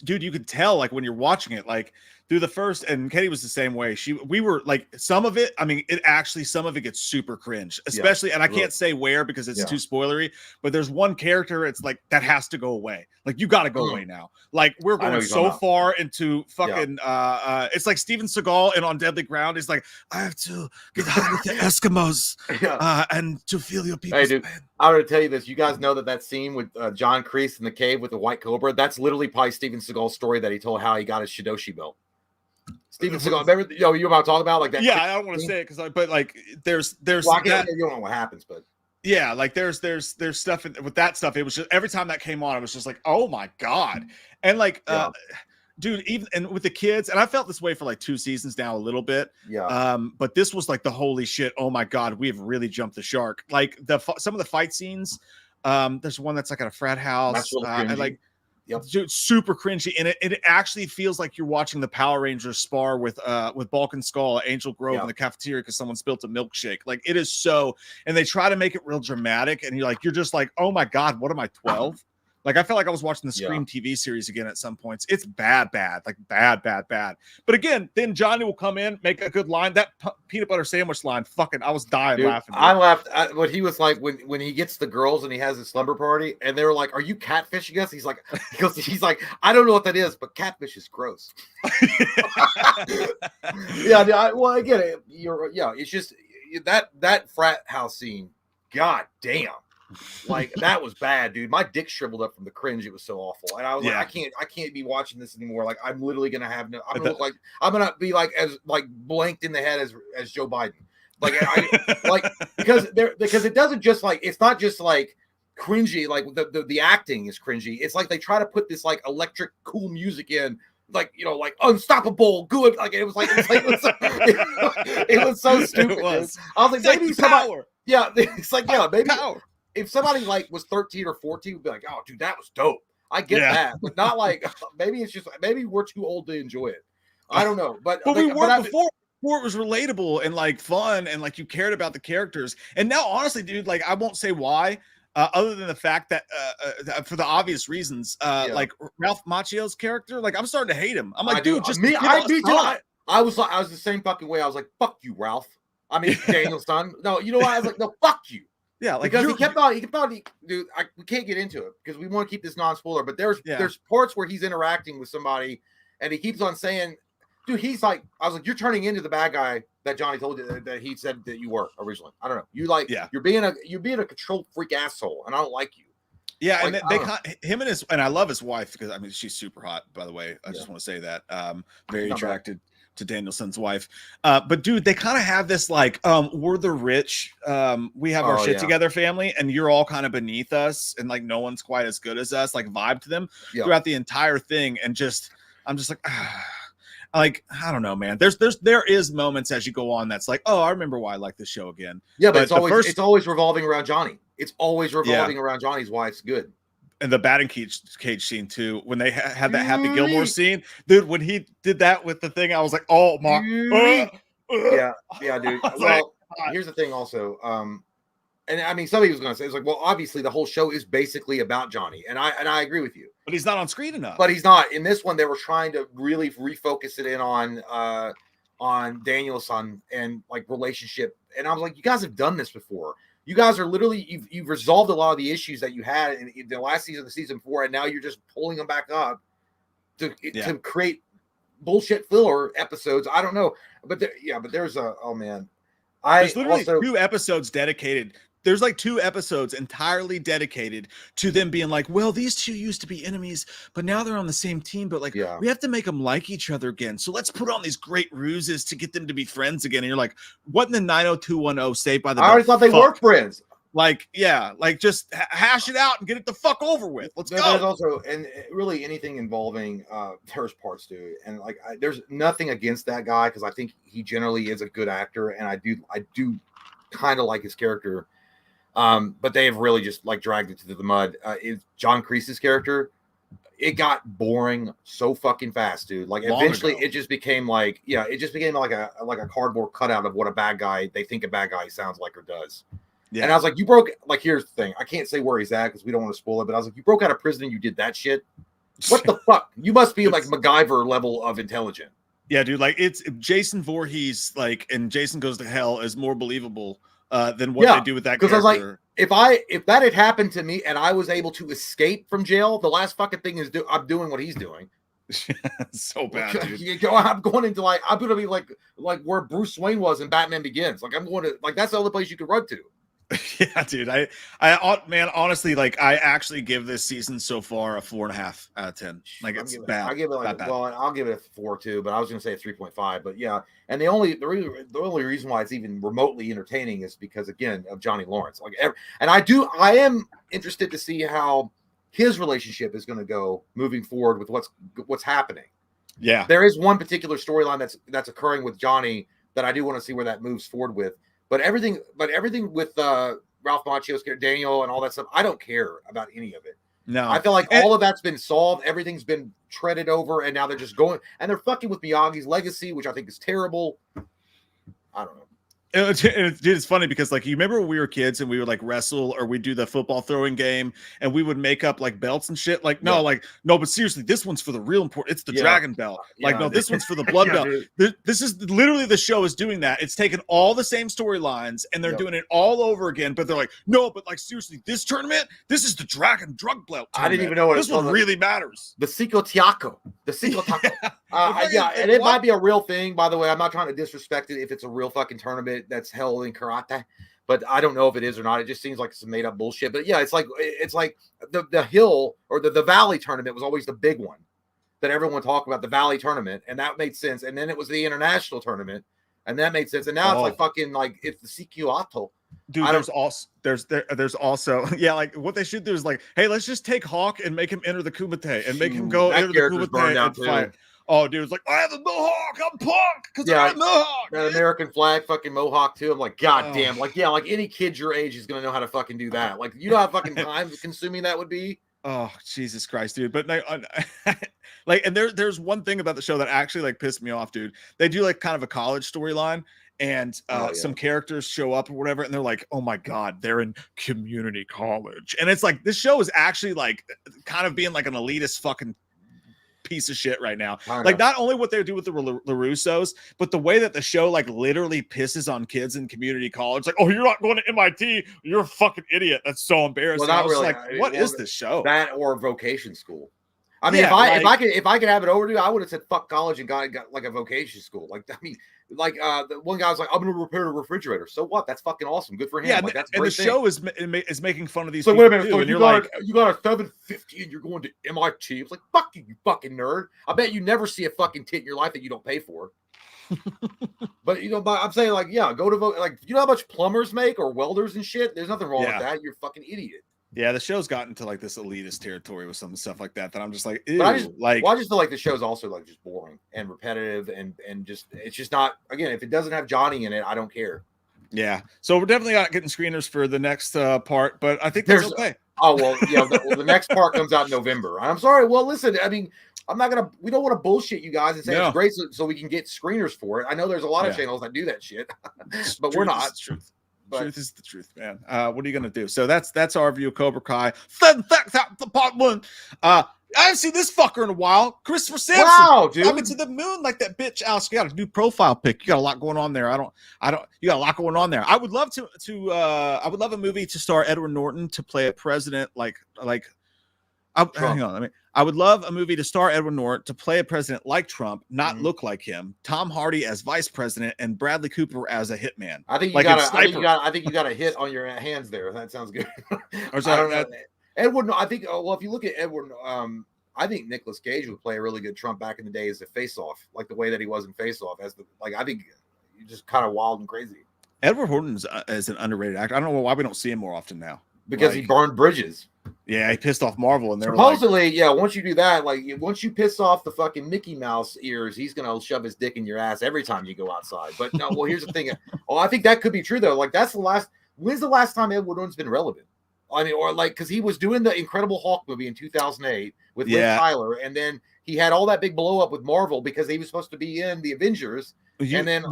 tell, like, when you're watching it, like through the first, and Katie was the same way. We were like, some of it, I mean, some of it gets super cringe, especially, and I can't say where because it's too spoilery, but there's one character, it's like, that has to go away. Like, you got to go away now. Like, we're going so far into fucking, it's like Steven Seagal and On Deadly Ground is like, I have to get high with the Eskimos and to feel your people's pain. I'm going to tell you this. You guys know that scene with John Kreese in the cave with the white cobra, that's literally probably Steven Seagal's story that he told how he got his Shidoshi belt. Steven Seagal, remember, you about to talk about like that? Yeah, I don't want to say it because, but like, there's well, you don't know what happens, but yeah, like there's stuff with that stuff. It was just every time that came on, it was just like, oh my God, and like, dude, even and with the kids, and I felt this way for like 2 seasons now, a little bit. Yeah. But this was like the holy shit. Oh my God, we have really jumped the shark. Like some of the fight scenes. There's one that's like at a frat house, and like. Yep. Dude, super cringy, and it actually feels like you're watching the Power Rangers spar with Bulk and Skull at Angel Grove in the cafeteria because someone spilled a milkshake. Like, it is so, and they try to make it real dramatic, and you're just like, oh my God, what am I, 12? Like, I felt like I was watching the Scream TV series again at some points. It's bad, like bad. But again, then Johnny will come in, make a good line. That peanut butter sandwich line, fucking, I was dying laughing. I laughed at what he was like when he gets the girls and he has his slumber party, and they were like, "Are you catfishing us?" He's like, "I don't know what that is, but catfish is gross." Well, I get it. It's just that frat house scene. God damn. Like, that was bad, dude. My dick shriveled up from the cringe. It was so awful, and I was like, I can't be watching this anymore. Like, I'm literally gonna have no. I'm gonna be like as like blanked in the head as Joe Biden. Like, because it doesn't just like, it's not just like cringy. Like the acting is cringy. It's like they try to put this like electric cool music in. Like, like unstoppable, good. Like it was so stupid. I was like, maybe somebody. Yeah, it's like maybe. Power. If somebody like was 13 or 14, would be like, "Oh, dude, that was dope." I get that, but not like maybe we're too old to enjoy it. I don't know, but we were before it was relatable and like fun and like you cared about the characters. And now, honestly, dude, like I won't say why, other than the fact that for the obvious reasons, like Ralph Macchio's character, like I'm starting to hate him. I'm like, dude, just me. I was the same fucking way. I was like, "Fuck you, Ralph." I mean, Daniel's son. No, you know what? I was like, "No, fuck you." Yeah, like because he kept on, dude. We can't get into it because we want to keep this non-spoiler. But there's parts where he's interacting with somebody, and he keeps on saying, "Dude, he's like," I was like, "You're turning into the bad guy that Johnny told you that he said that you were originally." I don't know. You're being a control freak asshole, and I don't like you. Yeah, like, and him and I love his wife because I mean she's super hot. By the way, I just want to say that very attracted to Danielson's wife. But dude, they kind of have this like, we're the rich, we have our shit together family, and you're all kind of beneath us, and like no one's quite as good as us, like vibe to them throughout the entire thing. And I'm just like, like, I don't know, man. There is moments as you go on that's like, oh, I remember why I like this show again. Yeah, but it's always revolving around Johnny. It's always revolving around Johnny's wife's good. And the batting cage scene too, when they had that Happy Gilmore scene, dude. When he did that with the thing, I was like, "Oh my!" Yeah, dude. Well, here's the thing, also, and I mean, somebody was going to say, "It's like, well, obviously, the whole show is basically about Johnny," and I agree with you. But he's not on screen enough. But he's not in this one. They were trying to really refocus it in on Danielson and like relationship, and I was like, "You guys have done this before." You guys are literally you've resolved a lot of the issues that you had in the last season, the season before, and now you're just pulling them back up to create bullshit filler episodes. I don't know, but there's oh man, There's literally 2 episodes dedicated. There's like 2 episodes entirely dedicated to them being like, well, these two used to be enemies, but now they're on the same team. But like, we have to make them like each other again. So let's put on these great ruses to get them to be friends again. And you're like, what in the 90210 Saved by the Bell? I always thought they were friends. Like, yeah, like just hash it out and get it the fuck over with. Let's go. There's also, and really anything involving terrorist parts, dude. And like, there's nothing against that guy because I think he generally is a good actor, and I do kind of like his character. But they have really just like dragged it to the mud. It's John Kreese's character. It got boring so fucking fast, dude. Like eventually it just became like, it just became like a cardboard cutout of what a bad guy, they think a bad guy sounds like or does. Yeah. And I was like, you broke, like, here's the thing. I can't say where he's at because we don't want to spoil it, but I was like, you broke out of prison and you did that shit. What the fuck? You must be like MacGyver level of intelligent. Yeah, dude. Like it's Jason Voorhees, like, and Jason Goes to Hell is more believable than what they do with that character. Because I was like, if that had happened to me and I was able to escape from jail, the last fucking thing is I'm doing what he's doing. So bad, dude. I'm going into like, I'm gonna be like where Bruce Wayne was in Batman Begins. Like I'm going to, like, that's the only place you could run to. Yeah, dude. I man, honestly, like I actually give this season so far a 4.5 out of 10. Like it's bad. I give it like, well, I'll give it a 4 too, but I was gonna say a 3.5. But yeah, and the only reason why it's even remotely entertaining is because again of Johnny Lawrence. Like, and I am interested to see how his relationship is going to go moving forward with what's happening. Yeah, there is one particular storyline that's occurring with Johnny that I do want to see where that moves forward with. But everything with Ralph Macchio's character, Daniel, and all that stuff, I don't care about any of it. No, I feel like all of that's been solved. Everything's been treaded over, and now they're just going and they're fucking with Miyagi's legacy, which I think is terrible. I don't know. Dude, it's funny because like you remember when we were kids and we would like wrestle or we'd do the football throwing game and we would make up like belts and shit. Like no, but seriously, this one's for the real important. It's the dragon belt. Like no, this one's for the blood belt. This is literally the show is doing that. It's taking all the same storylines and they're doing it all over again. But they're like, no, but like seriously, this tournament, this is the dragon drug belt. I didn't even know what this one really matters. The Cinco Taco. The Cinco Taco. And it might be a real thing. By the way, I'm not trying to disrespect it if it's a real fucking tournament that's held in karate, but I don't know if it is or not. It just seems like some made up bullshit. But yeah, it's like the hill or the valley tournament was always the big one that everyone talked about, the valley tournament, and that made sense. And then it was the international tournament, and that made sense. And now it's like fucking like it's the CQ Dude, there's also like what they should do is like, hey, let's just take Hawk and make him enter the Kumite and make him go enter the Kumite and fight. Oh, dude, it's like, I have a mohawk. I'm punk because I have a mohawk. That American flag fucking mohawk, too. I'm like, God damn. Like, yeah, like any kid your age is going to know how to fucking do that. Like, you know how fucking time consuming that would be? Oh, Jesus Christ, dude. But like, and there's one thing about the show that actually like pissed me off, dude. They do like kind of a college storyline. And some characters show up or whatever, and they're like, oh my God, they're in community college. And it's like, this show is actually like kind of being like an elitist fucking piece of shit right now. Like not only what they do with the LaRussos, but the way that the show like literally pisses on kids in community college. Like, oh, you're not going to MIT. You're a fucking idiot. That's so embarrassing. Well, not really. Like, what is this show? That or vocation school. I mean, if I could have it over, dude, I would have said fuck college and got like a vocation school. Like, I mean, like the one guy was like, I'm gonna repair a refrigerator. So what? That's fucking awesome. Good for him. Yeah, like, that's and the show is making fun of these. So wait a minute, so you got a 750 and you're going to MIT. It's like, fuck you fucking nerd. I bet you never see a fucking tit in your life that you don't pay for. But I'm saying like, yeah, go to vote. Like, you know how much plumbers make or welders and shit? There's nothing wrong with that. You're a fucking idiot. Yeah, the show's gotten to like this elitist territory with some stuff like that I'm just like, ew. I just feel like the show's also like just boring and repetitive and just it's just not, again, if it doesn't have Johnny in it, I don't care. Yeah, so we're definitely not getting screeners for the next part, but I think that's okay. Oh well, yeah, the next part comes out in November. I'm sorry. Well, listen, I mean, we don't want to bullshit you guys and say it's great so we can get screeners for it. I know there's a lot of channels that do that shit, but we're not. Truth. Truth is the truth, man. What are you gonna do? So that's our review of Cobra Kai. Fun fact, the part one. I haven't seen this fucker in a while. Christopher Sampson. Wow, dude. Coming to the moon like that bitch. Alice, you got a new profile pic. You got a lot going on there. You got a lot going on there. I would love I would love a movie to star Edward Norton to play a president like Hang on. I would love a movie to star Edward Norton to play a president like Trump, not look like him. Tom Hardy as vice president and Bradley Cooper as a hitman. I think you like got. in Sniper. I think you got a hit on your hands there. That sounds good. Or I don't know. Edward. I think. Well, if you look at Edward, I think Nicolas Cage would play a really good Trump back in the day as a face-off, like the way that he was in Face-Off. I think you're just kind of wild and crazy. Edward Norton is an underrated actor. I don't know why we don't see him more often now. Because he burned bridges. Yeah, he pissed off Marvel, and they're supposedly, once you do that, once you piss off the fucking Mickey Mouse ears, he's gonna shove his dick in your ass every time you go outside. But no, well, here's the thing. I think that could be true though. That's the last. When's the last time Edward Norton's been relevant? I mean, or because he was doing the Incredible Hulk movie in 2008 with Liv Tyler, and then he had all that big blow up with Marvel because he was supposed to be in the Avengers, and then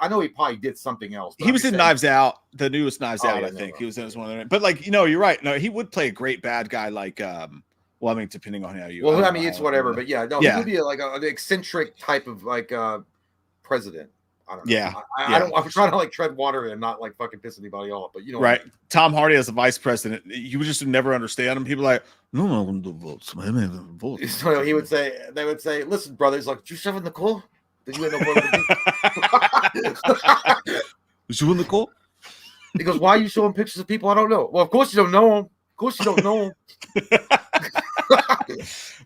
I know he probably did something else. He was in Knives Out, the newest Knives Out. I think he was in as one of them. But you're right. No, he would play a great bad guy. Depending on how you. Well, I mean, it's whatever. But he would be an eccentric type of president. I don't know. Yeah. I'm trying to tread water and not fucking piss anybody off. But right. I mean. Tom Hardy as a vice president, you would just never understand him. People are like, no, I want to vote. So they would say, listen, brothers, did you serve in the Corps? Did you end up voting? Was you in the Corps? He goes, why are you showing pictures of people I don't know? Well, of course you don't know them. Of course you don't know them.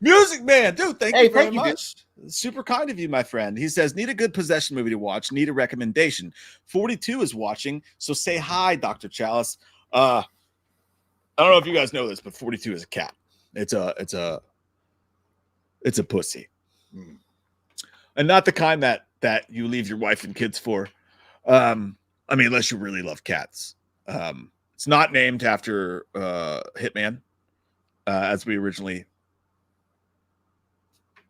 Music Man, dude, thank you very much. Dude. Super kind of you, my friend. He says, need a good possession movie to watch. Need a recommendation. 42 is watching, so say hi, Dr. Chalice. I don't know if you guys know this, but 42 is a cat. It's a pussy. And not the kind that you leave your wife and kids for. Unless you really love cats. It's not named after Hitman, as we originally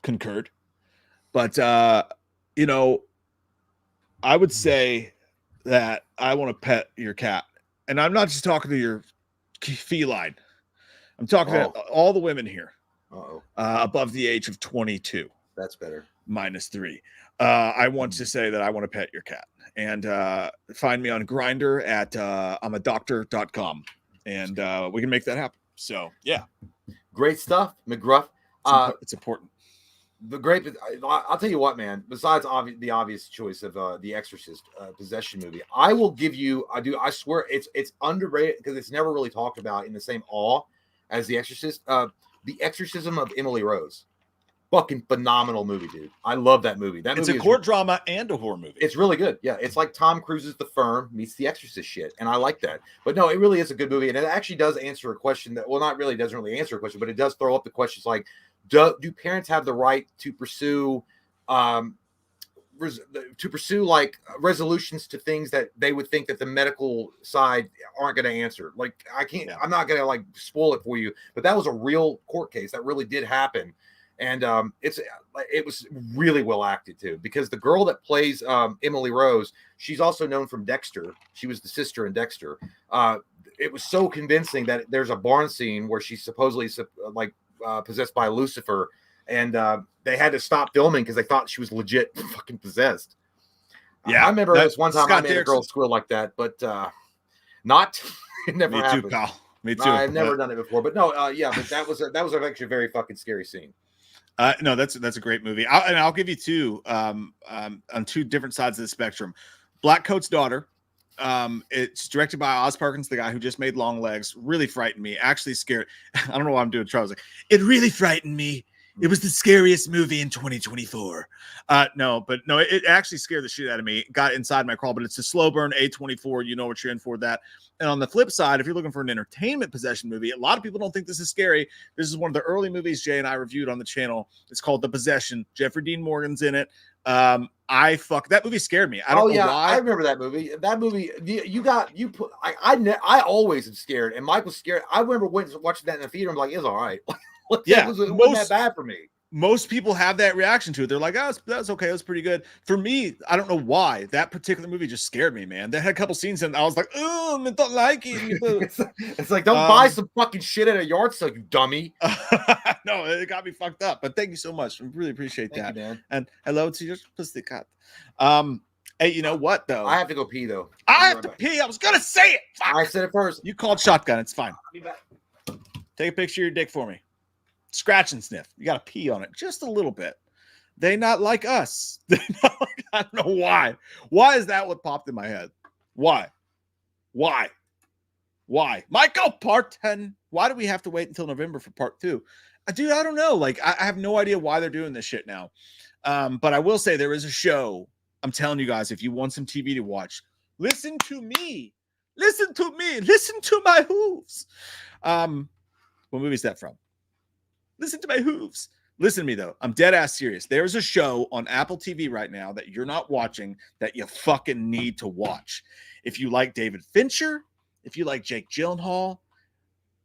concurred. But, I would say that I want to pet your cat. And I'm not just talking to your feline. I'm talking to all the women here above the age of 22. That's better. -3. I want to say that I want to pet your cat. And find me on Grindr at imadoctor.com. And we can make that happen. So, yeah. Great stuff, McGruff. It's important. I'll tell you what, man, besides the obvious choice of the Exorcist possession movie, I will give you, I swear it's underrated because it's never really talked about in the same awe as The Exorcist. The Exorcism of Emily Rose. Fucking phenomenal movie, dude. I love that movie. It's a court drama and a horror movie. It's really good. Yeah, it's like Tom Cruise's The Firm meets The Exorcist shit, and I like that. But no, it really is a good movie, and it actually does answer a question that, well, not really doesn't really answer a question, but it does throw up the questions like, do parents have the right to pursue resolutions to things that they would think that the medical side aren't going to answer? I'm not going to spoil it for you, but that was a real court case that really did happen. And it was really well acted too, because the girl that plays Emily Rose, she's also known from Dexter. She was the sister in Dexter. It was so convincing that there's a barn scene where she's supposedly possessed by Lucifer, and they had to stop filming because they thought she was legit fucking possessed. Yeah, I remember this one time I made a girl squeal like that, but not. It never happened. Me too, pal. Me too. I've never done it before, but no, but that was actually a very fucking scary scene. No, that's a great movie. I'll give you two on two different sides of the spectrum. Black Coat's Daughter. It's directed by Oz Perkins, the guy who just made Long Legs. Really frightened me. Actually scared. I don't know why I'm doing Charles. It really frightened me. It was the scariest movie in 2024. No, it actually scared the shit out of me. Got inside my crawl, but it's a slow burn A24. You know what you're in for that. And on the flip side, if you're looking for an entertainment possession movie, a lot of people don't think this is scary. This is one of the early movies Jay and I reviewed on the channel. It's called The Possession. Jeffrey Dean Morgan's in it. That movie scared me. I don't know why. I remember that movie. That movie, I always am scared, and Mike was scared. I remember watching that in the theater. I'm like, it's all right. Yeah, it wasn't that bad for me. Most people have that reaction to it. They're like, oh, that's okay. It was pretty good. For me, I don't know why. That particular movie just scared me, man. They had a couple scenes and I was like, oh, I don't like it. It's like, don't buy some fucking shit at a yard sale, you dummy. No, it got me fucked up. But thank you so much. I really appreciate that. You, man. And hello to your pussy cat. Hey, you know what, though? I have to go pee, though. I have to pee. I was going to say it. Fuck. I said it first. You called shotgun. It's fine. I'll be back. Take a picture of your dick for me. Scratch and sniff. You got to pee on it just a little bit. They not like us. I don't know why. Why is that what popped in my head? Why? Michael, part 10. Why do we have to wait until November for part 2? Dude, I don't know. Like, I have no idea why they're doing this shit now. But I will say there is a show. I'm telling you guys, if you want some TV to watch, listen to me. Listen to my hooves. What movie is that from? Listen to my hooves. Listen to me, though. I'm dead ass serious. There's a show on Apple TV right now that you're not watching that you fucking need to watch. If you like David Fincher, if you like Jake Gyllenhaal,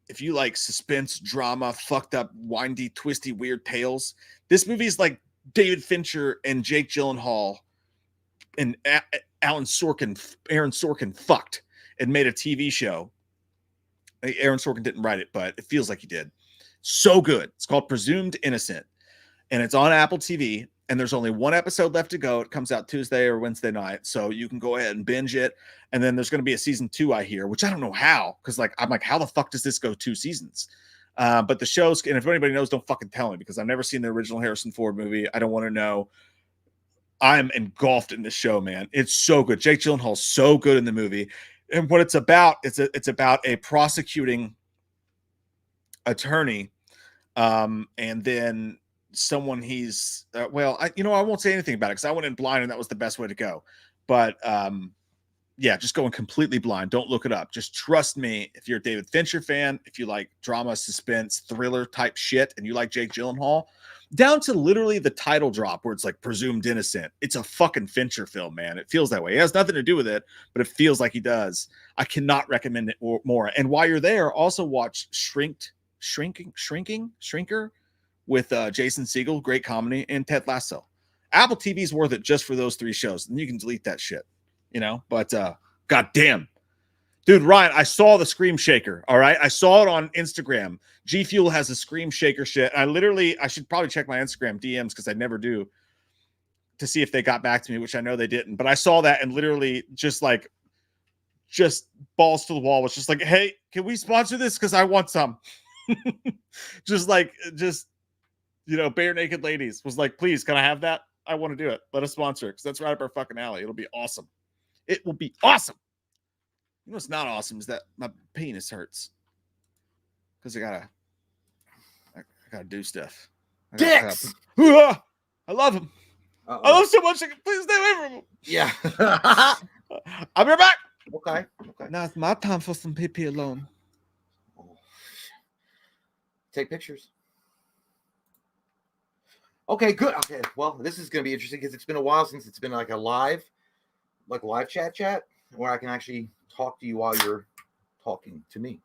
if you like suspense, drama, fucked up, windy, twisty, weird tales, this movie is like David Fincher and Jake Gyllenhaal and Aaron Sorkin fucked and made a TV show. Aaron Sorkin didn't write it, but it feels like he did. So good. It's called Presumed Innocent, and it's on Apple TV, and there's only one episode left to go. It comes out Tuesday or Wednesday night, so you can go ahead and binge it. And then there's going to be a season 2, I hear, which I don't know how, because I'm like, how the fuck does this go 2 seasons? But the shows, and if anybody knows, don't fucking tell me, because I've never seen the original Harrison Ford movie. I don't want to know. I'm engulfed in this show, man. It's so good. Jake Gyllenhaal's so good in the movie. And what it's about, it's about a prosecuting attorney, and then someone he's I won't say anything about it because I went in blind and that was the best way to go. But just going completely blind. Don't look it up. Just trust me. If you're a David Fincher fan, if you like drama, suspense, thriller type shit, and you like Jake Gyllenhaal, down to literally the title drop where it's like Presumed Innocent, it's a fucking Fincher film, man. It feels that way. It has nothing to do with it, but it feels like he does. I cannot recommend it more. And while you're there, also watch Shrinker with Jason Segel, great comedy, and Ted Lasso. Apple TV's worth it just for those 3 shows, and you can delete that shit, But goddamn, dude, Ryan, I saw the Scream Shaker. All right, I saw it on Instagram. G Fuel has a Scream Shaker shit. I should probably check my Instagram DMs because I never do to see if they got back to me, which I know they didn't. But I saw that and literally just balls to the wall was just like, hey, can we sponsor this? Because I want some. Bare naked ladies was like, please, can I have that? I want to do it. Let us sponsor it because that's right up our fucking alley. It'll be awesome. It will be awesome. You know what's not awesome is that my penis hurts because I gotta do stuff. Dicks. I love him. I love him so much. Please stay away from him. Yeah. I'll be right back. Okay. Now it's my time for some pee alone. Take pictures. Okay, good. Okay, well, this is going to be interesting because it's been a while since it's been like a live chat where I can actually talk to you while you're talking to me.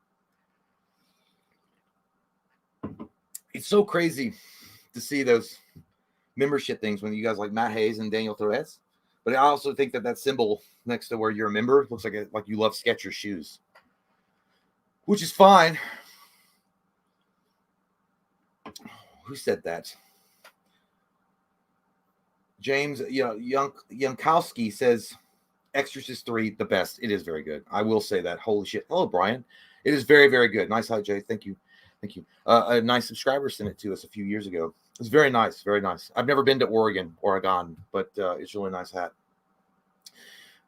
It's so crazy to see those membership things when you guys like Matt Hayes and Daniel Torres. But I also think that symbol next to where you're a member looks like you love Skechers shoes, which is fine. Who said that? James Yankowski says Exorcist 3, the best. It is very good. I will say that. Holy shit. Hello, Brian. It is very, very good. Nice. Hi, Jay. Thank you. A nice subscriber sent it to us a few years ago. It's very nice. Very nice. I've never been to Oregon, but it's a really nice hat.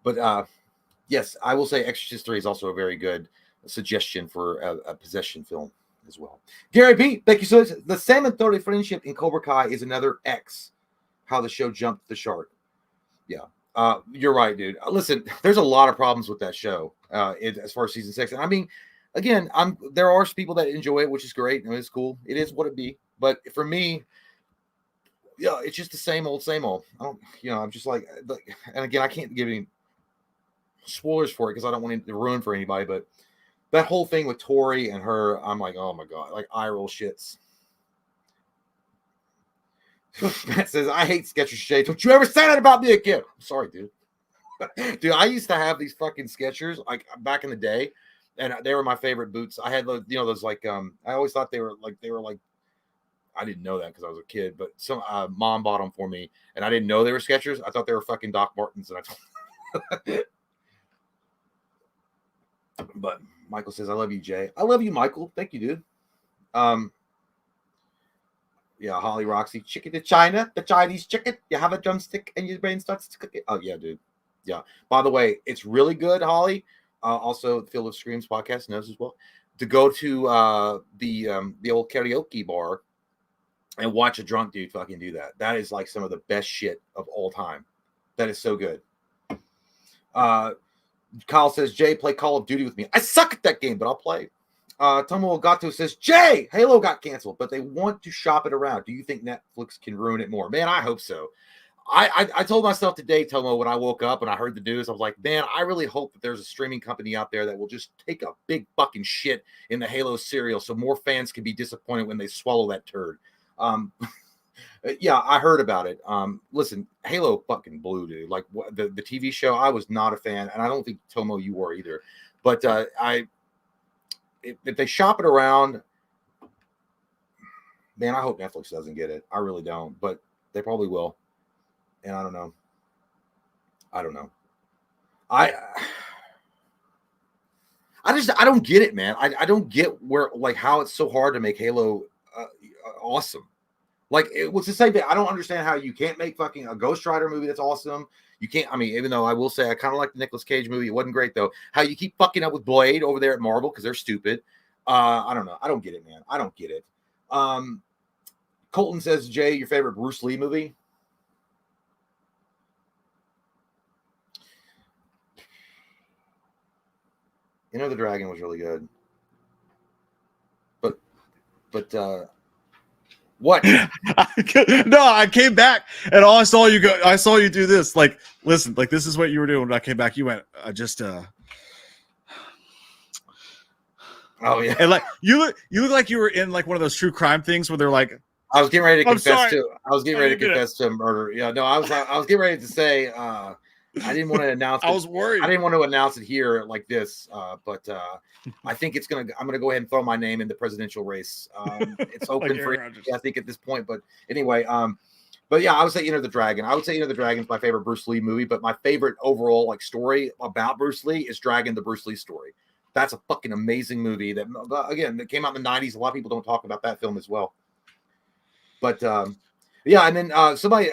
But yes, I will say Exorcist 3 is also a very good suggestion for a possession film as well. Gary B, thank you so much. The Sam and Tori friendship in Cobra Kai is another X. How the show jumped the shark. Yeah. You're right, dude. Listen, there's a lot of problems with that show as far as season 6. And I mean, again, there are people that enjoy it, which is great. It's cool. It is what it be. But for me, yeah, it's just the same old. I'm just like, and again, I can't give any spoilers for it because I don't want it to ruin for anybody. But that whole thing with Tori and her, I'm like, oh my God, like eye roll shits. Matt says, I hate Skechers shades. Don't you ever say that about me again. I'm sorry, dude. Dude, I used to have these fucking Skechers like back in the day, and they were my favorite boots. I had those, those like I always thought they were like I didn't know that because I was a kid, but some mom bought them for me, and I didn't know they were Skechers. I thought they were fucking Doc Martens, and But Michael says, I love you, Jay. I love you, Michael. Thank you, dude. Yeah, Holly Roxy, chicken to China, the Chinese chicken. You have a drumstick and your brain starts to cook it. Oh yeah, dude. Yeah. By the way, it's really good, Holly. Also, the Field of Screams podcast knows as well. To go to the old karaoke bar and watch a drunk dude fucking do that. That is like some of the best shit of all time. That is so good. Kyle says, Jay, play Call of Duty with me. I suck at that game, but I'll play. Tomo Gato says, Jay, Halo got canceled, but they want to shop it around. Do you think Netflix can ruin it more? Man, I hope so. I told myself today, Tomo, when I woke up and I heard the news, I was like, man, I really hope that there's a streaming company out there that will just take a big fucking shit in the Halo cereal so more fans can be disappointed when they swallow that turd. Yeah, I heard about it. Listen, Halo fucking blew, dude. Like the TV show, I was not a fan, and I don't think Tomo you were either. But if they shop it around, man, I hope Netflix doesn't get it. I really don't, but they probably will. And I don't know. I don't get it, man. I don't get where, like, how it's so hard to make Halo awesome. Like, it was the same thing. I don't understand how you can't make fucking a Ghost Rider movie that's awesome. You can't, I mean, even though I will say I kind of like the Nicolas Cage movie. It wasn't great, though. How you keep fucking up with Blade over there at Marvel because they're stupid. I don't know. I don't get it, man. I don't get it. Colton says, Jay, your favorite Bruce Lee movie? Enter the Dragon was really good. But what? No, I came back and all I saw you do this. Like, listen, like this is what you were doing when I came back. You went, oh yeah. And like you look like you were in like one of those true crime things where they're like, I was getting ready to confess to a murder. Yeah, no, I was getting ready to say I didn't want to announce it. I was worried. I didn't want to announce it here like this, but I think I'm gonna go ahead and throw my name in the presidential race. It's open for I think at this point. But anyway, but yeah, I would say Enter the Dragon. I would say Enter the Dragon is my favorite Bruce Lee movie, but my favorite overall like story about Bruce Lee is Dragon, the Bruce Lee story. That's a fucking amazing movie that, again, that came out in the 90s. A lot of people don't talk about that film as well. But yeah, and then somebody,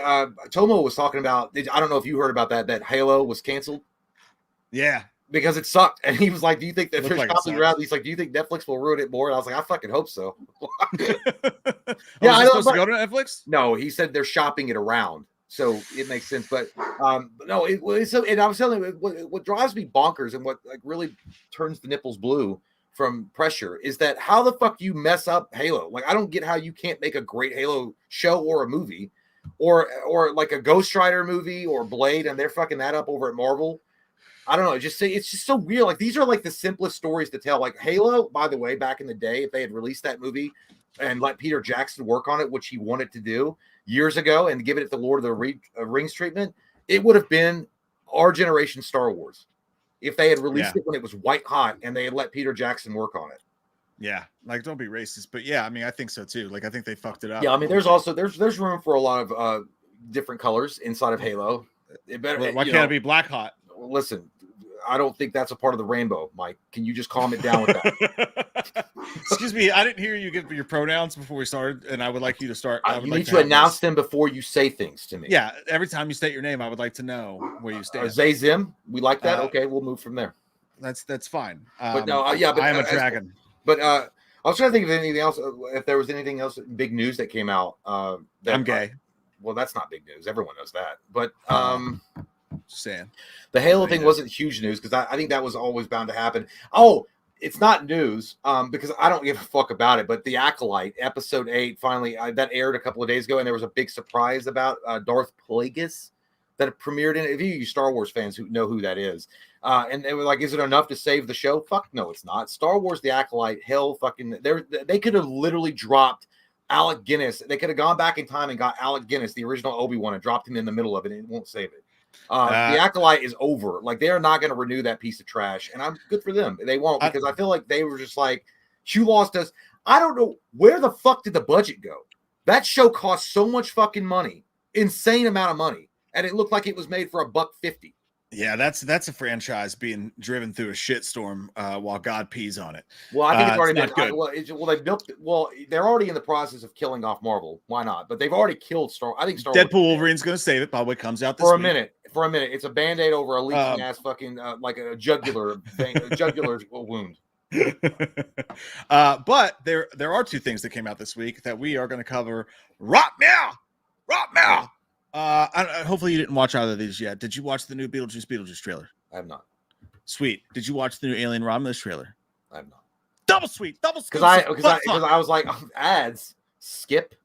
Tomo was talking about, I don't know if you heard about that Halo was canceled. Yeah. Because it sucked. And he was like, do you think that they're shopping around? He's like, do you think Netflix will ruin it more? And I was like, I fucking hope so. Yeah, I know. Supposed to go to Netflix? No, he said they're shopping it around. So it makes sense. But no, and I was telling you, what drives me bonkers and what like really turns the nipples blue from pressure is that how the fuck you mess up Halo? Like, I don't get how you can't make a great Halo show or a movie or like a Ghost Rider movie or Blade and they're fucking that up over at Marvel. I don't know. It's just so weird. Like, these are like the simplest stories to tell. Like Halo, by the way, back in the day, if they had released that movie and let Peter Jackson work on it, which he wanted to do years ago, and give it the Lord of the Rings treatment, it would have been our generation Star Wars. If they had released it when it was white hot and they had let Peter Jackson work on it. Yeah, like don't be racist, but yeah, I mean, I think so too. Like, I think they fucked it up. Yeah, I mean, there's also there's room for a lot of different colors inside of Halo. Why can't it be black hot? Listen, I don't think that's a part of the rainbow, Mike. Can you just calm it down with that? Excuse me, I didn't hear you give your pronouns before we started, and I would like you to start. You need to announce them before you say things to me. Yeah, every time you state your name, I would like to know where you stand. Zay Zim, we like that. Okay, we'll move from there. That's fine. But no, yeah, but I am a dragon. But I was trying to think of anything else. If there was anything else, big news that came out. I'm gay. Well, that's not big news. Everyone knows that. But just saying. The Halo thing wasn't huge news because I think that was always bound to happen. Oh, it's not news because I don't give a fuck about it. But The Acolyte, episode 8, finally that aired a couple of days ago, and there was a big surprise about Darth Plagueis that premiered in it. If you Star Wars fans who know who that is, and they were like, "Is it enough to save the show?" Fuck no, it's not. Star Wars: The Acolyte, hell, fucking, they could have literally dropped Alec Guinness. They could have gone back in time and got Alec Guinness, the original Obi-Wan, and dropped him in the middle of it, and it won't save it. The Acolyte is over. Like, they are not going to renew that piece of trash, and I'm good for them. They won't, because I feel like they were just like, you lost us. I don't know where the fuck did the budget go. That show cost so much fucking money, insane amount of money, and it looked like it was made for $1.50. Yeah, that's a franchise being driven through a shitstorm while God pees on it. Well, I think it's already not been. good. Well, they built. Well, they're already in the process of killing off Marvel. Why not? But they've already killed Star. I think Star Wars. Deadpool Wolverine's going to save it. Probably comes out this for a week. minute. For a minute, it's a band-aid over a leaking ass fucking like a jugular thing, a jugular wound. But there are two things that came out this week that we are going to cover right now. Hopefully you didn't watch either of these yet. Did you watch the new Beetlejuice trailer? I have not. Sweet. Did you watch the new Alien Romulus trailer? I have not. Double sweet. Because I was like ads. Skip.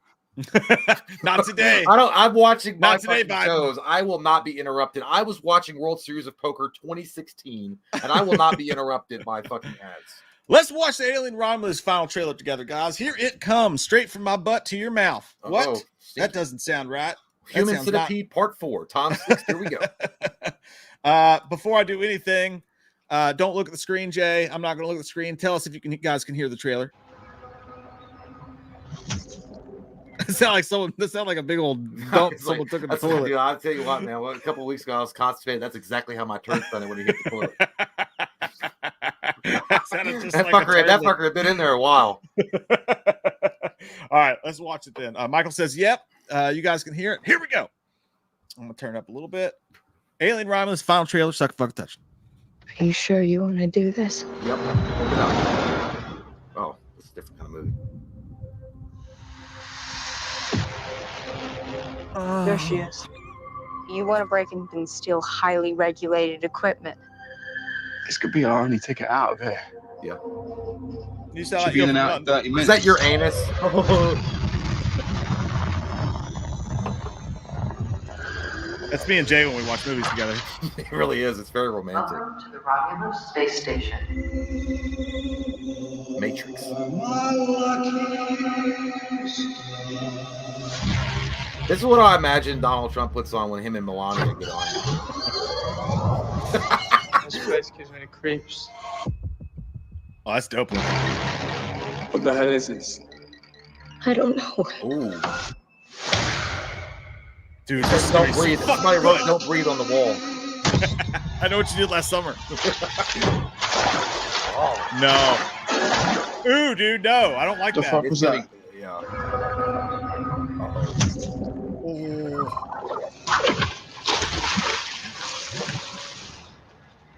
Not today. I'm watching my not today, shows. I will not be interrupted. I was watching World Series of Poker 2016, and I will not be interrupted by fucking ads. Let's watch the Alien Romulus final trailer together, guys. Here it comes, straight from my butt to your mouth. What? That doesn't sound right. Human Centipede Part 4. Tom 6. Here we go. Before I do anything, don't look at the screen, Jay. I'm not going to look at the screen. Tell us if you guys can hear the trailer. It sound like a big old dump someone took in the toilet. Dude, I'll tell you what, man. A couple of weeks ago, I was constipated. That's exactly how my turd sounded when he hit the toilet. that fucker had been in there a while. All right, let's watch it then. Michael says, "Yep, you guys can hear it. Here we go." I'm gonna turn it up a little bit. Alien Romulus final trailer. Suck fuck touch. Are you sure you want to do this? Yep. Oh, it's a different kind of movie. There she is. You want to break in and steal highly regulated equipment. This could be our only ticket out of here. Yeah. You sound Should like be in and out in 30 minutes. Is that your anus? That's me and Jay when we watch movies together. It really is. It's very romantic. Welcome to the Romulus Space Station. Matrix. This is what I imagine Donald Trump puts on when him and Melania get on. This place gives me the creeps. Oh, that's dope. What the hell is this? I don't know. Ooh. Dude, Just don't breathe. Somebody wrote "Don't breathe" on the wall. I know what you did last summer. Oh. No. Ooh, dude, no. I don't like The that. fuck was that? Yeah.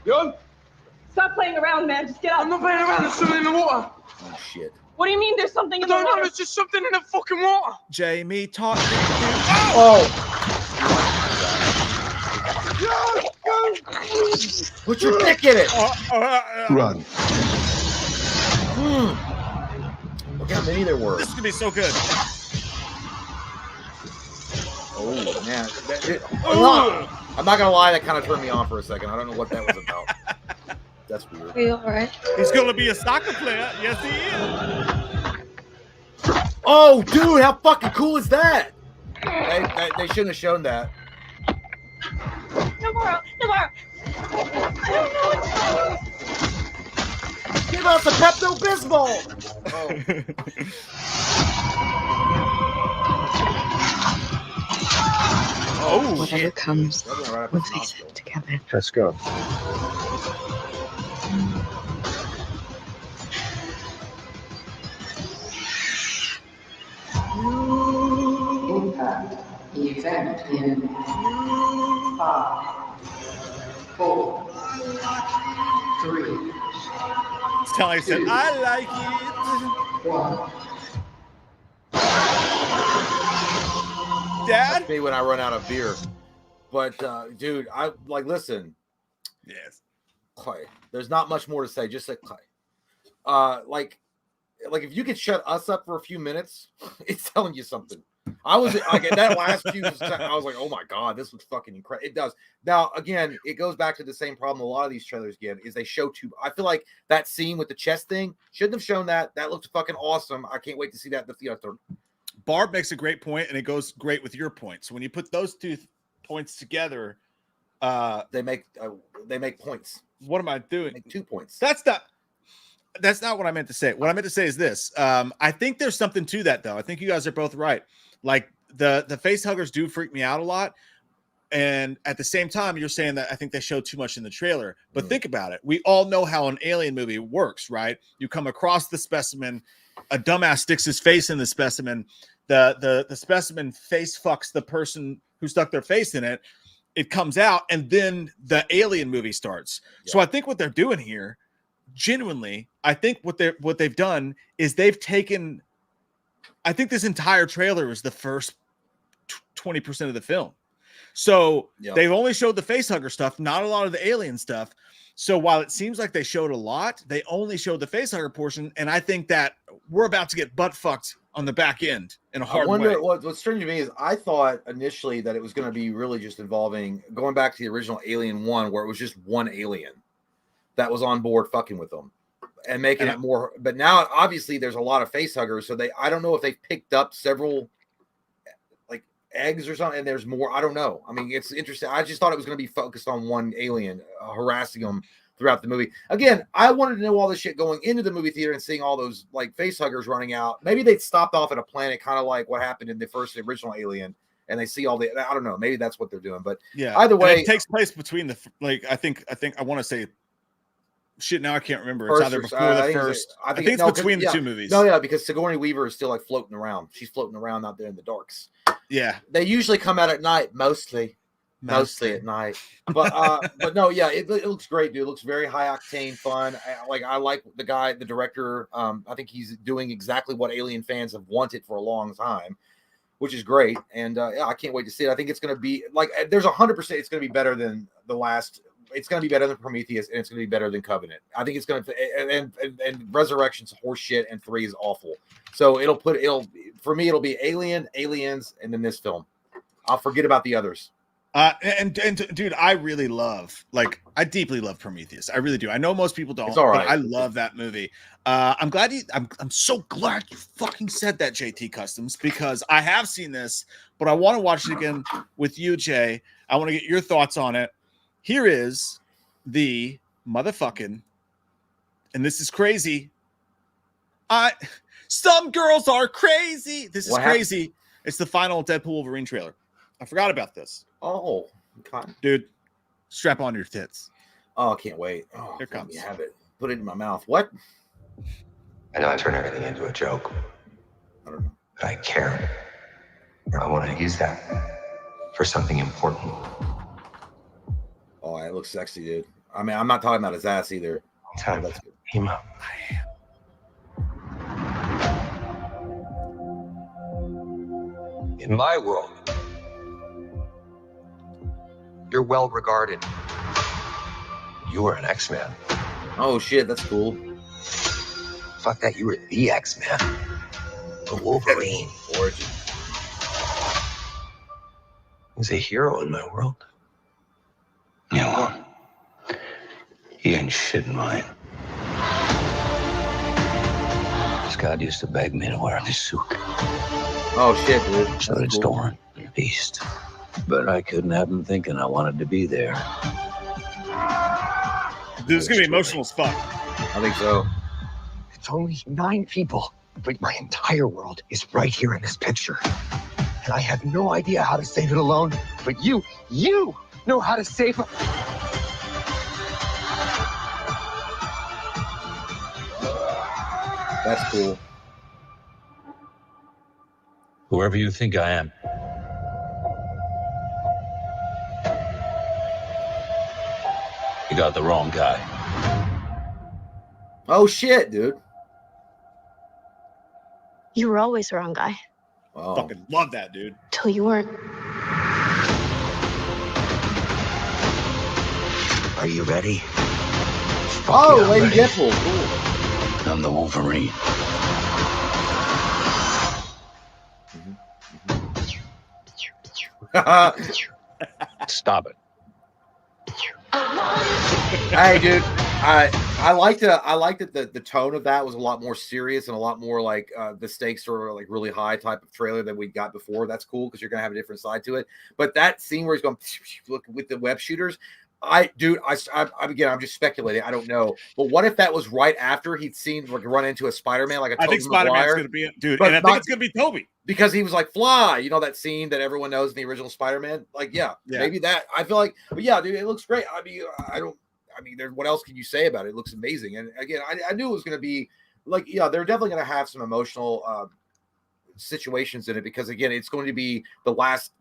Yo, Stop playing around, man. Just get up. I'm not playing around. There's something in the water. Oh shit. What do you mean there's something I in the don't know. water? There's just something in the fucking water. Jamie taught me. Oh. Put your dick in it. Run. Look how many there were. This is gonna be so good. Oh man. I'm not gonna lie, that kind of turned me on for a second. I don't know what that was about. That's weird. Are you all right? He's gonna be a soccer player. Yes, he is. Oh, dude, how fucking cool is that? They shouldn't have shown that. Navarro! I don't know what to do. Give us a Pepto-Bismol! Oh, Whatever shit. comes, That went right up we'll his face nostril. it together. Let's go. Impact event in 5, 4, 3, Sally said, I like it. 1. Dad? That's me when I run out of beer. But, dude, I like, listen, Yes. Clay, there's not much more to say. Just say Clay. Like if you could shut us up for a few minutes, it's telling you something. I was like at that last few seconds, I was like, oh my god, this looks fucking incredible. It does. Now, again, it goes back to the same problem a lot of these trailers get is they show too. I feel like that scene with the chest thing shouldn't have shown that. That looked fucking awesome. I can't wait to see that in the theater. Barb makes a great point, and it goes great with your point. So when you put those two points together, They make points. what am I doing? Make 2 points. That's not what I meant to say. What I meant to say is this. I think there's something to that, though. I think you guys are both right. Like the face huggers do freak me out a lot. And at the same time, you're saying that I think they showed too much in the trailer. But think about it. We all know how an alien movie works, right? You come across the specimen, a dumbass sticks his face in the specimen, the specimen face fucks the person who stuck their face in it. It comes out, and then the alien movie starts. Yeah. So I think what they're doing here, genuinely, I think what they've done is they've taken. I think this entire trailer is the first 20% of the film. So they've only showed the face hugger stuff, not a lot of the alien stuff. So while it seems like they showed a lot, they only showed the face hugger portion. And I think that we're about to get butt fucked on the back end in a hard way. I wonder what's strange to me is I thought initially that it was going to be really just involving going back to the original Alien 1, where it was just one alien that was on board fucking with them and making it more. But now obviously there's a lot of face huggers. So I don't know if they've picked up several eggs or something, and there's more. I don't know. I mean, it's interesting. I just thought it was going to be focused on one alien harassing them throughout the movie. Again, I wanted to know all this shit going into the movie theater and seeing all those like face huggers running out. Maybe they'd stopped off at a planet, kind of like what happened in the original Alien, and they see all the. I don't know. Maybe that's what they're doing. But yeah, either way, and it takes place between the I think I want to say. Shit, now I can't remember. It's either before the first. I think it's between the two movies. No, yeah, because Sigourney Weaver is still like floating around. She's floating around out there in the darks. Yeah, they usually come out at night, mostly at night. But no, yeah, it looks great, dude. It looks very high octane, fun. I like the guy, the director. I think he's doing exactly what Alien fans have wanted for a long time, which is great. And yeah, I can't wait to see it. I think it's going to be like there's 100%. It's going to be better than the last. It's going to be better than Prometheus, and it's going to be better than Covenant. I think it's going to, and Resurrection's horse shit, and 3 is awful. So for me, it'll be Alien, Aliens, and then this film. I'll forget about the others. And dude, I really I deeply love Prometheus. I really do. I know most people don't, it's all right. But I love that movie. I'm glad I'm so glad you fucking said that, JT Customs, because I have seen this, but I want to watch it again with you, Jay. I want to get your thoughts on it. Here is the motherfucking, and this is crazy. Some girls are crazy. This is crazy. Happened? It's the final Deadpool Wolverine trailer. I forgot about this. Oh, okay. Dude, strap on your tits. Oh, I can't wait. Oh, here comes. You have it. Put it in my mouth. What? I know I turn everything into a joke. I don't know. But I care. I want to use that for something important. Oh, it looks sexy, dude. I mean, I'm not talking about his ass either. Time to him up. In my world, you're well regarded. You were an X-Man. Oh shit, that's cool. Fuck that, you were the X-Man. The Wolverine. Origin. He's a hero in my world. Yeah, well, he ain't shit in mine. Scott used to beg me to wear this suit. Oh shit, dude. So did Storm and Beast. But I couldn't have him thinking I wanted to be there. Dude, it's gonna be emotional as fuck. I think so. It's only 9 people, but my entire world is right here in this picture. And I have no idea how to save it alone, but you know how to save it. That's cool. Whoever you think I am. You got the wrong guy. Oh shit, dude. You were always the wrong guy. Wow. Fucking love that, dude. Till you weren't. Are you ready? Oh, Lady Deadpool. Cool. I'm the Wolverine. Stop it. Hey, dude. I liked that the tone of that was a lot more serious and a lot more like the stakes are like really high type of trailer than we got before. That's cool because you're gonna have a different side to it. But that scene where he's going look with the web shooters, Again, I'm just speculating. I don't know. But what if that was right after he'd seen like run into a Spider-Man, like a I Tobey think Spider-Man's Maguire? going to be, dude, But and I think it's going to be Toby. Because he was like fly, you know, that scene that everyone knows in the original Spider-Man. Like, maybe that. I feel like, but yeah, dude, it looks great. I mean, what else can you say about it? It looks amazing. And again, I knew it was going to be like, yeah, they're definitely going to have some emotional situations in it because again, it's going to be the last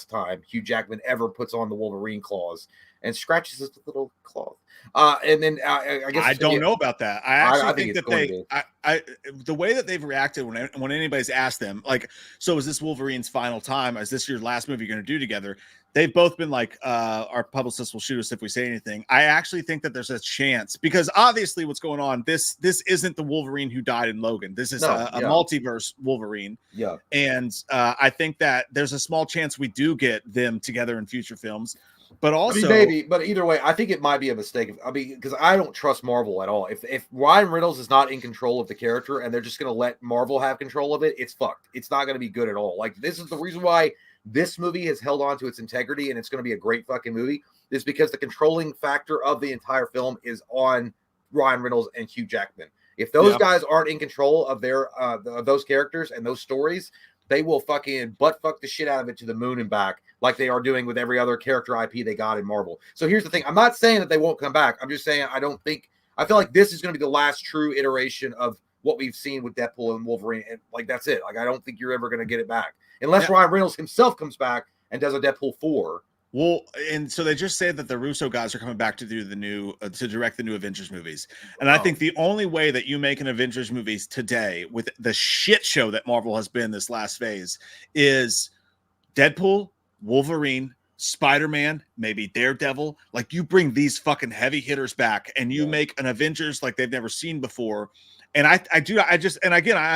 time Hugh Jackman ever puts on the Wolverine claws and scratches his little claw. And then I guess I don't know about that. I actually think that the way that they've reacted when anybody's asked them, like, so is this Wolverine's final time? Is this your last movie you're going to do together? They've both been like, our publicist will shoot us if we say anything. I actually think that there's a chance because obviously what's going on, this isn't the Wolverine who died in Logan. This is a multiverse Wolverine. Yeah. And I think that there's a small chance we do get them together in future films. But also, maybe, but either way, I think it might be a mistake. I mean, because I don't trust Marvel at all. If Ryan Reynolds is not in control of the character and they're just going to let Marvel have control of it, it's fucked. It's not going to be good at all. Like, this is the reason why this movie has held on to its integrity and it's going to be a great fucking movie, is because the controlling factor of the entire film is on Ryan Reynolds and Hugh Jackman. If those guys aren't in control of their of those characters and those stories, they will fucking butt fuck the shit out of it to the moon and back, like they are doing with every other character IP they got in Marvel. So here's the thing. I'm not saying that they won't come back. I'm just saying I feel like this is going to be the last true iteration of what we've seen with Deadpool and Wolverine. And like, that's it. Like, I don't think you're ever going to get it back. Unless Ryan Reynolds himself comes back and does a Deadpool 4. Well, and so they just say that the Russo guys are coming back to do the new, to direct the new Avengers movies. And I think the only way that you make an Avengers movies today with the shit show that Marvel has been this last phase is Deadpool, Wolverine, Spider-Man, maybe Daredevil. Like, you bring these fucking heavy hitters back and you make an Avengers like they've never seen before. And I've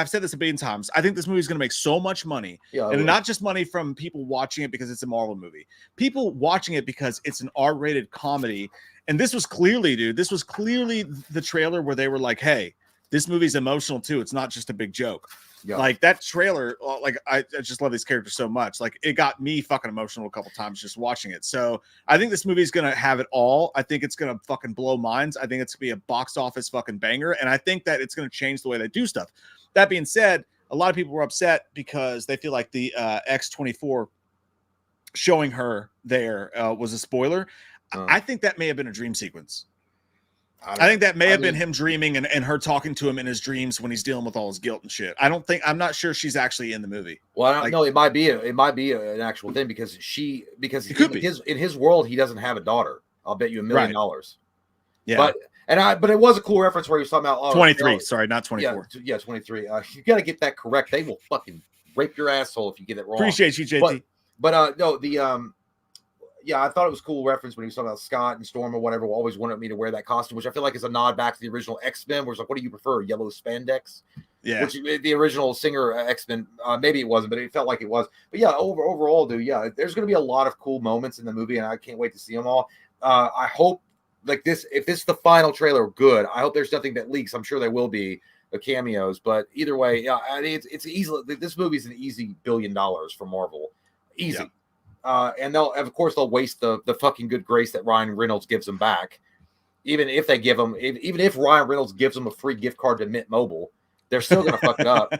said this a billion times. I think this movie is going to make so much money, and not just money from people watching it because it's a Marvel movie, people watching it because it's an R-rated comedy. And this was clearly, the trailer where they were like, "Hey, this movie's emotional too. It's not just a big joke." Yeah. Like, that trailer, like, I just love these characters so much. Like, it got me fucking emotional a couple times just watching it. So I think this movie is going to have it all. I think it's going to fucking blow minds. I think it's going to be a box office fucking banger. And I think that it's going to change the way they do stuff. That being said, a lot of people were upset because they feel like the X-24 showing her there was a spoiler. I think that may have been a dream sequence. I think that may have been him dreaming and her talking to him in his dreams when he's dealing with all his guilt and shit. I'm not sure she's actually in the movie. Well, I don't know. It might be an actual thing because in his world, he doesn't have a daughter. I'll bet you $1 million. Yeah. But it was a cool reference where he was talking about 23. Sorry, not 24. Yeah, 23. You got to get that correct. They will fucking rape your asshole if you get it wrong. Appreciate you, JT. But I thought it was a cool reference when he was talking about Scott and Storm or whatever. Always wanted me to wear that costume, which I feel like is a nod back to the original X-Men, where it's like, what do you prefer, yellow spandex? Yeah. Which the original singer X-Men, maybe it wasn't, but it felt like it was. But yeah, overall, dude, there's going to be a lot of cool moments in the movie, and I can't wait to see them all. I hope, like, this, if this is the final trailer, good. I hope there's nothing that leaks. I'm sure there will be cameos, but either way, it's easily, this movie's an easy $1 billion for Marvel. Easy. Yeah. And they'll waste the fucking good grace that Ryan Reynolds gives them back. Even if Ryan Reynolds gives them a free gift card to Mint Mobile, they're still going to fuck it up.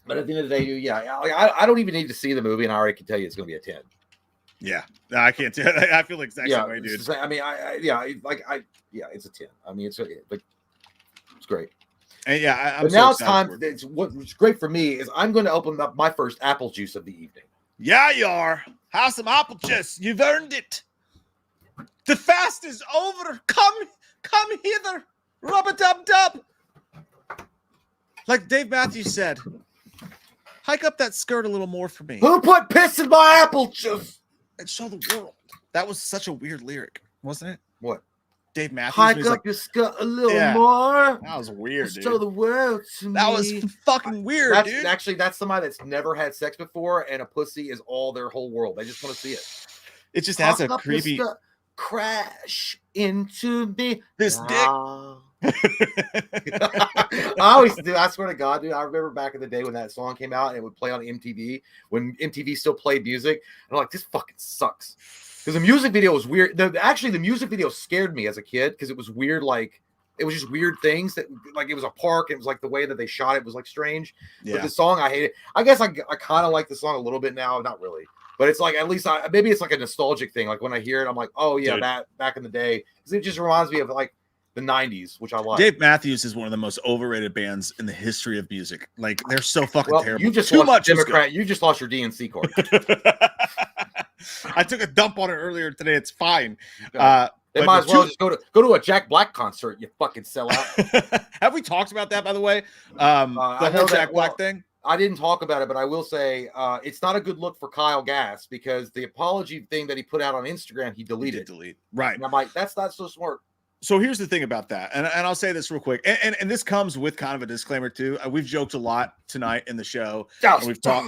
But at the end of the day, I don't even need to see the movie, and I already can tell you it's going to be a 10. Yeah, no, I can't tell. I feel exactly the way, dude. I mean, it's a 10. I mean, it's great. And but now it's time. What's great for me is I'm going to open up my first apple juice of the evening. Yeah, you are. Have some apple juice. You've earned it. The fast is over. Come hither. Rub-a-dub-dub. Like Dave Matthews said, hike up that skirt a little more for me. Who put piss in my apple juice? And show the world. That was such a weird lyric, wasn't it? What? Dave Matthews. Hike up your skirt a little more. That was weird, dude. Show the world to me. That was fucking weird, dude. Actually, that's somebody that's never had sex before, and a pussy is all their whole world. They just want to see it. It just has a creepy crash into me. This dick. I always do. I swear to God, dude. I remember back in the day when that song came out and it would play on MTV when MTV still played music. And I'm like, this fucking sucks. Because the music video was weird. Actually, the music video scared me as a kid because it was weird. Like, it was just weird things that, like, it was a park. And it was like the way that they shot it was like strange. Yeah. But the song, I hate it. I guess I kind of like the song a little bit now. Not really. But it's like, at least maybe it's like a nostalgic thing. Like when I hear it, I'm like, oh yeah, Dude. that back in the day. Because it just reminds me of like the 90s, which I like. Dave Matthews is one of the most overrated bands in the history of music. Like, they're so fucking Well, terrible. you just Too lost much is good. Democrat. You just lost your DNC card. I took a dump on it earlier today. It's fine. They but might as the well two- just go to a Jack Black concert. You fucking sellout. Have we talked about that, by the way? I The know whole that- Jack Black well, thing? I didn't talk about it, but I will say it's not a good look for Kyle Gass because the apology thing that he put out on Instagram, he He deleted. did delete. Right. And I'm like, that's not so smart. So here's the thing about that, and I'll say this real quick, and this comes with kind of a disclaimer too. We've joked a lot tonight in the show. And we've talked.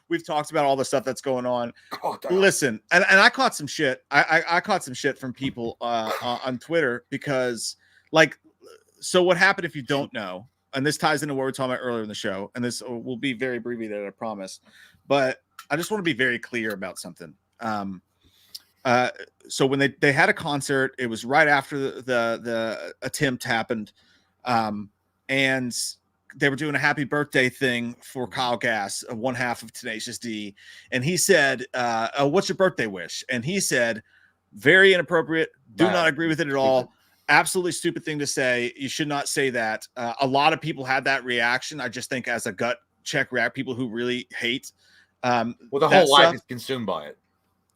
We've talked about all the stuff that's going on. God, damn. Listen, and I caught some shit. I caught some shit from people on Twitter because, like, so what happened if you don't know? And this ties into what we were talking about earlier in the show, and this will be very abbreviated, I promise. But I just want to be very clear about something. So when they had a concert, it was right after the attempt happened, and they were doing a happy birthday thing for Kyle Gass, one half of Tenacious D, and he said, "What's your birthday wish?" And he said, "Very inappropriate. Do Bad. not agree with it at all. Absolutely stupid thing to say. You should not say that." A lot of people had that reaction. I just think as a gut check react, people who really hate. Well, the that whole life stuff- is consumed by it.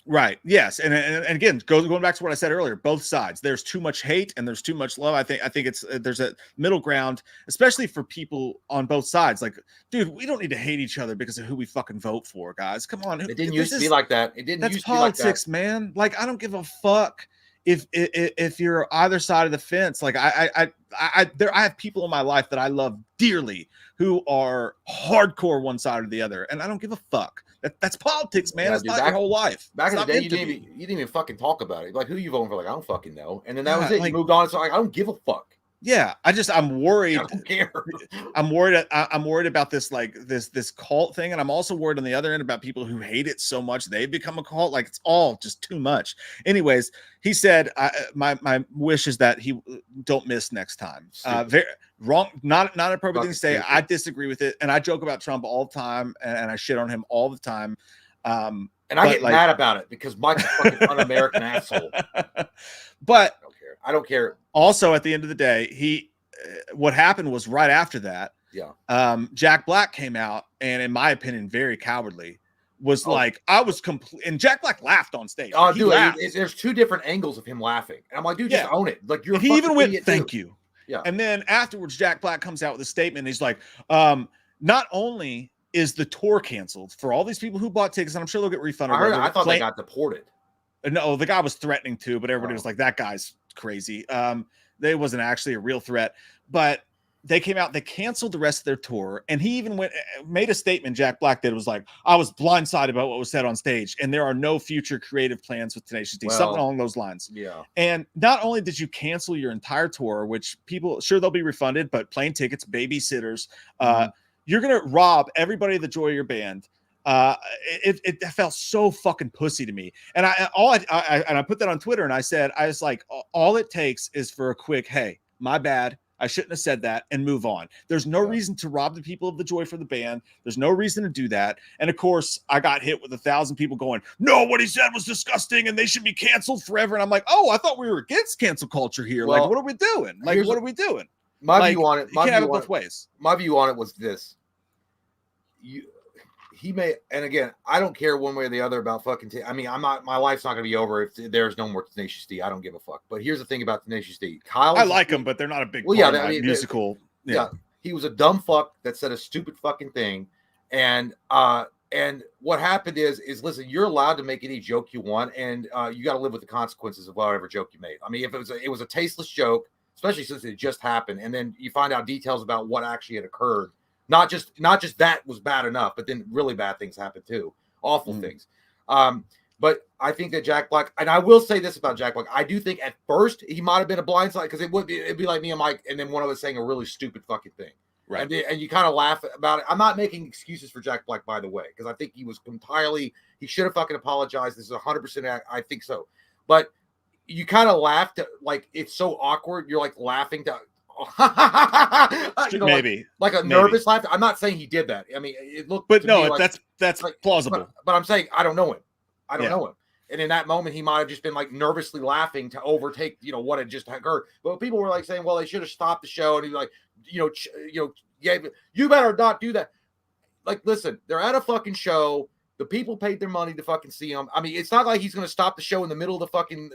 Right. Yes. And again, going back to what I said earlier, both sides. There's too much hate and there's too much love. I think it's there's a middle ground, especially for people on both sides. Like, dude, we don't need to hate each other because of who we fucking vote for, guys. Come on. It didn't used to be like that. It didn't That's used to be like politics, that. man. Like, I don't give a fuck if you're either side of the fence. Like, I have people in my life that I love dearly who are hardcore one side or the other, and I don't give a fuck. That's politics, man. Yeah, It's dude, not back- your whole life. Back It's in the not day, meant you to didn't, be. even, you didn't even fucking talk about it. Like, who you voting for? Like, I don't fucking know. And then that Yeah, was it. like- You moved on. It's like, I don't give a fuck. Yeah, I'm worried. I don't care. I'm worried about this, like this cult thing, and I'm also worried on the other end about people who hate it so much they've become a cult. Like, it's all just too much. Anyways, he said, my wish is that he don't miss next time. Stupid. Very wrong, not appropriate thing to say. Fucking I stupid. disagree with it, and I joke about Trump all the time, and I shit on him all the time. And I But, get like- mad about it because Mike's a fucking un-American asshole. But I don't care. I don't care. also, at the end of the day, what happened was right after that. Yeah. Jack Black came out, and in my opinion, very cowardly. Was Oh. like, I was complete, and Jack Black laughed on stage. Oh, He dude, laughed. there's two different angles of him laughing. And I'm like, dude, just Yeah. own it. Like, you're a And he even fucking went, idiot, "Thank too." you." Yeah. And then afterwards, Jack Black comes out with a statement. He's like, not only is the tour canceled for all these people who bought tickets, and I'm sure they'll get refunded. I heard. whatever, I thought they Play- got deported. No, the guy was threatening to, but everybody was Oh. like, that guy's crazy. They wasn't actually a real threat, but they came out, they canceled the rest of their tour. And he even made a statement. Jack Black did, was like, I was blindsided about what was said on stage, and there are no future creative plans with Tenacious D, something Well, along those lines. Yeah. And not only did you cancel your entire tour, which people, sure, they'll be refunded, but plane tickets, babysitters, you're going to rob everybody of the joy of your band. It felt so fucking pussy to me. And I put that on Twitter, and I was like, all it takes is for a quick, hey, my bad, I shouldn't have said that, and move on. There's no reason to rob the people of the joy for the band. There's no reason to do that. And of course, I got hit with 1,000 people going, no, what he said was disgusting and they should be canceled forever. And I'm like, oh, I thought we were against cancel culture here. Well, like, what are we doing? Like, here's what a- are we doing? My Like, view on it. You My can't have it view on both ways. My view on it was this. He may, and again, I don't care one way or the other about fucking. I mean, my life's not going to be over if there's no more Tenacious D. I don't give a fuck. But here's the thing about Tenacious D. Kyle, I like them, but they're not a big Well, part yeah, of I my mean, musical. Yeah, he was a dumb fuck that said a stupid fucking thing, and what happened is listen, you're allowed to make any joke you want, and you got to live with the consequences of whatever joke you made. I mean, if it was a tasteless joke, especially since it just happened, and then you find out details about what actually had occurred. Not just that was bad enough, but then really bad things happened too, awful things. But I think that Jack Black, and I will say this about Jack Black, I do think at first he might have been a blindside because it'd be like me and Mike, and then one of us saying a really stupid fucking thing. Right. And you kind of laugh about it. I'm not making excuses for Jack Black, by the way, because I think he was he should have fucking apologized. This is 100%. I think so. But you kind of laughed like it's so awkward. You're like laughing to maybe like a nervous laugh. I'm not saying he did that. I mean, it looked, but to no, me like, that's like, plausible. But I'm saying I don't know him. I don't know him. And in that moment, he might have just been like nervously laughing to overtake, what had just occurred. But people were like saying, well, they should have stopped the show. And he's like, yeah, you better not do that. Like, listen, they're at a fucking show. The people paid their money to fucking see him. I mean, it's not like he's going to stop the show in the middle of the fucking,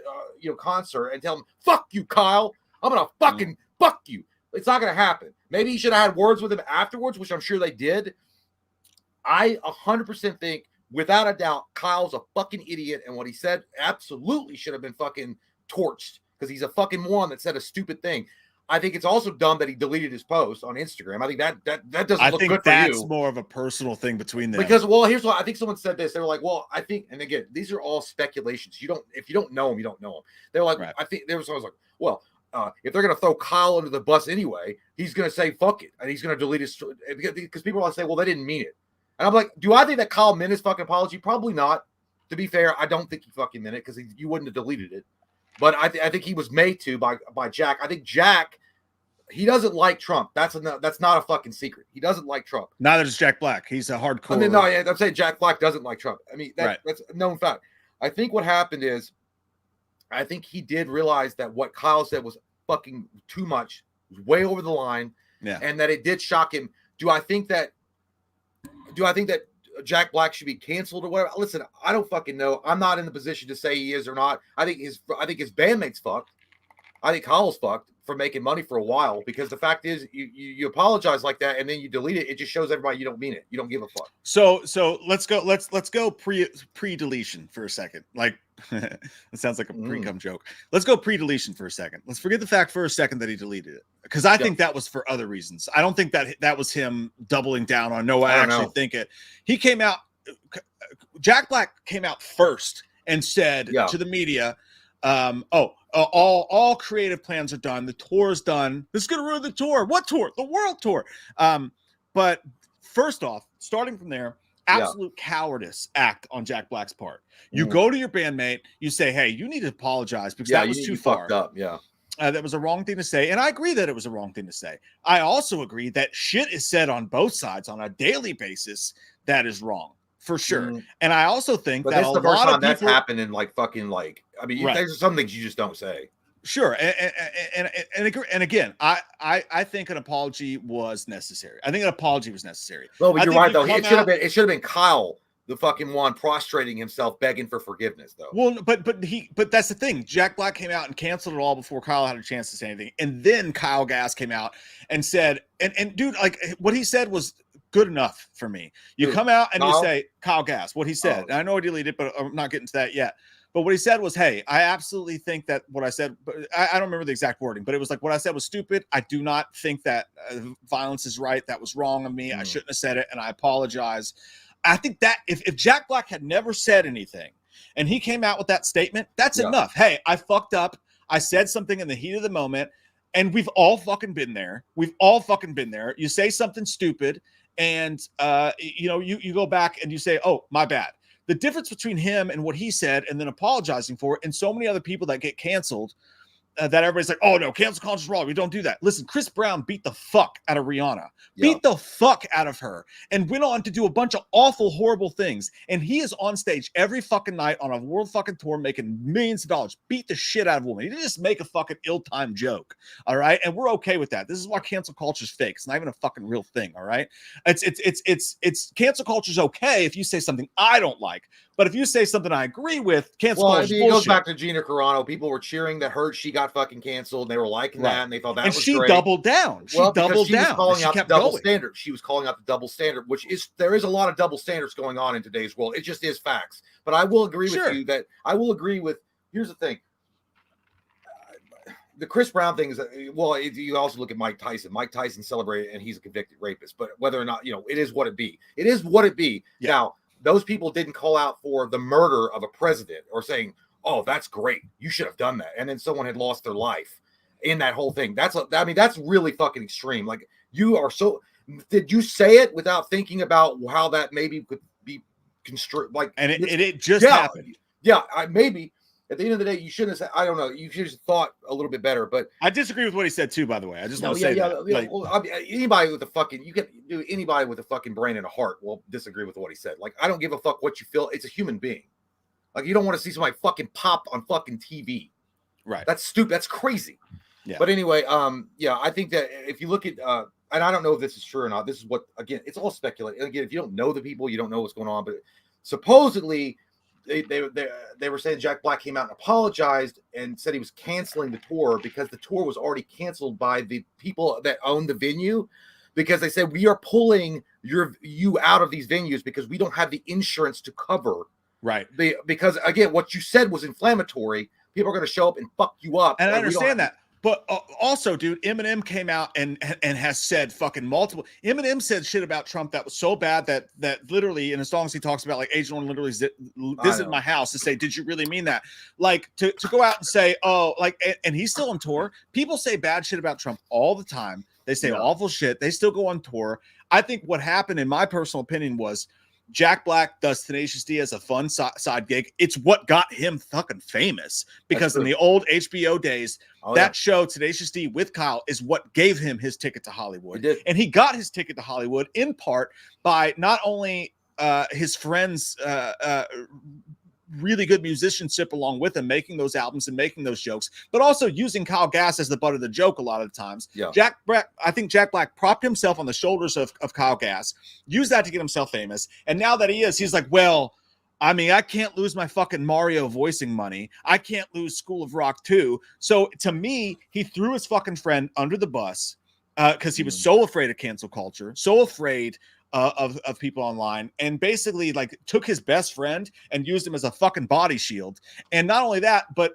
concert and tell him, fuck you, Kyle. I'm going to fucking fuck you. It's not going to happen. Maybe he should have had words with him afterwards, which I'm sure they did. I 100% think, without a doubt, Kyle's a fucking idiot, and what he said absolutely should have been fucking torched because he's a fucking moron that said a stupid thing. I think it's also dumb that he deleted his post on Instagram. I think that doesn't look good for you. That's more of a personal thing between them. Because, well, here's what I think someone said this. They were like, well, I think, and again, these are all speculations. If you don't know him, you don't know him. They're like, right. I think there was like, well, if they're going to throw Kyle under the bus anyway, he's going to say fuck it, and he's going to delete his, because people are like, say, well, they didn't mean it. And I'm like, do I think that Kyle meant his fucking apology? Probably not. To be fair, I don't think he fucking meant it because you wouldn't have deleted it. But I think he was made to by Jack. I think Jack, he doesn't like Trump. That's not a fucking secret. He doesn't like Trump. Neither does Jack Black. He's a hardcore. I mean, no, I'm saying Jack Black doesn't like Trump. I mean, that's a known fact. I think what happened is, I think he did realize that what Kyle said was fucking too much, was way over the line, and that it did shock him. Do I think that Jack Black should be canceled or whatever? Listen, I don't fucking know. I'm not in the position to say he is or not. I think his bandmate's fucked. I think Kyle's fucked for making money for a while, because the fact is you apologize like that and then you delete it. It just shows everybody you don't mean it. You don't give a fuck. So let's go pre-deletion for a second. Like it sounds like a pre-cum joke. Let's go pre-deletion for a second. Let's forget the fact for a second that he deleted it, because I think that was for other reasons. I don't think that was him doubling down on I actually think it. He came out, Jack Black came out first and said to the media, all creative plans are done. The tour is done. This is going to ruin the tour. What tour? The world tour. But first off, starting from there, absolute cowardice act on Jack Black's part. You go to your bandmate, you say, hey, you need to apologize because that was too far. Fucked up. Yeah. That was a wrong thing to say. And I agree that it was a wrong thing to say. I also agree that shit is said on both sides on a daily basis that is wrong. For sure. And I also think that a lot of people, that's happened in like fucking like, I mean, there's some things you just don't say. Sure. And again, I think an apology was necessary. I think an apology was necessary. No, but you're right though. It should have been Kyle, the fucking one, prostrating himself, begging for forgiveness though. Well, but that's the thing. Jack Black came out and canceled it all before Kyle had a chance to say anything. And then Kyle Gass came out and said, and dude, like what he said was good enough for me. You come out and you say, Kyle Gass, what he said. And I know I deleted it, but I'm not getting to that yet. But what he said was, hey, I absolutely think that what I said, but I don't remember the exact wording, but it was like, what I said was stupid. I do not think that violence is right. That was wrong of me. I shouldn't have said it, and I apologize. I think that if Jack Black had never said anything and he came out with that statement, that's enough. Hey, I fucked up. I said something in the heat of the moment, and we've all fucking been there. We've all fucking been there. You say something stupid, and you go back and you say, oh, my bad. The difference between him and what he said and then apologizing for it, and so many other people that get canceled, that everybody's like, oh no, cancel culture is wrong. We don't do that. Listen, Chris Brown beat the fuck out of Rihanna, beat the fuck out of her, and went on to do a bunch of awful, horrible things. And he is on stage every fucking night on a world fucking tour, making millions of dollars, beat the shit out of a woman. He didn't just make a fucking ill-timed joke. All right. And we're okay with that. This is why cancel culture is fake. It's not even a fucking real thing. All right. It's cancel culture is okay if you say something I don't like. But if you say something I agree with, cancel culture is bullshit. It goes back to Gina Carano. People were cheering that she got fucking canceled. They were liking that, and they thought that was great. And she doubled down. She doubled down. Was calling out the double standard. She was calling out the double standard, which is, there is a lot of double standards going on in today's world. It just is facts. But I will agree with you that here's the thing. The Chris Brown thing is, well, you also look at Mike Tyson. Mike Tyson celebrated, and he's a convicted rapist. But whether or not, it is what it be. It is what it be. Yeah. Now, those people didn't call out for the murder of a president or saying, "Oh, that's great, you should have done that," and then someone had lost their life in that whole thing. That's really fucking extreme. Like, you are so. Did you say it without thinking about how that maybe could be construed? Like, and it just happened. Yeah, maybe. At the end of the day, you shouldn't have said, I don't know. You should have thought a little bit better. But I disagree with what he said too, by the way. I just want to say that. Like, well, I mean, anybody with a fucking, you can do anybody with a fucking brain and a heart will disagree with what he said. Like, I don't give a fuck what you feel. It's a human being. Like, you don't want to see somebody fucking pop on fucking TV. Right. That's stupid. That's crazy. Yeah. But anyway, yeah, I think that if you look at, and I don't know if this is true or not. This is what, again, it's all speculative. Again, if you don't know the people, you don't know what's going on. But supposedly, they were saying Jack Black came out and apologized and said he was canceling the tour because the tour was already canceled by the people that own the venue, because they said, we are pulling you out of these venues because we don't have the insurance to cover. Right. Because again, what you said was inflammatory. People are going to show up and fuck you up. And I understand that. But also, dude, Eminem came out and has said fucking multiple. Eminem said shit about Trump that was so bad that literally in his songs he talks about, like, Agent Orange literally visited my house to say, did you really mean that? Like, to go out and say, oh, like, and he's still on tour. People say bad shit about Trump all the time. They say awful shit. They still go on tour. I think what happened, in my personal opinion, was Jack Black does Tenacious D as a fun side gig. It's what got him fucking famous, because in the old HBO days, that show Tenacious D with Kyle is what gave him his ticket to Hollywood. And he got his ticket to Hollywood in part by not only his friends' really good musicianship along with him, making those albums and making those jokes, but also using Kyle Gass as the butt of the joke a lot of the times. Yeah. I think Jack Black propped himself on the shoulders of Kyle Gass, used that to get himself famous. And now that he's like, well, I mean, I can't lose my fucking Mario voicing money. I can't lose School of Rock 2. So to me, he threw his fucking friend under the bus because he was so afraid of cancel culture, so afraid of people online, and basically like took his best friend and used him as a fucking body shield. And not only that, but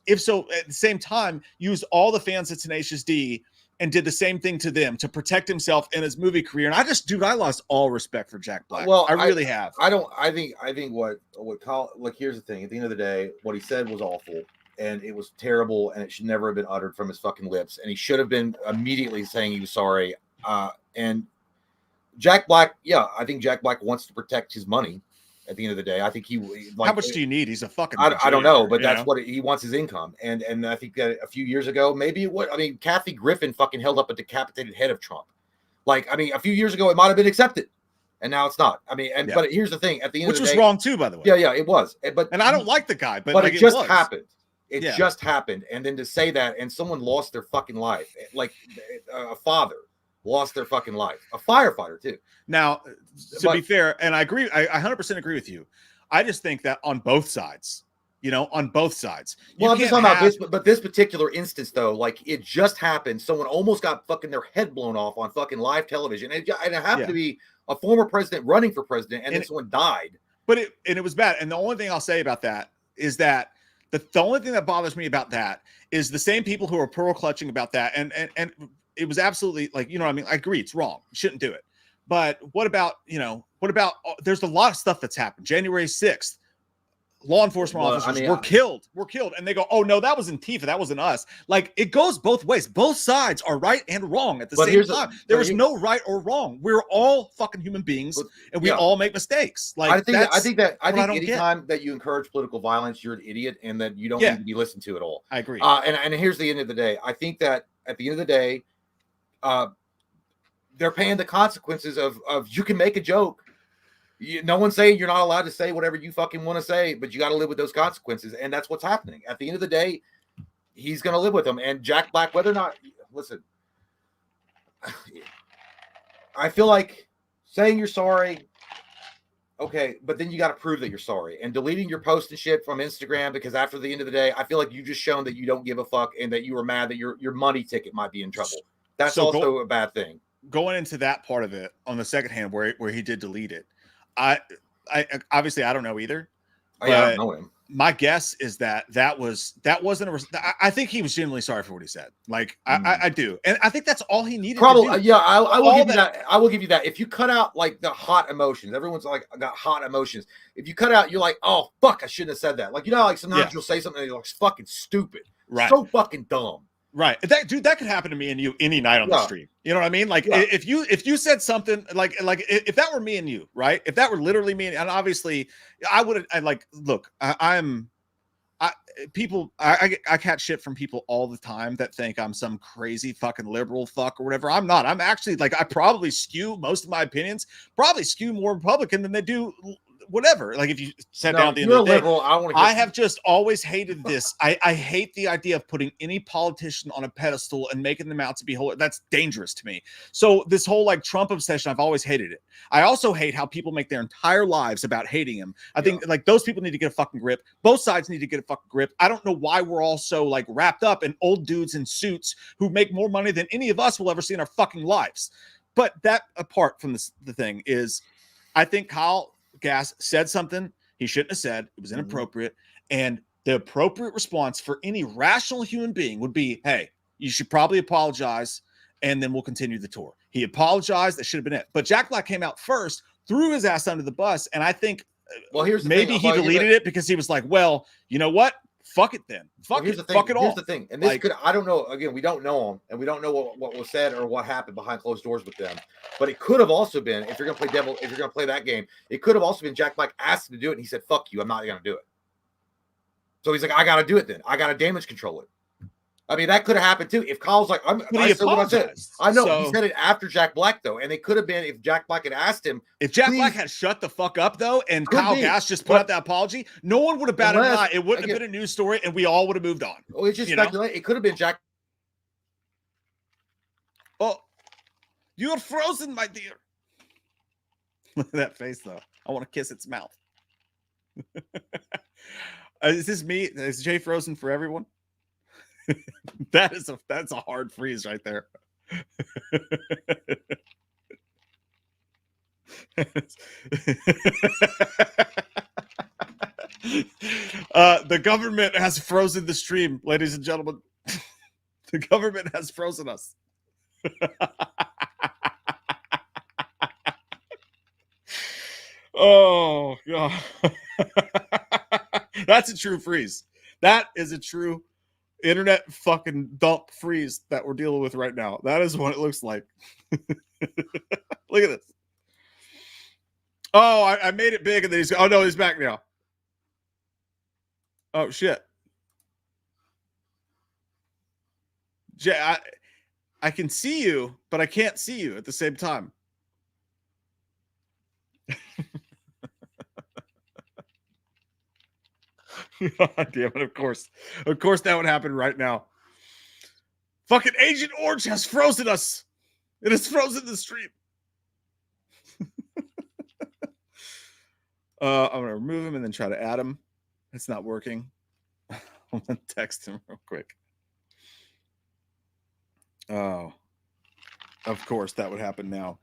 if so, at the same time, used all the fans of Tenacious D and did the same thing to them to protect himself in his movie career. And I lost all respect for Jack Black. Well, I really have. I think what Kyle, like, here's the thing. At the end of the day, what he said was awful and it was terrible and it should never have been uttered from his fucking lips. And he should have been immediately saying he was sorry. And Jack Black, I think Jack Black wants to protect his money. At the end of the day, I think how much do you need? He's a fucking. I don't know, but that's what he wants, his income. And I think that a few years ago, Kathy Griffin fucking held up a decapitated head of Trump. Like, I mean, a few years ago, it might have been accepted, and now it's not. I mean, but here's the thing: at the end, which of the was day, wrong too, by the way. Yeah, it was. And I don't like the guy, but like, it just happened. It Yeah. just happened, and then to say that, and someone lost their fucking life, like a father lost their fucking life, a firefighter too. Now, to be fair, and I agree, I 100% agree with you. I just think that on both sides, on both sides. Well, I'm just talking about this, but this particular instance, though, like, it just happened. Someone almost got fucking their head blown off on fucking live television. And it happened to be a former president running for president, and then someone died. But it was bad. And the only thing I'll say about that is that the only thing that bothers me about that is the same people who are pearl clutching about that. And it was absolutely, like, you know what I mean? I agree, it's wrong. You shouldn't do it. But what about there's a lot of stuff that's happened. January 6th, law enforcement officers were killed. And they go, oh no, that was Antifa. That wasn't us. Like, it goes both ways. Both sides are right and wrong at the same time. There is no right or wrong. We're all fucking human beings, and we all make mistakes. Like, I think anytime that you encourage political violence, you're an idiot, and that you don't need to be listened to at all. I agree. And here's the end of the day. I think that at the end of the day, they're paying the consequences of you can make a joke. No one's saying you're not allowed to say whatever you fucking want to say, but you got to live with those consequences. And that's what's happening. At the end of the day, he's going to live with them. And Jack Black, whether or not, listen, I feel like saying you're sorry, okay, but then you got to prove that you're sorry. And deleting your post and shit from Instagram, because after the end of the day, I feel like you just shown that you don't give a fuck and that you were mad that your money ticket might be in trouble. That's also a bad thing. Going into that part of it on the second hand where he did delete it, I obviously I don't know either. I don't know him. my guess is that wasn't I think he was genuinely sorry for what he said. Like I do, and I think that's all he needed. Probably, to do. yeah. I will All give you that. I will give you that. If you cut out like the hot emotions, everyone's like got hot emotions. If you cut out, you're like, oh fuck, I shouldn't have said that. Like like sometimes you'll say something and you're like, it's fucking stupid, right? So fucking dumb. Right. That could happen to me and you any night on the stream. You know what I mean? Like if you said something like if that were me and you, right? If that were literally me and obviously I catch shit from people all the time that think I'm some crazy fucking liberal fuck or whatever. I'm not. I'm actually like, I probably skew most of my opinions, probably skew more Republican than they do whatever. Like if you sat down at the end of the day, liberal, I have just always hated this. I hate the idea of putting any politician on a pedestal and making them out to be holy. That's dangerous to me. So this whole like Trump obsession, I've always hated it. I also hate how people make their entire lives about hating him. I think like those people need to get a fucking grip. Both sides need to get a fucking grip. I don't know why we're all so like wrapped up in old dudes in suits who make more money than any of us will ever see in our fucking lives. But that apart from the thing is, I think Kyle Gass said something he shouldn't have said. It was inappropriate. And the appropriate response for any rational human being would be, hey, you should probably apologize and then we'll continue the tour. He apologized. That should have been it. But Jack Black came out first, threw his ass under the bus. And I think here's the maybe thing. he deleted it because he was like, well, you know what? Fuck it then. Fuck it. Fuck it all. Here's the thing. And this I don't know. Again, we don't know him and we don't know what was said or what happened behind closed doors with them. But it could have also been, if you're going to play that game, it could have also been Jack Black asked him to do it. And he said, fuck you. I'm not going to do it. So he's like, I got to do it then. I got to damage control it. I mean, that could have happened too. If Kyle's like, I said what I said. I know. So, he said it after Jack Black, though. And it could have been if Jack Black had asked him. If Jack Black had shut the fuck up, though, and Kyle Gass just put out that apology, no one would have batted an eye. It wouldn't have been a news story, and we all would have moved on. Oh, it's just speculation. It could have been Jack. Oh, you're frozen, my dear. Look at that face, though. I want to kiss its mouth. Is this me? Is Jay frozen for everyone? That's a hard freeze right there. The government has frozen the stream, ladies and gentlemen. The government has frozen us. Oh God. That's a true freeze. That is a true internet fucking dump freeze that we're dealing with right now. That is what it looks like. Look at this. Oh, I made it big and then he's back now. Oh shit. Jay, I can see you, but I can't see you at the same time. God damn it, of course that would happen right now. Fucking Agent Orange has frozen us. It has frozen the stream. I'm gonna remove him and then try to add him. It's not working. I'm gonna text him real quick. Oh, of course that would happen now.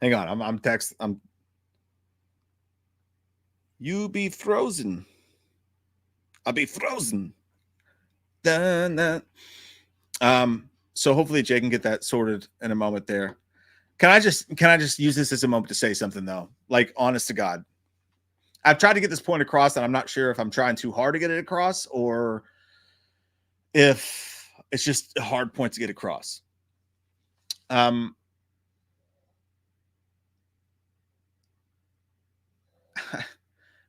Hang on, I'm you be frozen. I'll be frozen. Dun, dun. So hopefully Jay can get that sorted in a moment there. Can I just use this as a moment to say something though? Like, honest to God. I've tried to get this point across and I'm not sure if I'm trying too hard to get it across or if it's just a hard point to get across. Man,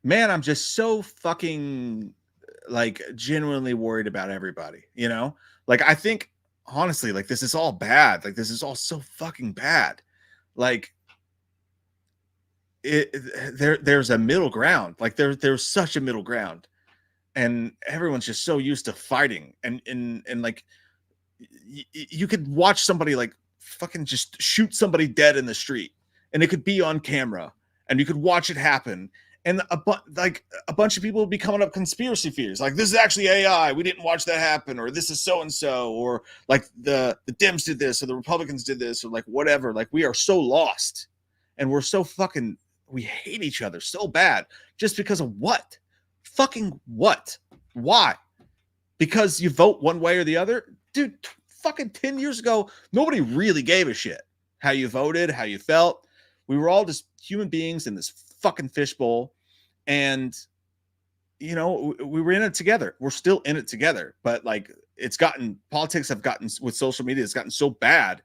I'm just so fucking like genuinely worried about everybody, you know? Like, I think honestly, like, this is all bad. Like, this is all so fucking bad. Like, there's a middle ground. Like, there's such a middle ground, and everyone's just so used to fighting. And like, you could watch somebody like fucking just shoot somebody dead in the street, and it could be on camera, and you could watch it happen. And a bunch of people would be coming up conspiracy theories, like this is actually AI. We didn't watch that happen, or this is so and so, or like the Dems did this, or the Republicans did this, or like whatever. Like, we are so lost, and we're so fucking, we hate each other so bad just because of what? Fucking what? Why? Because you vote one way or the other? Dude, fucking 10 years ago, nobody really gave a shit how you voted, how you felt. We were all just human beings in this fucking fishbowl. And, you know, we were in it together. We're still in it together. But like, politics have gotten, with social media, it's gotten so bad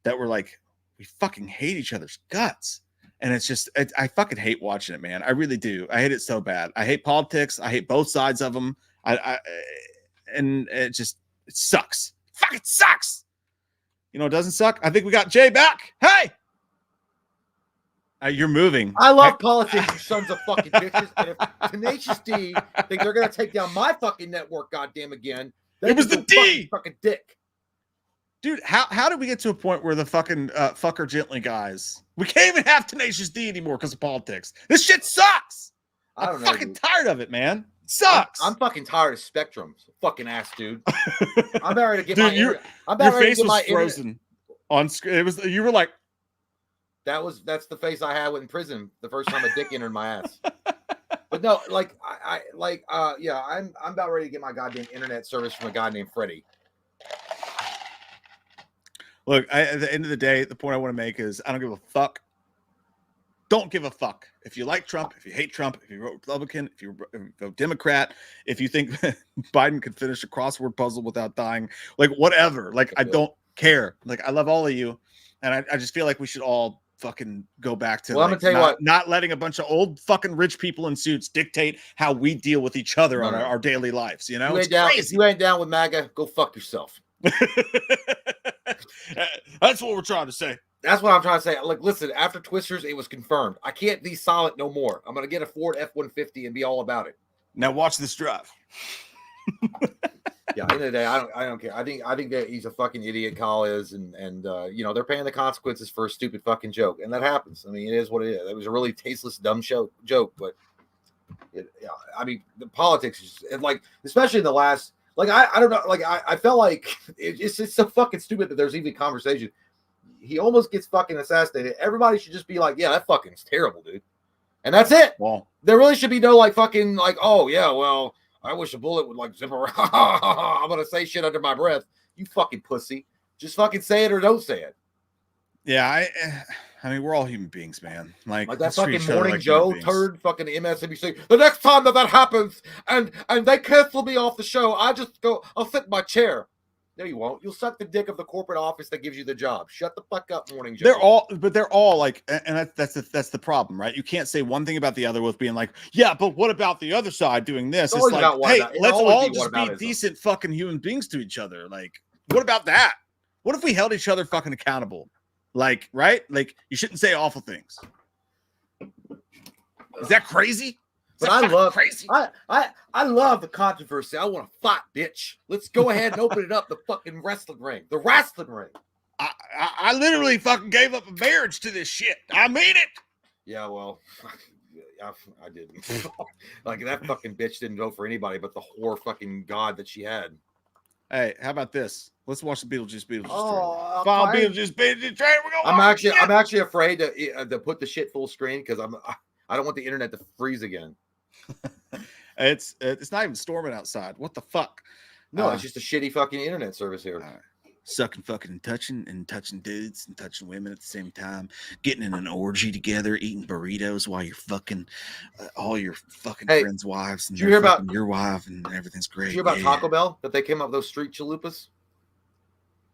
that we're like, we fucking hate each other's guts. And it's just, I fucking hate watching it, man. I really do. I hate it so bad. I hate politics. I hate both sides of them. And it sucks. Fucking sucks. You know, it doesn't suck. I think we got Jay back. Hey, you're moving. I love politics, you sons of fucking bitches. And if Tenacious D think they're gonna take down my fucking network, goddamn again, it was the D fucking dick. Dude, how did we get to a point where the fucking fucker gently guys, we can't even have Tenacious D anymore because of politics? This shit sucks. I'm fucking tired of it, man. It sucks. I'm fucking tired of Spectrum. Fucking ass, dude. I'm about ready to get dude, my your face was frozen on screen. It was, you were like, that's the face I had in prison the first time a dick entered my ass. But no, like I'm about ready to get my goddamn internet service from a guy named Freddie. Look, at the end of the day, the point I want to make is I don't give a fuck. Don't give a fuck. If you like Trump, if you hate Trump, if you vote Republican, if you vote Democrat, if you think Biden could finish a crossword puzzle without dying, like whatever. Like, I don't care. Like, I love all of you. And I just feel like we should all fucking go back to, well, I'm gonna tell you what, not letting a bunch of old fucking rich people in suits dictate how we deal with each other on our daily lives. You know, if you ain't down with MAGA, go fuck yourself. That's what we're trying to say. That's what I'm trying to say. Like, listen, after Twisters, it was confirmed. I can't be silent no more. I'm gonna get a Ford F-150 and be all about it. Now watch this drive. Yeah, at the end of the day, I don't care. I think that he's a fucking idiot. Kyle is, and you know, they're paying the consequences for a stupid fucking joke, and that happens. I mean, it is what it is. It was a really tasteless, dumb joke, but I mean, the politics is like, especially in the last. Like, I don't know. Like, I felt like it's just so fucking stupid that there's even conversation. He almost gets fucking assassinated. Everybody should just be like, yeah, that fucking is terrible, dude. And that's it. Well, there really should be no like fucking like, oh yeah, well, I wish a bullet would like zip around. I'm gonna say shit under my breath. You fucking pussy. Just fucking say it or don't say it. Yeah, I mean, we're all human beings, man. Like that fucking Morning Joe turd fucking MSNBC. The next time that happens and they cancel me off the show, I'll sit in my chair. No, you won't. You'll suck the dick of the corporate office that gives you the job. Shut the fuck up, Morning Joe. They're all like, and that's the problem, right? You can't say one thing about the other with being like, yeah, but what about the other side doing this? It's like, hey, let's all just be decent fucking human beings to each other. Like, what about that? What if we held each other fucking accountable? Like, right? Like, you shouldn't say awful things. Is that crazy? But I love crazy. I love the controversy. I want to fight, bitch. Let's go ahead and open it up. The fucking wrestling ring. The wrestling ring. I literally fucking gave up a marriage to this shit. I mean it. Yeah, well, I didn't. Like, that fucking bitch didn't vote for anybody but the whore fucking god that she had. Hey, how about this? Let's watch the Beetlejuice trailer. Fine. Beetlejuice trailer. I'm actually afraid to put the shit full screen because I don't want the internet to freeze again. It's not even storming outside. What the fuck? No, it's just a shitty fucking internet service here. Sucking, fucking, and touching dudes and touching women at the same time, getting in an orgy together, eating burritos while you're fucking all your fucking friends' wives and did you hear about your wife and everything's great. Did you hear about Taco Bell that they came up with those street chalupas?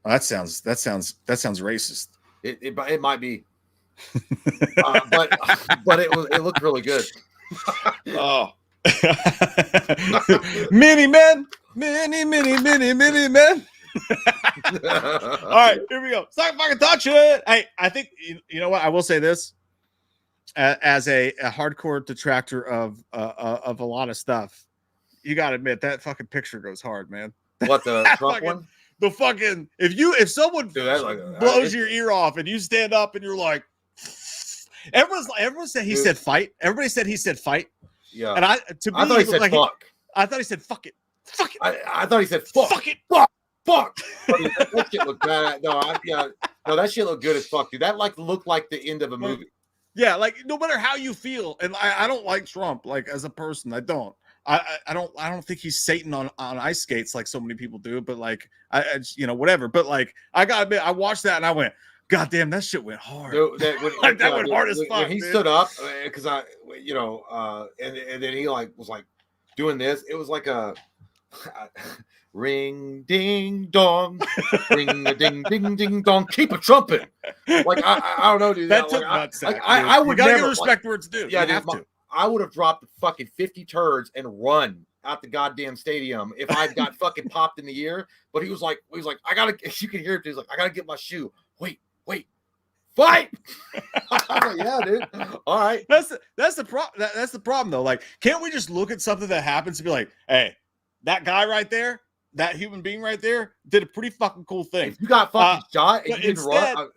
Oh, that sounds racist. It might be, but it looked really good. Oh, many men. All right, here we go. Stop fucking touch it. Hey, I think you know what? I will say this as a hardcore detractor of a lot of stuff. You got to admit that fucking picture goes hard, man. What, the Trump fucking, one? The fucking if someone blows your ear off and you stand up and you're like, everyone said he said fight. Everybody said he said fight. Yeah, and I thought he said like fuck. I thought he said fuck it. Fuck it. I thought he said fuck. Fuck it. Fuck. That shit looked bad. No, that shit looked good as fuck, dude. That like looked like the end of a movie. Yeah, like no matter how you feel, and I don't like Trump like as a person. I don't. I don't think he's Satan on ice skates like so many people do, but like I you know, whatever. But like I gotta admit, I watched that and I went, God damn, that shit went hard. Dude, that went hard as fuck. When he stood up, because I, you know, and then he like was like doing this. It was like a ring ding dong, ring a ding ding ding dong. Keep a trumpet. Like I don't know, dude. That took like, nutsack, I would you gotta never give respect where it's due. Yeah, you dude, have to. I would have dropped fucking 50 turds and run out the goddamn stadium if I got fucking popped in the ear. But he was like, I gotta. You can hear it. He's like, I gotta get my shoe. Wait, fight. Like, yeah, dude. All right. That's the problem. That's the problem though. Like, can't we just look at something that happens and be like, hey, that guy right there, that human being right there, did a pretty fucking cool thing. If you got fucking shot and you didn't run.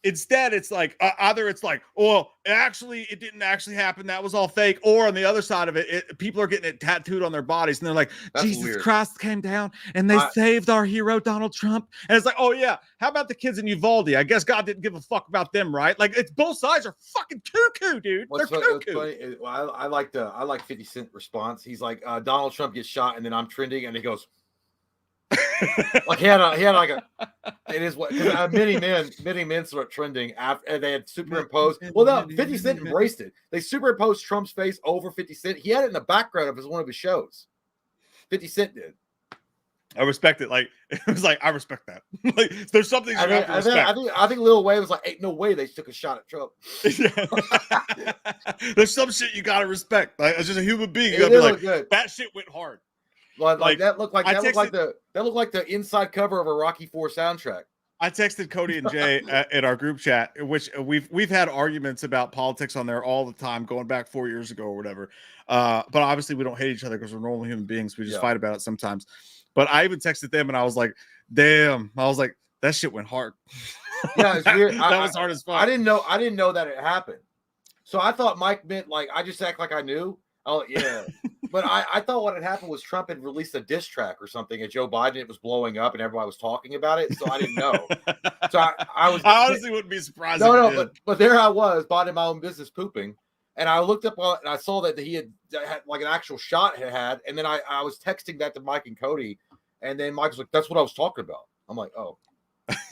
Instead, it's like either it's like, oh, it didn't actually happen. That was all fake. Or on the other side of it, people are getting it tattooed on their bodies, and they're like, That's Jesus weird. Christ came down and they saved our hero Donald Trump. And it's like, oh yeah, how about the kids in Uvalde? I guess God didn't give a fuck about them, right? Like, it's both sides are fucking cuckoo, dude. What's They're funny, cuckoo. I like 50 Cent response. He's like, Donald Trump gets shot, and then I'm trending, and he goes. Like he had like a it is what many men start trending after and they had superimposed. Well, no, 50 Cent embraced it. They superimposed Trump's face over 50 Cent. He had it in the background of one of his shows. 50 Cent did. I respect it. Like it was like I respect that. Like there's something you have to respect. I think Lil Wayne was like, "Ain't no way they took a shot at Trump." There's some shit you gotta respect. Like as just a human being, you gotta be like, good. That shit went hard. Like that looked like the inside cover of a Rocky IV soundtrack. I texted Cody and Jay in our group chat, which we've had arguments about politics on there all the time, going back 4 years ago or whatever. But obviously we don't hate each other because we're normal human beings. We just fight about it sometimes. But I even texted them and I was like, "Damn!" I was like, "That shit went hard." Yeah, it's weird. that was hard as fuck. I didn't know that it happened. So I thought Mike meant like I just act like I knew. Oh yeah. But I thought what had happened was Trump had released a diss track or something at Joe Biden. It was blowing up and everybody was talking about it. So I didn't know. So I honestly wouldn't be surprised. No, but there I was, minding my own business, pooping. And I looked up and I saw that he had like an actual shot had. And then I was texting that to Mike and Cody. And then Mike was like, "That's what I was talking about." I'm like, "Oh."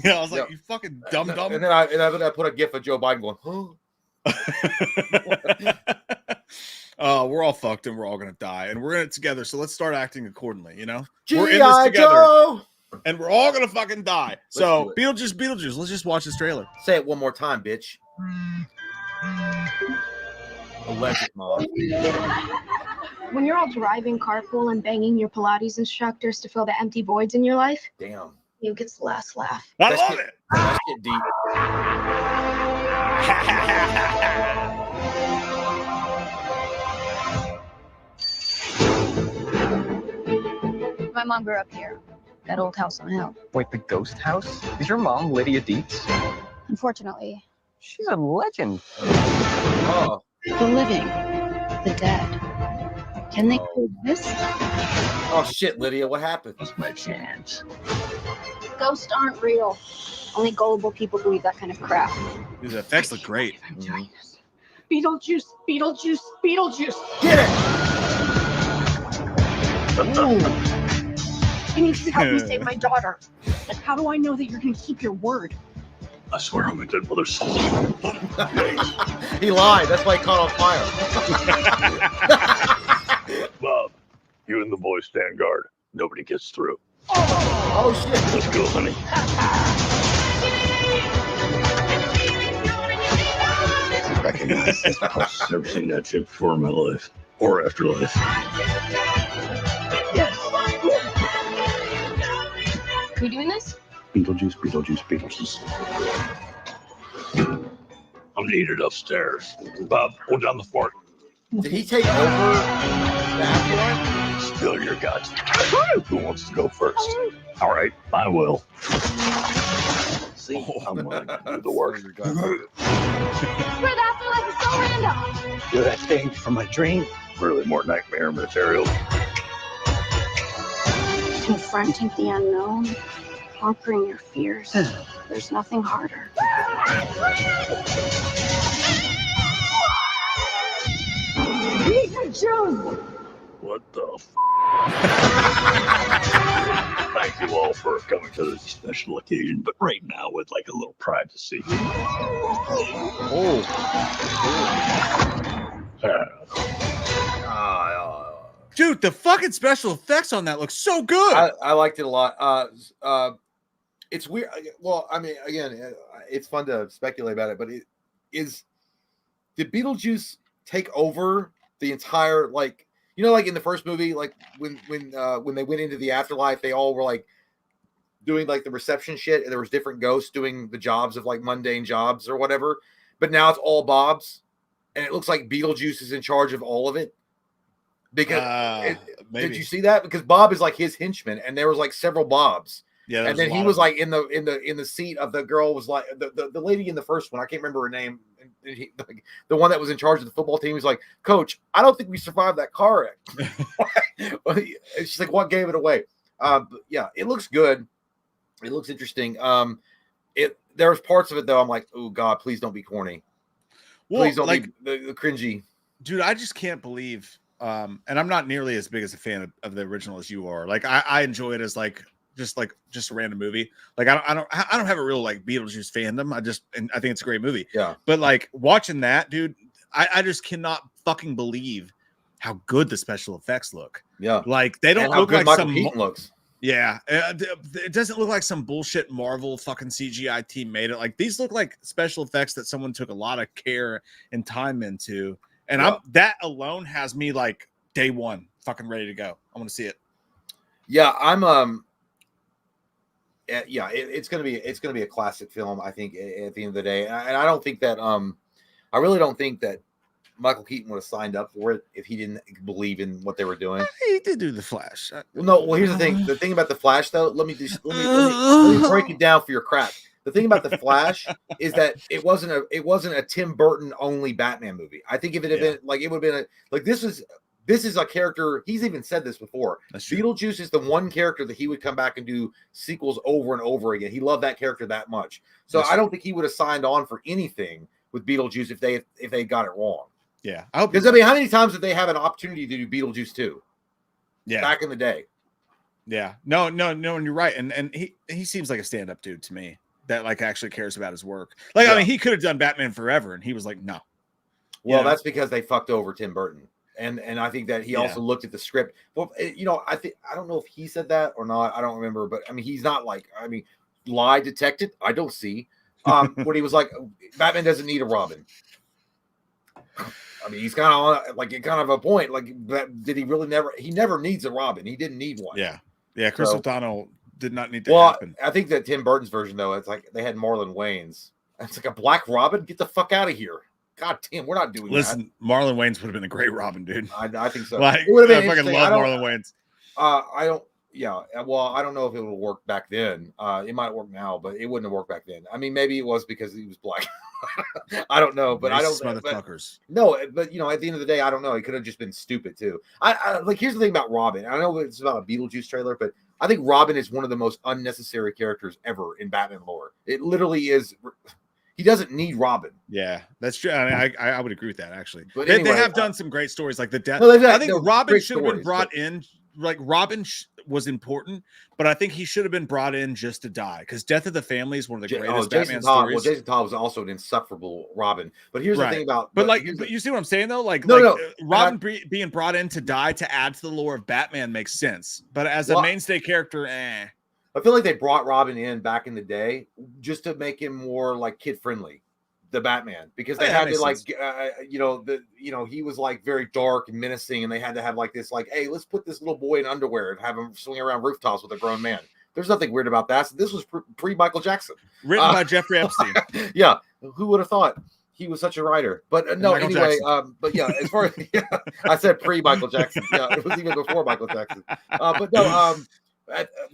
Yeah, I was like, "You fucking dumb." And then I put a gif of Joe Biden going, "Huh." We're all fucked and we're all gonna die and we're in it together. So let's start acting accordingly, you know? G.I. We're in this together Joe! And we're all gonna fucking die. So Beetlejuice, let's just watch this trailer. Say it one more time, bitch. Alleged mom. When you're all driving carpool and banging your Pilates instructors to fill the empty voids in your life, damn, you gets the last laugh. I love it. That shit deep. My mom grew up here, that old house on the hill. Wait, the ghost house? Is your mom Lydia Dietz? Unfortunately, She's a legend. Oh. the living, the dead. Can they coexist? Oh shit, Lydia, what happened? That's my chance. Ghosts aren't real. Only gullible people believe that kind of crap. Dude, the effects look great. Beetlejuice, Beetlejuice, Beetlejuice. Get it! You need to help me save my daughter. How do I know that you're going to keep your word? I swear on my dead mother's soul. He lied. That's why he caught on fire. Bob, you and the boys stand guard. Nobody gets through. Oh shit. Let's go, honey. Recognize this post. Never seen that shit before in my life. Or afterlife. Yes. Are we doing this? Beetlejuice, Beetlejuice, Beetlejuice. I'm needed upstairs. Bob, hold down the fort. Did he take over the afterlife? Spill your guts. Who wants to go first? All right, I will. See, I'm willing to do the work. Where the afterlife is so random. Do that thing from my dream. Really more nightmare material. Confronting the unknown, conquering your fears. There's nothing harder. Beetlejuice! What the Thank you all for coming to this special occasion, but right now with like a little privacy. Oh, dude, the fucking special effects on that look so good. I liked it a lot. It's weird. Well, I mean, again, it's fun to speculate about it, but did Beetlejuice take over the entire, like, you know, like in the first movie, like when they went into the afterlife, they all were like doing like the reception shit, and there was different ghosts doing the jobs of like mundane jobs or whatever. But now it's all Bob's, and it looks like Beetlejuice is in charge of all of it. Because did you see that? Because Bob is like his henchman, and there was like several Bobs. Yeah, and then he was like in the seat of the girl was like the lady in the first one. I can't remember her name. And he, like, the one that was in charge of the football team was like, Coach, I don't think we survived that car wreck. She's like, what gave it away? But yeah, it looks good. It looks interesting. There's parts of it though. I'm like, oh God, please don't be corny. Well, Please don't like, be the cringy. Dude, I just can't believe. And I'm not nearly as big as a fan of the original as you are. Like, I enjoy it as just a random movie. Like, I don't have a real like Beetlejuice fandom. I think it's a great movie. Yeah. But like watching that, dude, I just cannot fucking believe how good the special effects look. Yeah. Like they don't and how look good like Michael some. Keaton looks. Yeah, it doesn't look like some bullshit Marvel fucking CGI team made it. Like these look like special effects that someone took a lot of care and time into. And that alone has me like day one fucking ready to go. I want to see it. Yeah, it's gonna be a classic film. I think at the end of the day, and I don't think that I really don't think that Michael Keaton would have signed up for it if he didn't believe in what they were doing. He did do the Flash. No, well, here's the thing. The thing about the Flash, though, let me break it down for your crap. The thing about the Flash is that it wasn't a Tim Burton only Batman movie. I think if it had been like, it would have been like this is a character. He's even said this before. Beetlejuice is the one character that he would come back and do sequels over and over again. He loved that character that much. So I don't think he would have signed on for anything with Beetlejuice if they got it wrong. Yeah, because I mean, how many times did they have an opportunity to do Beetlejuice 2? Yeah, back in the day. Yeah, no, and you're right, and he seems like a stand-up dude to me that like actually cares about his work. Like, I mean, he could have done Batman Forever, and he was like, no. Well, that's because they fucked over Tim Burton, and I think that he also looked at the script. Well, you know, I don't know if he said that or not. I don't remember, but I mean, he's not like, I mean, lie detected. I don't see. When he was like, Batman doesn't need a Robin. I mean, he's kind of a point. Like, did he really never? He never needs a Robin. He didn't need one. Yeah. Chris O'Donnell did not need to happen. I think that Tim Burton's version, though, it's like they had Marlon Wayans. It's like a Black Robin. Get the fuck out of here. God damn, we're not doing that. Listen, Marlon Wayans would have been a great Robin, dude. I think so. Like, it would have been. I fucking love Marlon Wayans. I don't. Yeah. Well, I don't know if it would work back then. It might work now, but it wouldn't have worked back then. I mean, maybe it was because he was black. I don't know, but I don't. Motherfuckers. But you know, at the end of the day, I don't know. He could have just been stupid too. I like. Here's the thing about Robin. I know it's about a Beetlejuice trailer, but I think Robin is one of the most unnecessary characters ever in Batman lore. It literally is. He doesn't need Robin. Yeah, that's true. I mean, I would agree with that actually. But they anyway, have done some great stories, like the death. No, I think Robin should have been brought in. Like Robin was important, but I think he should have been brought in just to die because Death of the Family is one of the greatest Batman stories. Well, Jason Todd was also an insufferable Robin. But here's the thing about, but you see what I'm saying though? Like, Robin being brought in to die to add to the lore of Batman makes sense, but as a mainstay character, I feel like they brought Robin in back in the day just to make him more like kid friendly. The Batman, because they had to like he was like very dark and menacing, and they had to have like this like, hey, let's put this little boy in underwear and have him swing around rooftops with a grown man. There's nothing weird about that. So this was pre Michael Jackson, written by Jeffrey Epstein. Yeah, who would have thought he was such a writer? But no, Michael anyway, but yeah, as far as I said pre Michael Jackson, yeah, it was even before Michael Jackson. But no,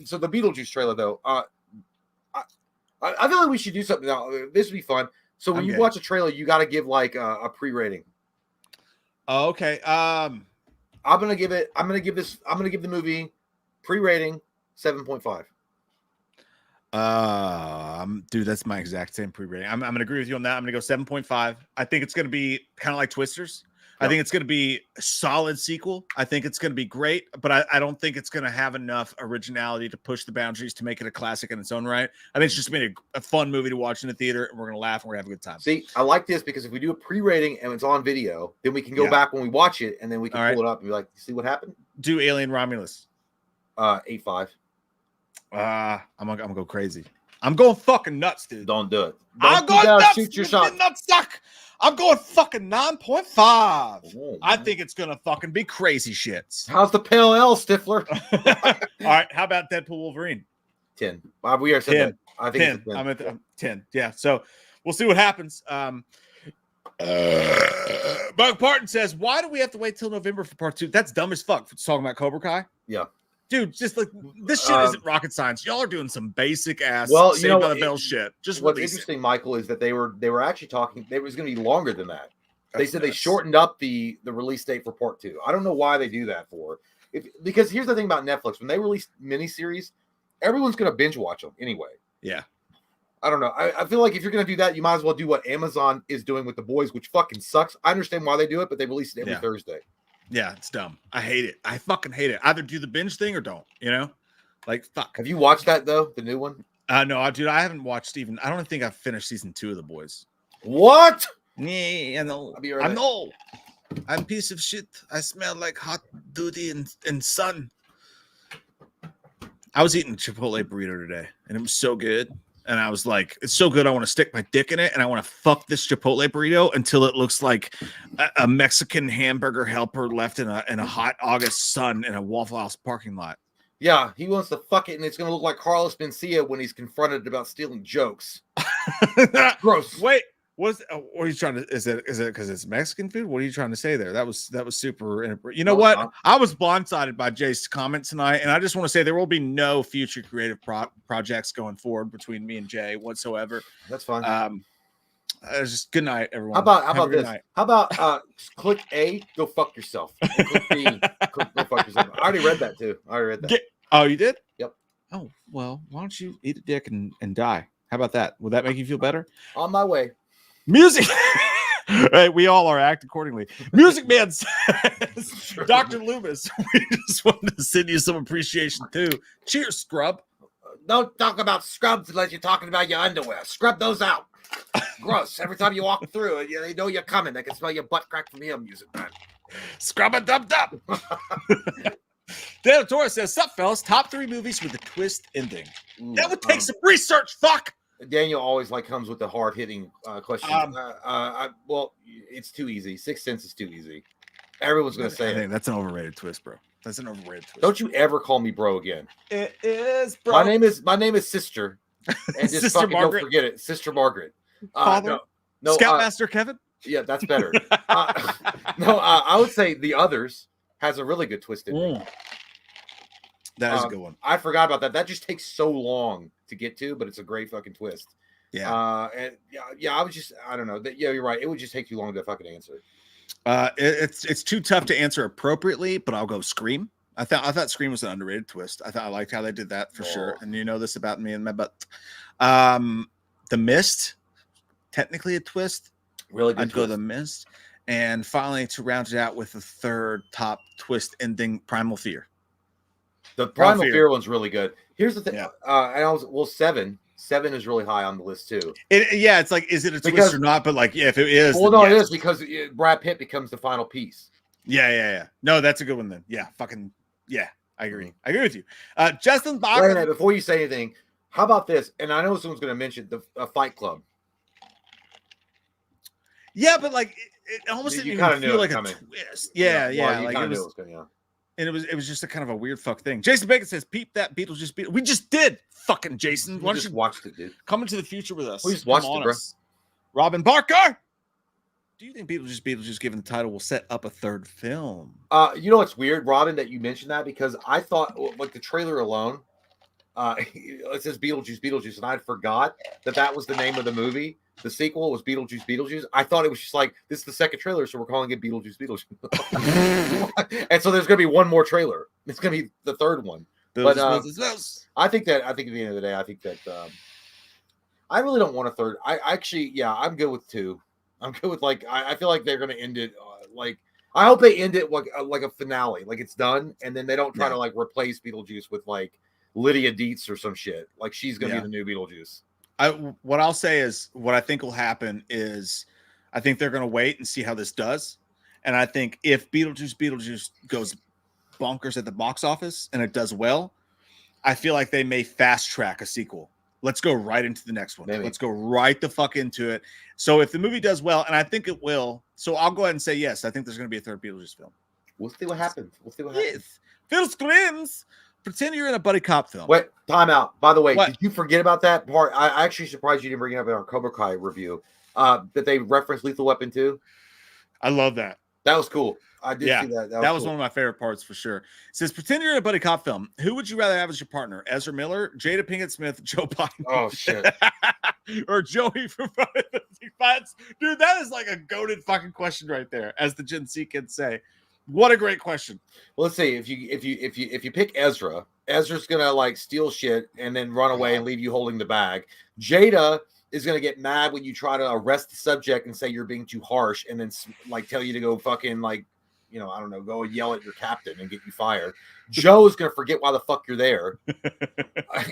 so the Beetlejuice trailer though, I feel like we should do something now. This would be fun. So when you watch a trailer, you got to give like a pre-rating. Oh, okay. I'm gonna give the movie pre-rating 7.5. Dude, that's my exact same pre-rating. I'm gonna agree with you on that. I'm gonna go 7.5. I think it's gonna be kind of like Twisters, I think it's going to be a solid sequel. I think it's going to be great, but I don't think it's going to have enough originality to push the boundaries to make it a classic in its own right. I think it's just going to be a fun movie to watch in the theater, and we're going to laugh and we're going to have a good time. See, I like this because if we do a pre-rating and it's on video, then we can go back when we watch it, and then we can pull it up and be like, see what happened? Do Alien Romulus. 8.5. I'm gonna go crazy. I'm going fucking nuts, dude. Don't do it. I'm going nuts. Shoot your shot. Nutsack. I'm going fucking 9.5. Oh, I think it's gonna fucking be crazy shits. How's the pale ale, Stifler? All right, how about Deadpool Wolverine? 10. We are 10. I think 10. it's a 10. I'm at 10. Yeah, so we'll see what happens. Bug Parton says, why do we have to wait till November for part 2? That's dumb as fuck. It's talking about Cobra Kai. Yeah. Dude, just like this shit isn't rocket science. Y'all are doing some basic ass Saved by the Bell shit. Just what's interesting, Michael, is that they were actually talking. It was going to be longer than that. They said they shortened up the release date for part 2. I don't know why they do that for. Because here's the thing about Netflix: when they release miniseries, everyone's going to binge watch them anyway. Yeah. I don't know. I feel like if you're going to do that, you might as well do what Amazon is doing with The Boys, which fucking sucks. I understand why they do it, but they release it every Thursday. Yeah, it's dumb. I hate it. I fucking hate it. Either do the binge thing or don't, Like, fuck. Have you watched that, though? The new one? No, dude, I haven't watched even. I don't think I've finished season 2 of The Boys. What? Yeah, I know. I'll be right I back. know. I'm a piece of shit. I smell like hot duty and sun. I was eating a Chipotle burrito today, and it was so good. And I was like, it's so good, I want to stick my dick in it, and I want to fuck this Chipotle burrito until it looks like a Mexican hamburger helper left in a hot August sun in a Waffle House parking lot. Yeah, he wants to fuck it, and it's going to look like Carlos Mencia when he's confronted about stealing jokes. Gross. Wait, what are you trying to? Is it because it's Mexican food? What are you trying to say there? That was super. You know what? I was blindsided by Jay's comment tonight, and I just want to say there will be no future creative projects going forward between me and Jay whatsoever. That's fine. Just good night, everyone. How about this? Night. How about click A, go fuck yourself. Click B, go fuck yourself. I already read that too. Oh, you did? Yep. Oh well, why don't you eat a dick and die? How about that? Would that make you feel better? On my way. Music. Right, we all are act accordingly. Music Man says, Dr. Loomis, we just wanted to send you some appreciation too. Cheers, scrub. Don't talk about scrubs unless you're talking about your underwear. Scrub those out. Gross. Every time you walk through it, they know you're coming. They can smell your butt crack from here, Music Man. Scrub a dub dub. Dale Torres says, sup, fellas? Top 3 movies with a twist ending. That would take some research, fuck. Daniel always comes with the hard-hitting question. Well, it's too easy. Sixth Sense is too easy. Everyone's going to say it. That's an overrated twist, bro. That's an overrated twist. Don't you ever call me bro again. It is, bro. My name is Sister. And just Sister fucking Margaret. don't forget it. Sister Margaret. Father? No, Scoutmaster Kevin? Yeah, that's better. I would say The Others has a really good twist in it. That is a good one. I forgot about that. That just takes so long to get to, but it's a great fucking twist. Yeah. I don't know. Yeah, you're right. It would just take too long to fucking answer. It's too tough to answer appropriately, but I'll go Scream. I thought Scream was an underrated twist. I liked how they did that for sure. And you know this about me and my butt. The Mist, technically a twist. Really good I'd go The Mist. And finally, to round it out with the third top twist ending, Primal Fear. The Primal Fear one's really good. Here's the thing. Yeah. 7. 7 is really high on the list too. It's like, is it a twist or not? But like, yeah, if it is, well, no, it is because Brad Pitt becomes the final piece. Yeah. No, that's a good one then. Yeah, fucking yeah. I agree. I agree with you. Justin Wait a minute, before you say anything, how about this? And I know someone's going to mention the Fight Club. Yeah, but like it almost didn't even feel like a twist. Yeah. Like it was. And it was just a kind of a weird fuck thing. Jason Bacon says, "Peep that Beetlejuice beat." We just did, fucking Jason. Why don't you watched it, dude? Come into the future with us. We just watched it, bro. Robin Barker. Do you think Beetlejuice, given the title, will set up a third film? You know what's weird, Robin, that you mentioned that because I thought like the trailer alone, it says Beetlejuice, and I forgot that was the name of the movie. The sequel was Beetlejuice. I thought it was just like, this is the second trailer, so we're calling it Beetlejuice. And so there's going to be one more trailer. It's going to be the third one. But I think at the end of the day, I think that I really don't want a third. I'm good with 2. I'm good with I feel like they're going to end it I hope they end it like a finale, like it's done, and then they don't try Yeah. to like replace Beetlejuice with like Lydia Dietz or some shit. Like she's gonna Yeah. be the new Beetlejuice. What I'll say is what I think will happen is I think they're going to wait and see how this does. And I think if Beetlejuice goes bonkers at the box office and it does well, I feel like they may fast track a sequel. Let's go right into the next one. Maybe. Let's go right the fuck into it. So if the movie does well, and I think it will, so I'll go ahead and say yes. I think there's going to be a third Beetlejuice film. We'll see what happens. Yes. Phil Screams. Pretend you're in a buddy cop film. Wait, time out. By the way, What? did you forget about that part? I actually surprised you didn't bring it up in our Cobra Kai review. That they referenced Lethal Weapon 2. I love that. That was cool. I did Yeah, see that. That was cool. one of my favorite parts for sure. It says, pretend you're in a buddy cop film. Who would you rather have as your partner? Ezra Miller, Jada Pinkett Smith, Joe Biden, Oh shit. or Joey from Friday the 13th? Dude, that is like a goated fucking question right there, as the Gen Z kids say. What a great question. Well, let's see. If you pick Ezra, Ezra's gonna like steal shit and then run away and leave you holding the bag. Jada is gonna get mad when you try to arrest the subject and say you're being too harsh, and then like tell you to go fucking like, you know, I don't know, go yell at your captain and get you fired. Joe's gonna forget why the fuck you're there,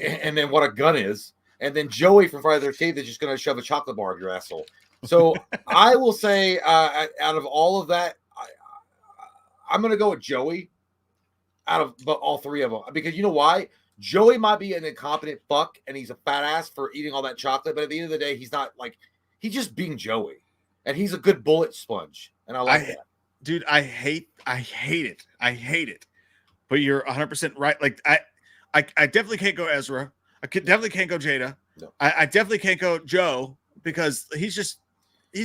and then what a gun is, and then Joey from Friday the 13th is just gonna shove a chocolate bar up your asshole. So I will say, out of all of that, I'm gonna go with Joey out of all three of them, because you know why? Joey might be an incompetent fuck and he's a fat ass for eating all that chocolate, but at the end of the day, he's not like, he's just being Joey, and he's a good bullet sponge, and I like that. Dude, I hate it. But you're 100% right. Like I definitely can't go Ezra. Definitely can't go Jada. No. I definitely can't go Joe, because he's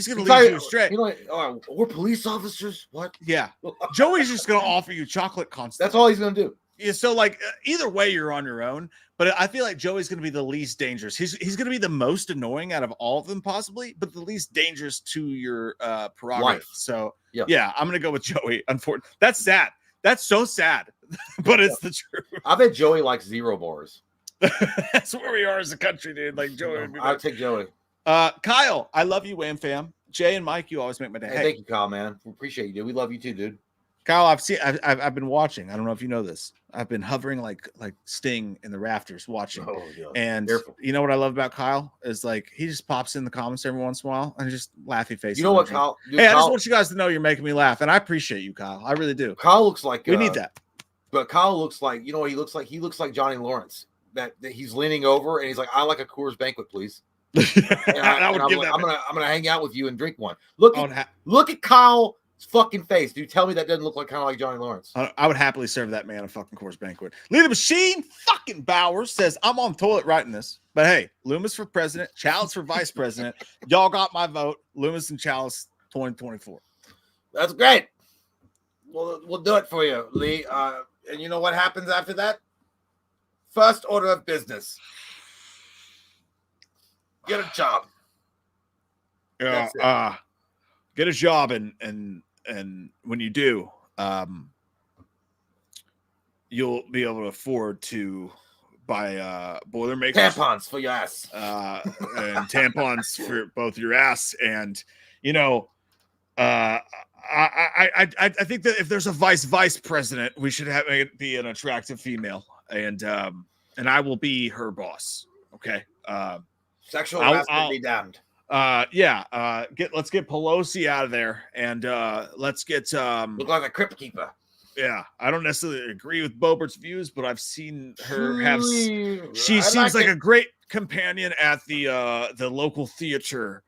gonna lead you astray. You know, like, we're police officers. What? Yeah, Joey's just gonna offer you chocolate constantly. That's all he's gonna do. Yeah, so like either way, you're on your own. But I feel like Joey's gonna be the least dangerous. He's gonna be the most annoying out of all of them, possibly, but the least dangerous to your prerogative. Life. So Yeah. I'm gonna go with Joey. Unfortunately, that's sad. That's so sad, but it's the truth. I bet Joey likes zero bars. That's where we are as a country, dude. Like Joey would be I'll like, take Joey. Kyle, I love you, Wham fam. Jay and Mike, you always make my day. Hey, thank you, Kyle, man. We appreciate you, dude. We love you too, dude. Kyle, I've been watching. I don't know if you know this. I've been hovering like Sting in the rafters watching. Oh, yeah. And Careful. you know what I love about Kyle is like he just pops in the comments every once in a while and just laughy face. You know what, Kyle? Dude, Hey, I just Kyle, want you guys to know you're making me laugh, and I appreciate you, Kyle. I really do. Kyle looks like We need that. But Kyle looks like, you know what he looks like? He looks like Johnny Lawrence. That he's leaning over and he's like, "I like a Coors Banquet, please." And I'm gonna hang out with you and drink one. Look at Kyle's fucking face, dude. Tell me that doesn't look like kind of like Johnny Lawrence. I would happily serve that man a fucking Coors Banquet. Lee the Machine fucking Bowers says, I'm on the toilet writing this. But hey, Loomis for president, Chalice for vice president. Y'all got my vote. Loomis and Chalice 2024. That's great. We'll do it for you, Lee. And you know what happens after that? First order of business. Get a job. Yeah, get a job, and when you do, you'll be able to afford to buy Boilermakers tampons for your ass, and tampons for both your ass, and you know, I think that if there's a vice president, we should have it be an attractive female, and I will be her boss. Okay. Sexual harassment be damned. Let's get Pelosi out of there, and let's get look like a crypt keeper. Yeah, I don't necessarily agree with Bobert's views, but I've seen her have. She I seems like it. a great companion at the local theater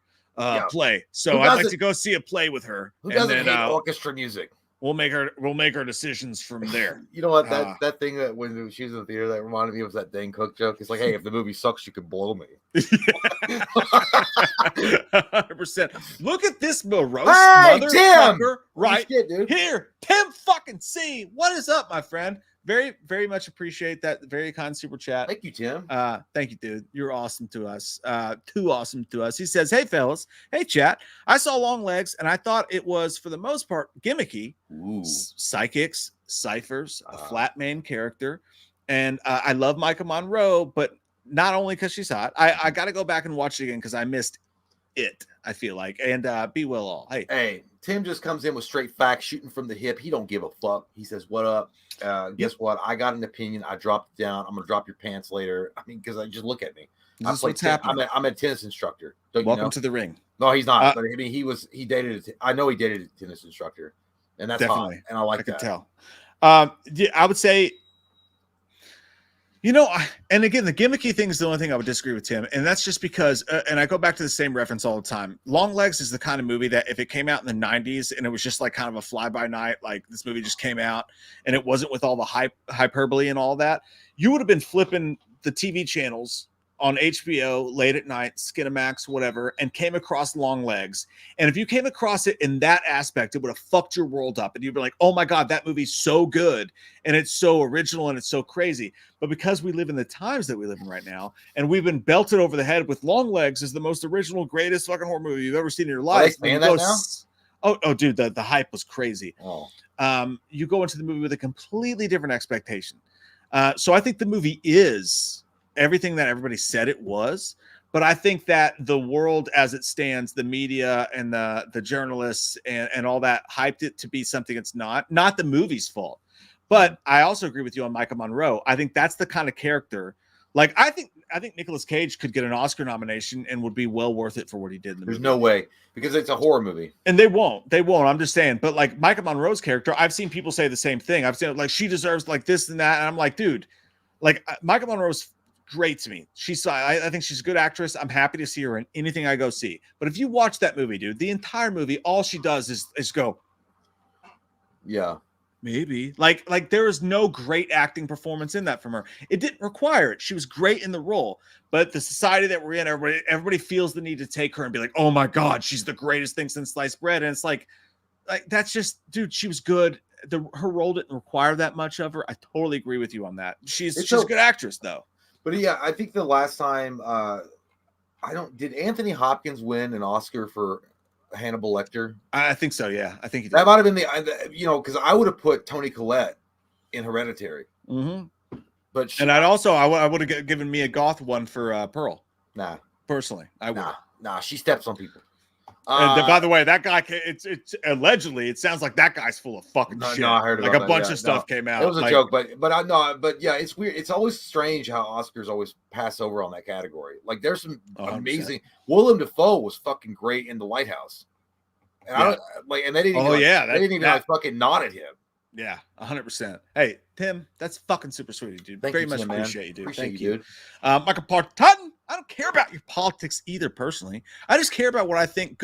play. So Who I'd like doesn't- to go see a play with her. Who and doesn't then, hate orchestra music? We'll make our decisions from there. You know what? That thing that when she was in the theater that reminded me of that Dane Cook joke. It's like, hey, if the movie sucks, you can blow me. 100%. Look at this morose Hey, Tim! motherfucker right Shit, dude. here. Tim fucking C. What is up, my friend? Very, very much appreciate that. Very kind super chat. Thank you, Tim. Thank you, dude. You're awesome to us. Too awesome to us. He says, hey, fellas. Hey, chat. I saw Long Legs, and I thought it was, for the most part, gimmicky. Psychics, ciphers, a flat main character. And I love Micah Monroe, but not only because she's hot. I got to go back and watch it again because I missed it. I feel like, and be well all. Hey, Tim just comes in with straight facts, shooting from the hip. He don't give a fuck. He says, "What up? Guess what? I got an opinion. I dropped it down. I'm gonna drop your pants later." I mean, because I just look at me. This is what's happening. I'm a tennis instructor. Don't Welcome you know? to the ring. No, he's not. But I mean, he dated. I know he dated a tennis instructor, and that's Definitely. hot. And I like I can that. tell. Yeah, I would say, and again, the gimmicky thing is the only thing I would disagree with Tim, and that's just because, and I go back to the same reference all the time. Long Legs is the kind of movie that if it came out in the 90s and it was just like kind of a fly-by-night, like this movie just came out and it wasn't with all the hyperbole and all that, you would have been flipping the TV channels on HBO late at night, Skinamax, whatever, and came across Long Legs. And if you came across it in that aspect, it would have fucked your world up. And you'd be like, oh my God, that movie's so good. And it's so original and it's so crazy. But because we live in the times that we live in right now, and we've been belted over the head with Long Legs as the most original, greatest fucking horror movie you've ever seen in your life. Oh, dude, the hype was crazy. Oh. You go into the movie with a completely different expectation. So I think the movie is everything that everybody said it was, but I think that the world as it stands, the media and the journalists and all that hyped it to be something it's not the movie's fault. But I also agree with you on Micah Monroe. I think that's the kind of character. Like I think Nicolas Cage could get an Oscar nomination and would be well worth it for what he did in the movie. There's no way, because it's a horror movie. And they won't. I'm just saying. But like Micah Monroe's character, I've seen people say the same thing. I've seen like she deserves like this and that. And I'm like, dude, like Micah Monroe's great to me. I think she's a good actress. I'm happy to see her in anything I go see. But if you watch that movie, dude, the entire movie, all she does is go, yeah, maybe. Like there is no great acting performance in that from her. It didn't require it. She was great in the role. But the society that we're in, everybody feels the need to take her and be like, oh my God, she's the greatest thing since sliced bread. And it's like that's just, dude, she was good. Her role didn't require that much of her. I totally agree with you on that. She's a good actress though. But yeah, I think the last time did Anthony Hopkins win an Oscar for Hannibal Lecter? I think so. Yeah, I think he did. That might have been because I would have put Toni Collette in Hereditary. Mm-hmm. But I would have given Mia Goth one for Pearl. Nah, personally, I would. Nah, she steps on people. And by the way, that guy, it's allegedly, it sounds like that guy's full of fucking shit. No, I heard about like a bunch of stuff came out. It was a joke, but yeah, it's weird. It's always strange how Oscars always pass over on that category. Like there's some 100%. amazing. Willem Dafoe was fucking great in The Lighthouse, and yeah. and they didn't. They didn't even fucking nod at him. Yeah, 100%. Hey, Tim, that's fucking super sweet, dude. Very much appreciate you, dude. Appreciate you, dude. Michael Parton, I don't care about your politics either, personally. I just care about what I think's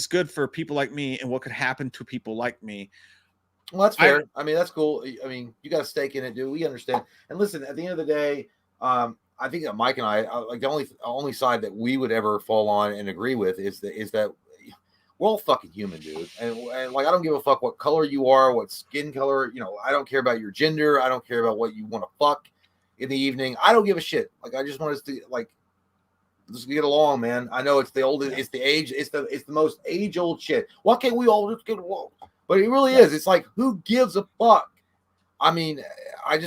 good for people like me and what could happen to people like me. Well, that's fair. I mean, that's cool. I mean, you got a stake in it, dude. We understand. And listen, at the end of the day, I think that Mike and I, like the only side that we would ever fall on and agree with is that we're all fucking human, dude. And like, I don't give a fuck what color you are, what skin color, I don't care about your gender. I don't care about what you want to fuck in the evening. I don't give a shit. Like, I just want us to let's get along, man. I know it's the oldest, it's the age, it's the most age old shit. Why can't we all just get along? But it really is. It's like, who gives a fuck? I mean, I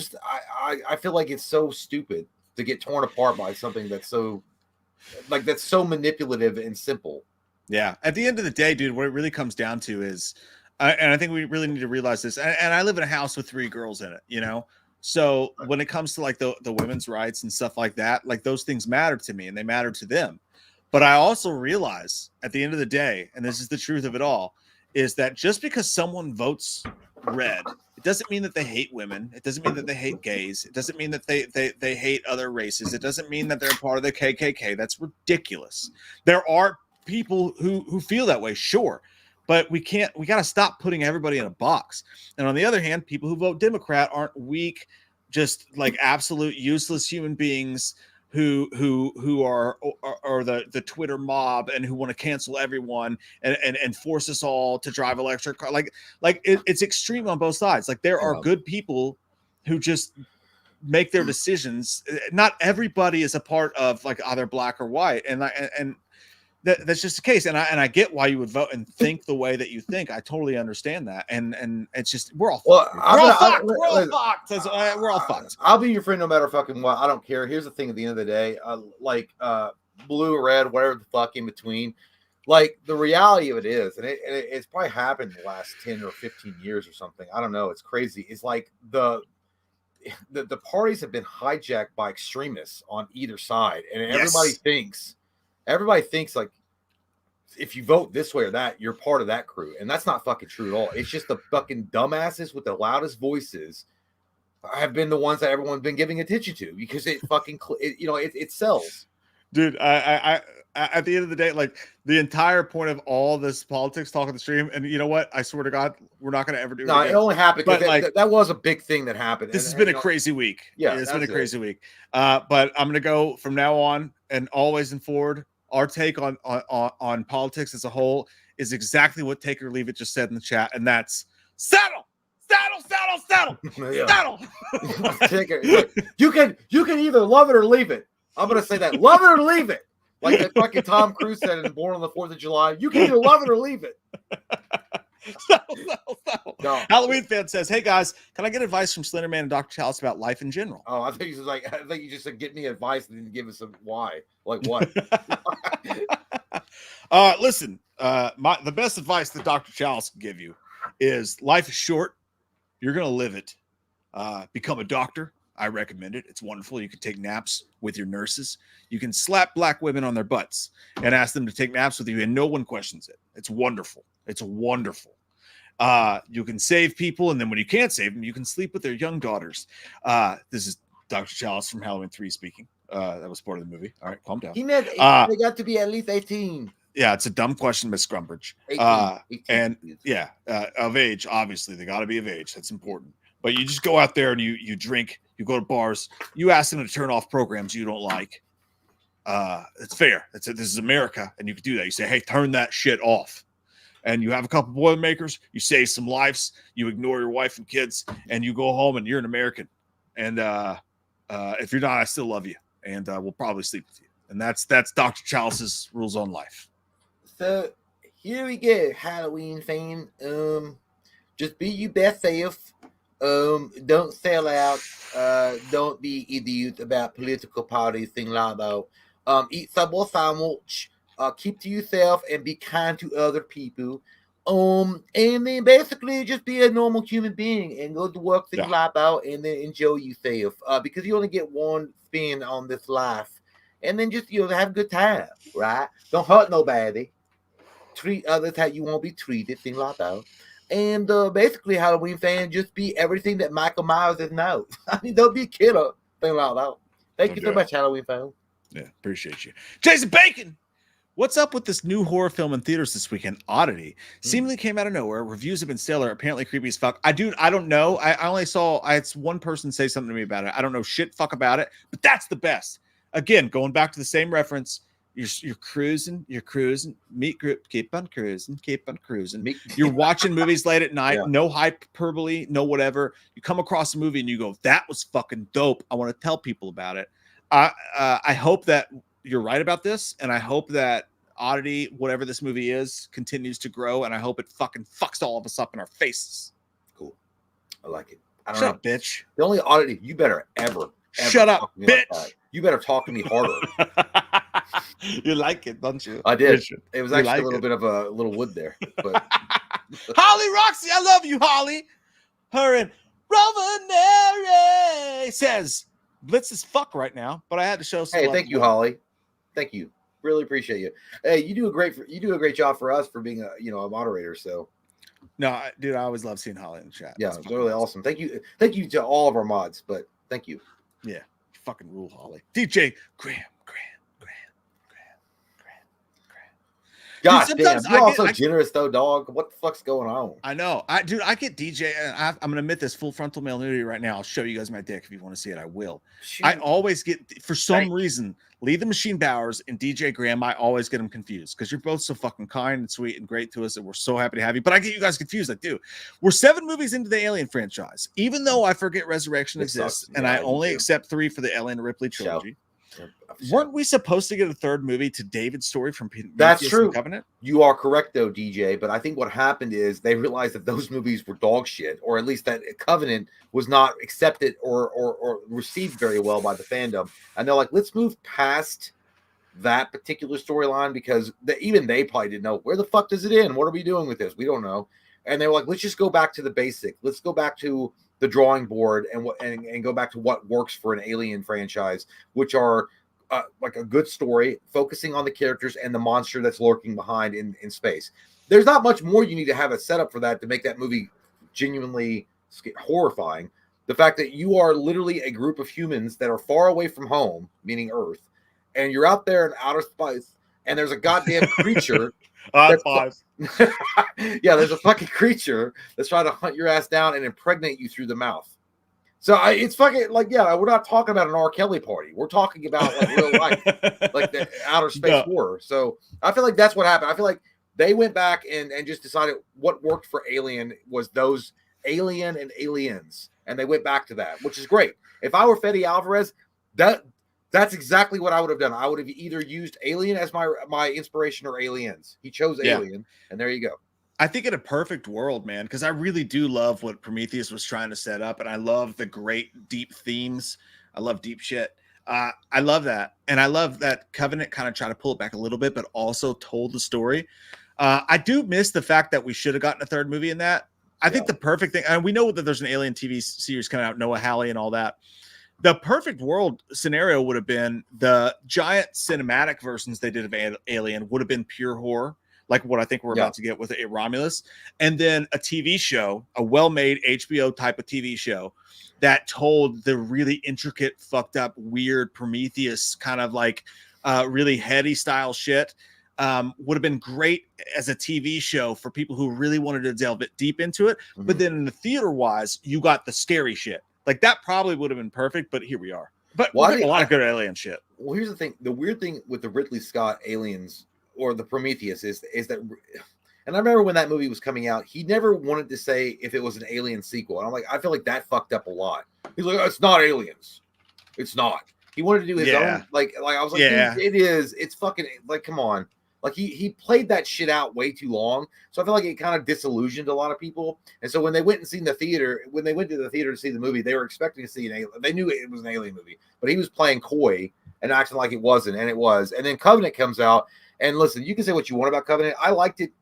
feel like it's so stupid to get torn apart by something that's so manipulative and simple. Yeah. At the end of the day, dude, what it really comes down to is, and I think we really need to realize this. And I live in a house with 3 girls in it, So when it comes to like the women's rights and stuff like that, like those things matter to me and they matter to them. But I also realize at the end of the day, and this is the truth of it all, is that just because someone votes red, it doesn't mean that they hate women. It doesn't mean that they hate gays. It doesn't mean that they hate other races. It doesn't mean that they're part of the KKK. That's ridiculous. There are people who feel that way, sure. But we got to stop putting everybody in a box. And on the other hand, people who vote Democrat aren't weak, just like absolute useless human beings who are the Twitter mob and who want to cancel everyone and force us all to drive electric car. It's extreme on both sides. Like there are good people who just make their decisions. Not everybody is a part of like either black or white. And that's just the case, and I get why you would vote and think the way that you think. I totally understand that, and it's just we're all fucked. We're all fucked. I'll be your friend no matter fucking what. I don't care. Here's the thing: at the end of the day, blue, red, whatever the fuck in between. Like the reality of it is, and it's probably happened in the last 10 or 15 years or something. I don't know. It's crazy. It's like the parties have been hijacked by extremists on either side, and everybody thinks like if you vote this way or that, you're part of that crew, and that's not fucking true at all. It's just the fucking dumbasses with the loudest voices have been the ones that everyone's been giving attention to because it fucking it sells. Dude, I at the end of the day, like the entire point of all this politics talk on the stream, and you know what? I swear to God, we're not going to ever do it. No, again. it only happened because But, that was a big thing that happened. This has been a crazy week. Yeah, it's been a that's crazy week. But I'm going to go from now on and always and forward. Our take on politics as a whole is exactly what Take or Leave It just said in the chat, and that's settle. Yeah. Settle. Take it. You can either love it or leave it. I'm gonna say that. Love it or leave it. Like that fucking Tom Cruise said in Born on the 4th of July. You can either love it or leave it. Settle. No. Halloween fan says, "Hey guys, can I get advice from Slenderman and Dr. Chalice about life in general?" Oh, I think you just said get me advice and then give us some why. Like what? Listen, the best advice that Dr. Chalice can give you is life is short. You're gonna live it. Become a doctor. I recommend it. It's wonderful. You can take naps with your nurses. You can slap black women on their butts and ask them to take naps with you, and no one questions it. It's wonderful. It's wonderful. You can save people, and then when you can't save them, you can sleep with their young daughters. This is Dr. Chalice from Halloween 3 speaking. That was part of the movie. All right, calm down. He meant they got to be at least 18. Yeah, it's a dumb question, Miss Scrumbridge. 18, and yeah, of age, obviously. They got to be of age. That's important. But you just go out there and you drink, you go to bars, you ask them to turn off programs you don't like. It's fair. This is America, and you can do that. You say, hey, turn that shit off. And you have a couple Boilermakers, you save some lives, you ignore your wife and kids, and you go home and you're an American. And if you're not, I still love you. And we'll probably sleep with you. And that's Dr. Chalice's rules on life. So here we go, Halloween fan. Just be your best self. Don't sell out. Don't be idiot about political parties, things like that. Eat Subway sandwich. Keep to yourself and be kind to other people. And then basically just be a normal human being and go to work, things like that, and then enjoy yourself. Because you only get one spin on this life. And then just have a good time, right? Don't hurt nobody. Treat others how you want to be treated, things like that. And basically, Halloween fan, just be everything that Michael Myers is now. I mean, don't be a killer, thing like that. Thank you so much, Halloween fan. Yeah, appreciate you. Jason Bacon, what's up with this new horror film in theaters this weekend? Oddity seemingly came out of nowhere. Reviews have been stellar. Apparently creepy as fuck. I don't know. I only saw I had one person say something to me about it. I don't know shit fuck about it, but that's the best. Again, going back to the same reference. You're cruising, meat group, keep on cruising. You're watching movies late at night, no hyperbole, no whatever. You come across a movie and you go, that was fucking dope. I want to tell people about it. I hope that you're right about this, and I hope that Oddity, whatever this movie is, continues to grow, and I hope it fucking fucks all of us up in our faces. Cool. I like it. I don't Shut know. up, bitch. The only Oddity, you better ever shut up, bitch. Like you better talk to me harder. You like it, don't you? I did. It was actually a little bit of a little wood there. But Holly Roxy, I love you, Holly. Her and Rovaneri says blitz as fuck right now, but I had to show some. Hey, love thank you, Holly. Thank you. Really appreciate you. Hey, you do a great job for us for being a moderator. So no, dude, I always love seeing Holly in the chat. Yeah, it's really awesome. Thank you to all of our mods. But thank you. Yeah, fucking rule, Holly. DJ Graham. God damn, you're also generous though, dog. What the fuck's going on? I know. I get DJ, and I'm gonna admit this full frontal male nudity right now. I'll show you guys my dick if you want to see it. I will. Shoot. I always get, for some reason, Lee the Machine Bowers and DJ Graham. I always get them confused because you're both so fucking kind and sweet and great to us, and we're so happy to have you. But I get you guys confused. I do. We're 7 movies into the Alien franchise, even though I forget Resurrection exists, and I only accept 3 for the Ellen Ripley trilogy. Weren't we supposed to get a 3rd movie to David's story from That's true. Covenant? You are correct though, DJ. But I think what happened is they realized that those movies were dog shit, or at least that Covenant was not accepted or received very well by the fandom. And they're like, let's move past that particular storyline because even they probably didn't know where the fuck does it end. What are we doing with this? We don't know. And they were like, let's just go back to the basic. Let's go back to the drawing board and go back to what works for an Alien franchise, which are like a good story, focusing on the characters and the monster that's lurking behind in space. There's not much more you need to have a setup for that to make that movie genuinely horrifying. The fact that you are literally a group of humans that are far away from home, meaning Earth, and you're out there in outer space, and there's a goddamn creature. Yeah, there's a fucking creature that's trying to hunt your ass down and impregnate you through the mouth. So it's fucking like, yeah, we're not talking about an R. Kelly party. We're talking about like real life, like the outer space horror. So I feel like that's what happened. I feel like they went back and just decided what worked for Alien was those Alien and Aliens. And they went back to that, which is great. If I were Fede Alvarez, that's exactly what I would have done. I would have either used Alien as my inspiration or Aliens. He chose Alien, and there you go. I think in a perfect world, man, because I really do love what Prometheus was trying to set up, and I love the great deep themes. I love deep shit. I love that, and I love that Covenant kind of tried to pull it back a little bit, but also told the story. I do miss the fact that we should have gotten a third movie in that. I think the perfect thing, and we know that there's an Alien TV series coming out, Noah Hawley and all that. The perfect world scenario would have been the giant cinematic versions they did of Alien would have been pure horror, like what I think we're about to get with a Romulus, and then a TV show, a well-made HBO type of TV show that told the really intricate, fucked up, weird Prometheus kind of like really heady style shit. Would have been great as a TV show for people who really wanted to delve deep into it. Mm-hmm. But then in the theater wise, you got the scary shit. Like that probably would have been perfect, but here we are. But a lot of good alien shit. Well, here's the thing. The weird thing with the Ridley Scott Aliens or the Prometheus is that, and I remember when that movie was coming out, he never wanted to say if it was an Alien sequel. And I'm like, I feel like that fucked up a lot. He's like, oh, it's not Aliens. It's not. He wanted to do his own. Like I was like, it is. It's fucking like, come on. Like he played that shit out way too long. So I feel like it kind of disillusioned a lot of people. And so when they went and seen the theater, when they went to the theater to see the movie, they were expecting to see an alien. They knew it was an alien movie, but he was playing coy and acting like it wasn't, and it was. And then Covenant comes out, and listen, you can say what you want about Covenant. I liked it.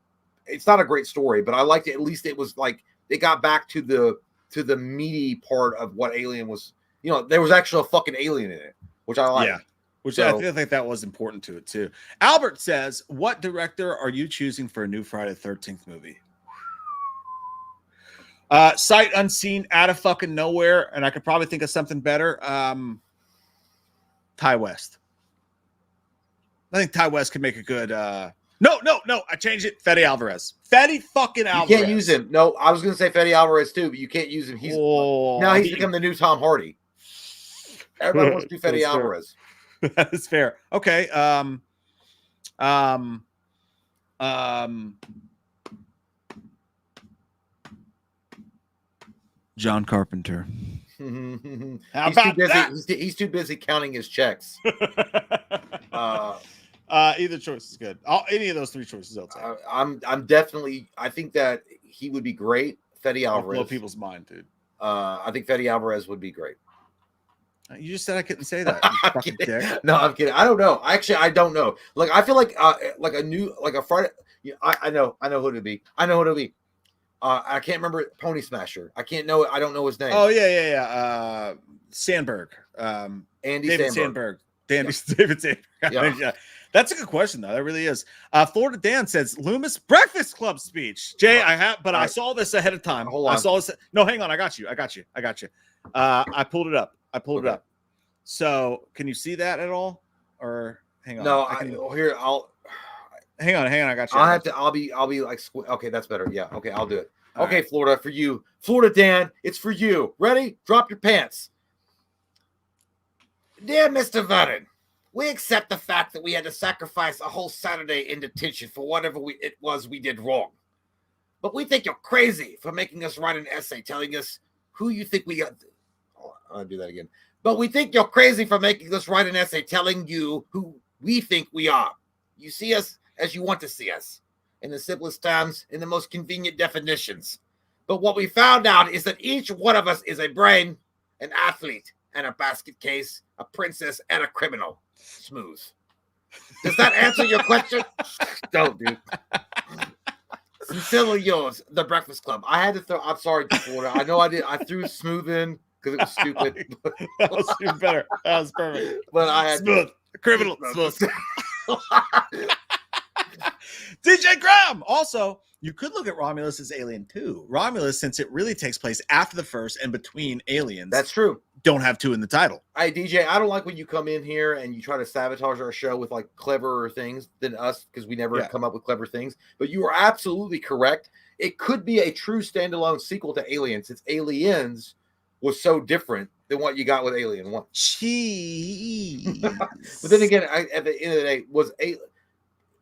It's not a great story, but I liked it. At least it was like it got back to the meaty part of what Alien was. You know, there was actually a fucking alien in it, which I liked. Yeah. Which I think that was important to it too. Albert says, "What director are you choosing for a new Friday the 13th movie?" Sight unseen, out of fucking nowhere, and I could probably think of something better. Ty West. I think Ty West could make a good. No, I changed it. Fede Alvarez. Fede fucking Alvarez. You can't use him. No, I was going to say Fede Alvarez too, but you can't use him. He's become the new Tom Hardy. Everyone wants to do Fede Alvarez. That is fair. Okay. John Carpenter. He's too busy counting his checks. Either choice is good. Any of those three choices, I'll take. I'm definitely. I think that he would be great. Fede Alvarez. Blow people's mind, dude. I think Fede Alvarez would be great. You just said I couldn't say that. I'm kidding. No, I'm kidding. I don't know. Actually, I don't know. Like, I feel like a Friday. I know who it would be. I know who it would be. I can't remember Pony Smasher. I don't know his name. Oh yeah. Sandberg. David Sandberg. David Sandberg. Yeah. That's a good question, though. That really is. Florida Dan says Loomis Breakfast Club speech. Jay, I saw this ahead of time. Hold on. I saw this. No, hang on. I got you. I pulled it up. It up. So, can you see that at all? Or hang on. No, hang on. I got you. I'll be like, okay, that's better. Yeah. Okay, I'll do it. All right. Florida, for you. Florida Dan, it's for you. Ready? Drop your pants. Dear Mr. Vernon, we accept the fact that we had to sacrifice a whole Saturday in detention for whatever it was we did wrong. But we think you're crazy for making us write an essay telling us who you think we are. I'll do that again. But we think you're crazy for making us write an essay telling you who we think we are. You see us as you want to see us, in the simplest terms, in the most convenient definitions. But what we found out is that each one of us is a brain, an athlete, and a basket case, a princess, and a criminal. Smooth. Does that answer your question? Don't, dude. Sincerely yours, The Breakfast Club. I had to throw. I'm sorry, Florida. I know I did. I threw Smooth in because it was stupid. That was even better. That was perfect. But I had Smooth. Criminal. Smooth. DJ Graham. Also, you could look at Romulus as Alien 2. Romulus, since it really takes place after the first and between Aliens, That's true. don't have 2 in the title. Hey, DJ, I don't like when you come in here and you try to sabotage our show with like cleverer things than us because we never come up with clever things. But you are absolutely correct. It could be a true standalone sequel to Aliens since Aliens was so different than what you got with Alien 1. Jeez. But then again, at the end of the day,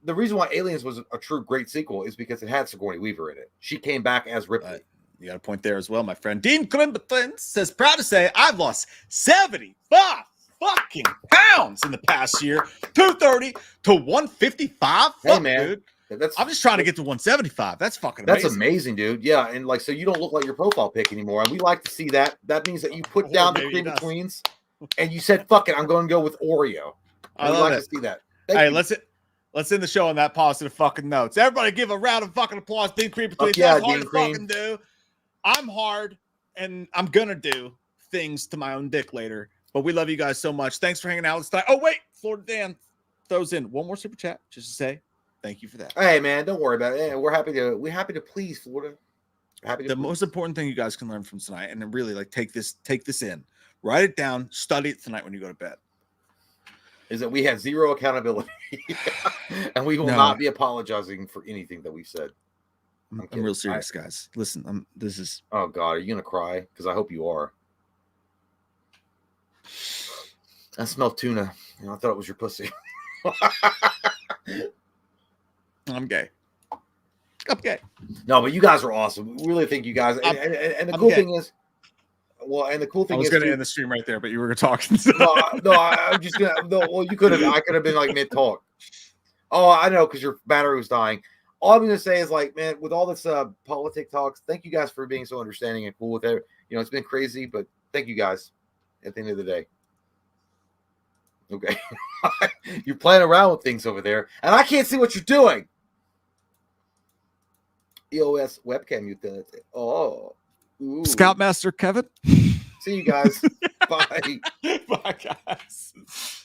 the reason why Aliens was a true great sequel is because it had Sigourney Weaver in it. She came back as Ripley. You got a point there as well, my friend. Dean Clemberton says, proud to say I've lost 75 fucking pounds in the past year. 230 to 155. Hey, Fuck, man. dude. That's, I'm just trying to get to 175. That's fucking amazing. That's amazing, dude. Yeah, and like so you don't look like your profile pic anymore. And we like to see that. That means that you put down the cream betweens and you said, fuck it, I'm going to go with Oreo. I love like it. to see that. Hey, let's end the show on that positive fucking notes. Everybody give a round of fucking applause. Dean Cream between yeah, that's hard Dean to Cream. fucking do. I'm hard and I'm gonna do things to my own dick later. But we love you guys so much. Thanks for hanging out this time. Oh, wait, Florida Dan throws in one more super chat just to say thank you for that. Hey man, don't worry about it. Hey, we're happy to please Florida. The most important thing you guys can learn from tonight, and then really like take this in, write it down, study it tonight when you go to bed, is that we have zero accountability and we will not be apologizing for anything that we said. I'm real serious, guys. Listen, this is. Oh God, are you gonna cry? Because I hope you are. I smell tuna. I thought it was your pussy. I'm gay. I'm gay. No, but you guys are awesome. We really think you guys. And the cool thing is, and the cool thing I was is, going to end the stream right there, but you were talking. I'm just gonna. No, well, you could have. I could have been like mid talk. Oh, I know, because your battery was dying. All I'm gonna say is, like, man, with all this politic talks, thank you guys for being so understanding and cool with it. You know, it's been crazy, but thank you guys. At the end of the day, okay, you're playing around with things over there, and I can't see what you're doing. EOS webcam utility. Oh, ooh. Scoutmaster Kevin. See you guys. Bye. Bye, guys.